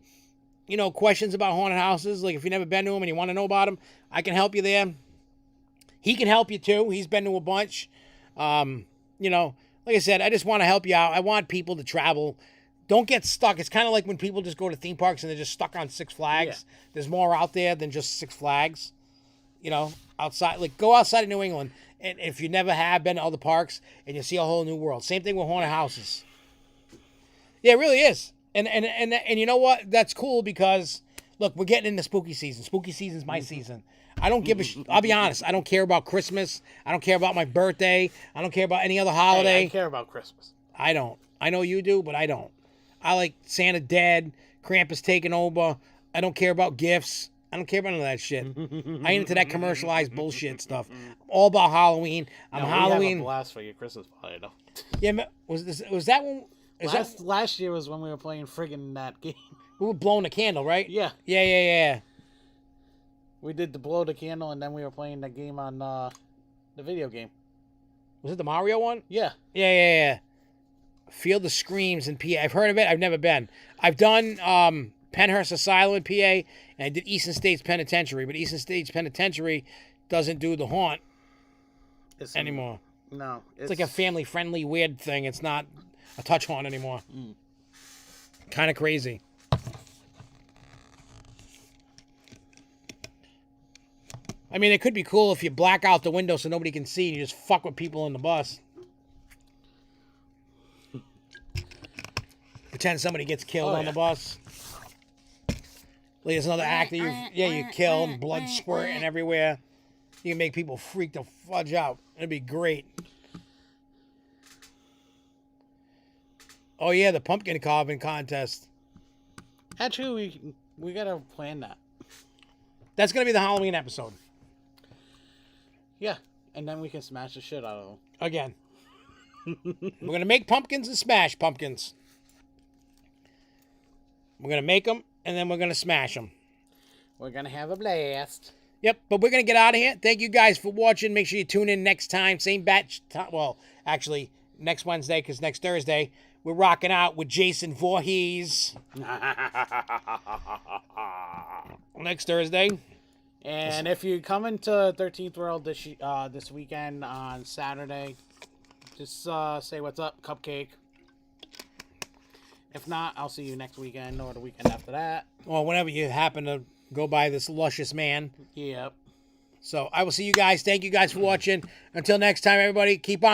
questions about haunted houses, like if you've never been to them and you want to know about them, I can help you there. He can help you too. He's been to a bunch. Like I said, I just want to help you out. I want people to travel. Don't get stuck. It's kind of like when people just go to theme parks and they're just stuck on Six Flags. Yeah. There's more out there than just Six Flags. Outside, like go outside of New England, and if you never have been to other parks, and you see a whole new world. Same thing with haunted houses. Yeah, it really is. And you know what? That's cool because look, we're getting into spooky season. Spooky season's my season. I don't give a I'll be honest. I don't care about Christmas. I don't care about my birthday. I don't care about any other holiday. Hey, I care about Christmas. I don't. I know you do, but I don't. I like Santa dead, Krampus taking over. I don't care about gifts. I don't care about none of that shit. I ain't into that commercialized bullshit stuff. I'm all about Halloween. Halloween. We have a blast for your Christmas party, though. Yeah, was that one? Last year was when we were playing friggin' that game. We were blowing the candle, right? Yeah. Yeah. We did the blow the candle, and then we were playing the game on the video game. Was it the Mario one? Yeah. Yeah. Feel the Screams in PA. I've heard of it. I've never been. I've done Penhurst Asylum in PA, and I did Eastern States Penitentiary, but Eastern States Penitentiary doesn't do the haunt anymore. No. It's like a family-friendly weird thing. It's not a touch haunt anymore. Kind of crazy. I mean, it could be cool if you black out the window so nobody can see and you just fuck with people in the bus. Pretend somebody gets killed on the bus. Like there's another actor you kill and blood squirting everywhere. You can make people freak the fudge out. It'd be great. Oh yeah, the pumpkin carving contest. Actually, we gotta plan that. That's gonna be the Halloween episode. Yeah, and then we can smash the shit out of them. Again. We're gonna make pumpkins and smash pumpkins. We're going to make them, and then we're going to smash them. We're going to have a blast. Yep, but we're going to get out of here. Thank you guys for watching. Make sure you tune in next time. Same batch time. Well, actually, next Wednesday, because next Thursday, we're rocking out with Jason Voorhees. Next Thursday. And if you come into 13th World this weekend on Saturday, just say what's up, Cupcake. If not, I'll see you next weekend or the weekend after that. Or whenever you happen to go by this luscious man. Yep. So I will see you guys. Thank you guys for watching. Until next time, everybody, keep on.